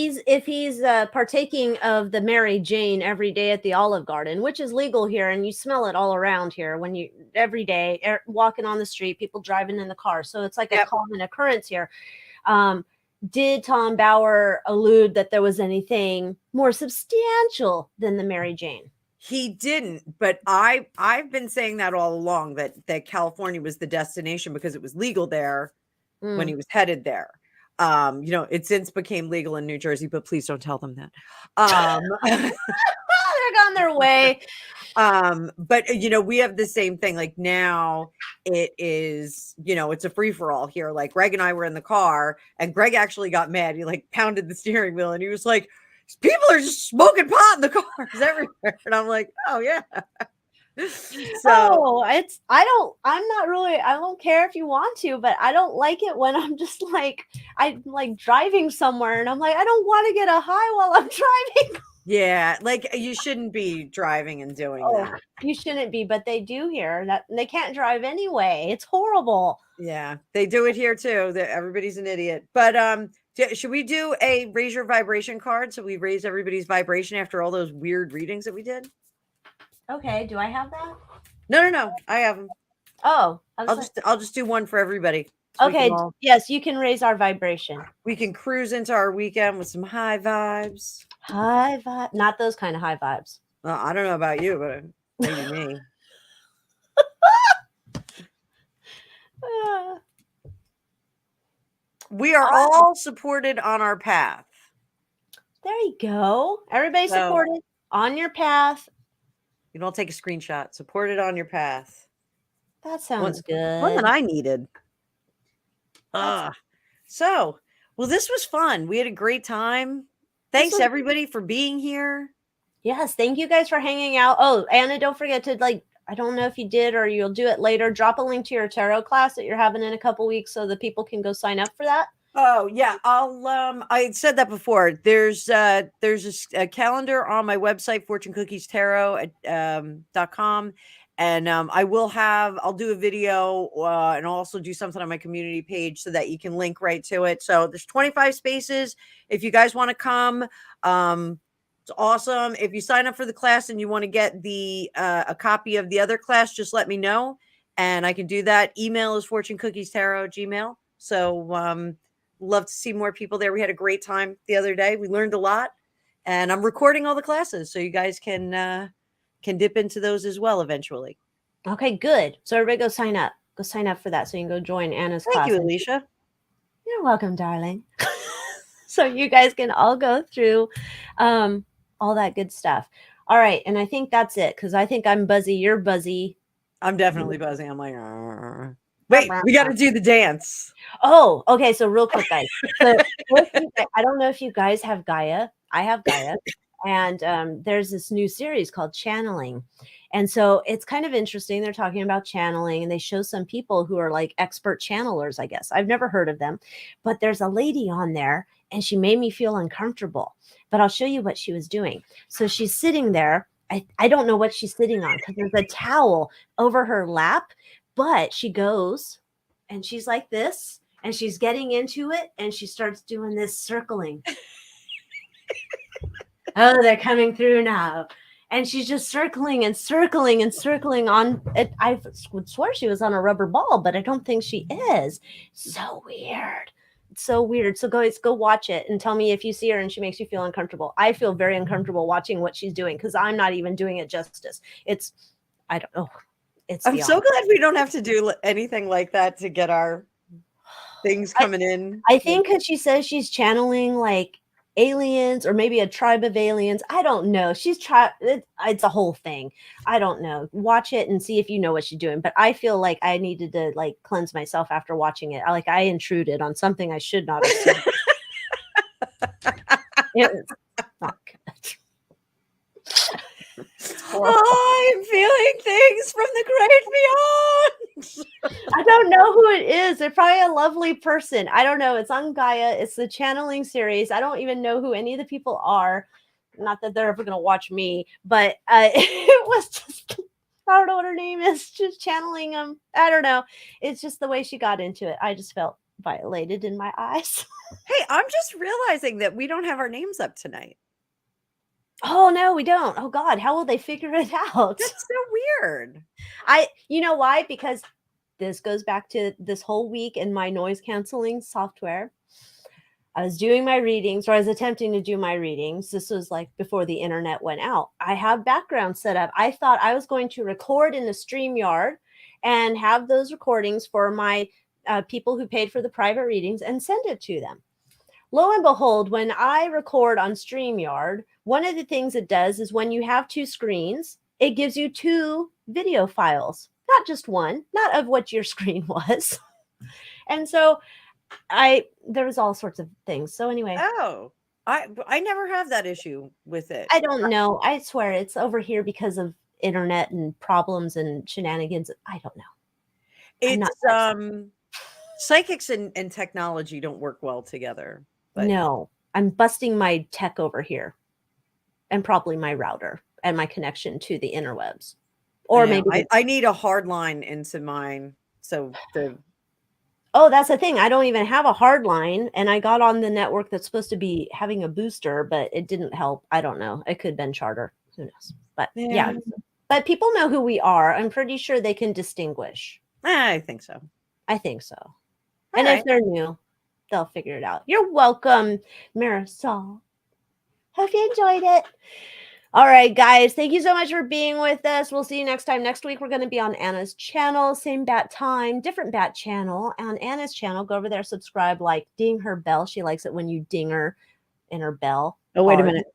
he's partaking of the Mary Jane every day at the Olive Garden, which is legal here, and you smell it all around here when you every day walking on the street, people driving in the car, so it's like a common occurrence here. Did Tom Bauer allude that there was anything more substantial than the Mary Jane? He didn't, but I've been saying that all along, that California was the destination because it was legal there when he was headed there. It since became legal in New Jersey, but please don't tell them that. They're on their way. But we have the same thing. Like now it is, it's a free for all here. Like Greg and I were in the car, and Greg actually got mad. He like pounded the steering wheel, and he was like, people are just smoking pot in the cars everywhere. And I'm like, oh yeah. So I don't care if you want to, but I don't like it when I'm just like, I'm like driving somewhere and I'm like, I don't want to get a high while I'm driving. Yeah, like you shouldn't be driving and doing that. You shouldn't be, but they do here. That they can't drive anyway. It's horrible. Yeah, they do it here too. Everybody's an idiot. But should we do a raise your vibration card so we raise everybody's vibration after all those weird readings that we did? Okay, do I have that? No, I have them. Oh, I'll just do one for everybody. So okay, yes, you can raise our vibration. We can cruise into our weekend with some high vibes. High vibe, not those kind of high vibes. Well, I don't know about you, but maybe me. We are all supported on our path. There you go. Everybody supported on your path. You don't take a screenshot. Support it on your path. That sounds good. One that I needed. So, well, this was fun. We had a great time. Thanks everybody for being here. Yes, thank you guys for hanging out. Oh, Anna, don't forget to I don't know if you did or you'll do it later. Drop a link to your tarot class that you're having in a couple weeks so that people can go sign up for that. Oh yeah, I said that before. There's a calendar on my website, fortunecookiestarot.com, and I'll do a video and I'll also do something on my community page so that you can link right to it. So there's 25 spaces if you guys want to come. It's awesome. If you sign up for the class and you want to get a copy of the other class, just let me know and I can do that. Email is fortunecookiestarot@gmail. So love to see more people there. We had a great time the other day. We learned a lot, and I'm recording all the classes so you guys can dip into those as well eventually. Okay, good. So everybody go sign up. Go sign up for that so you can go join Anna's class. Thank you, Alycia. You're welcome, darling. So you guys can all go through all that good stuff. All right, and I think that's it because I think I'm buzzy. You're buzzy. I'm definitely buzzy. I'm like, wait, we got to do the dance. Oh, okay. So real quick, guys. So I don't know if you guys have Gaia. I have Gaia, and there's this new series called Channeling. And so it's kind of interesting. They're talking about channeling, and they show some people who are like expert channelers, I guess. I've never heard of them, but there's a lady on there, and she made me feel uncomfortable. But I'll show you what she was doing. So she's sitting there. I don't know what she's sitting on because there's a towel over her lap, but she goes and she's like this, and she's getting into it, and she starts doing this circling. Oh, they're coming through now. And she's just circling and circling and circling on it. I would swear she was on a rubber ball, but I don't think she is. So weird. It's so weird. So go watch it and tell me if you see her and she makes you feel uncomfortable. I feel very uncomfortable watching what she's doing because I'm not even doing it justice. I don't know. I'm so glad we don't have to do anything like that to get our things coming in. I think because she says she's channeling like aliens or maybe a tribe of aliens. I don't know. It's a whole thing. I don't know. Watch it and see if you know what she's doing. But I feel like I needed to like cleanse myself after watching it. I intruded on something I should not have seen. It was not good. Oh, I'm feeling things from the great beyond. I don't know who it is. They're probably a lovely person. I don't know. It's on Gaia. It's the channeling series. I don't even know who any of the people are. Not that they're ever going to watch me, but it was just, I don't know what her name is. Just channeling them. I don't know. It's just the way she got into it. I just felt violated in my eyes. Hey, I'm just realizing that we don't have our names up tonight. Oh, no, we don't. Oh, God. How will they figure it out? That's so weird. You know why? Because this goes back to this whole week in my noise canceling software. I was doing my readings, or I was attempting to do my readings. This was like before the internet went out. I have background set up. I thought I was going to record in the StreamYard and have those recordings for my people who paid for the private readings and send it to them. Lo and behold, when I record on StreamYard, one of the things it does is when you have two screens, it gives you two video files, not just one, not of what your screen was. And so there was all sorts of things. So anyway. Oh, I never have that issue with it. I don't know. I swear it's over here because of internet and problems and shenanigans. I don't know. It's psychics and technology don't work well together. But no, I'm busting my tech over here and probably my router and my connection to the interwebs. Or maybe I need a hard line into mine. So oh, that's the thing. I don't even have a hard line. And I got on the network that's supposed to be having a booster, but it didn't help. I don't know. It could have been Charter. Who knows? But yeah. But people know who we are. I'm pretty sure they can distinguish. I think so. I think so. And if they're new, they'll figure it out. You're welcome, Marisol. Hope you enjoyed it. All right, guys. Thank you so much for being with us. We'll see you next time. Next week, we're going to be on Anna's channel. Same bat time, different bat channel. On Anna's channel, go over there, subscribe, like, ding her bell. She likes it when you ding her in her bell. Oh, wait a minute.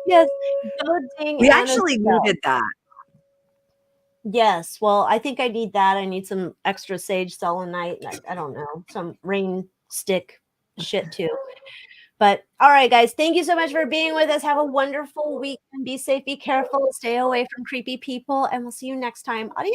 Yes, go ding. We Anna's actually bell. needed that. Yes, well, I think I need that. I need some extra sage selenite. I don't know, some rain stick shit too. But all right, guys, thank you so much for being with us. Have a wonderful week and be safe, be careful, stay away from creepy people, and we'll see you next time. Adios.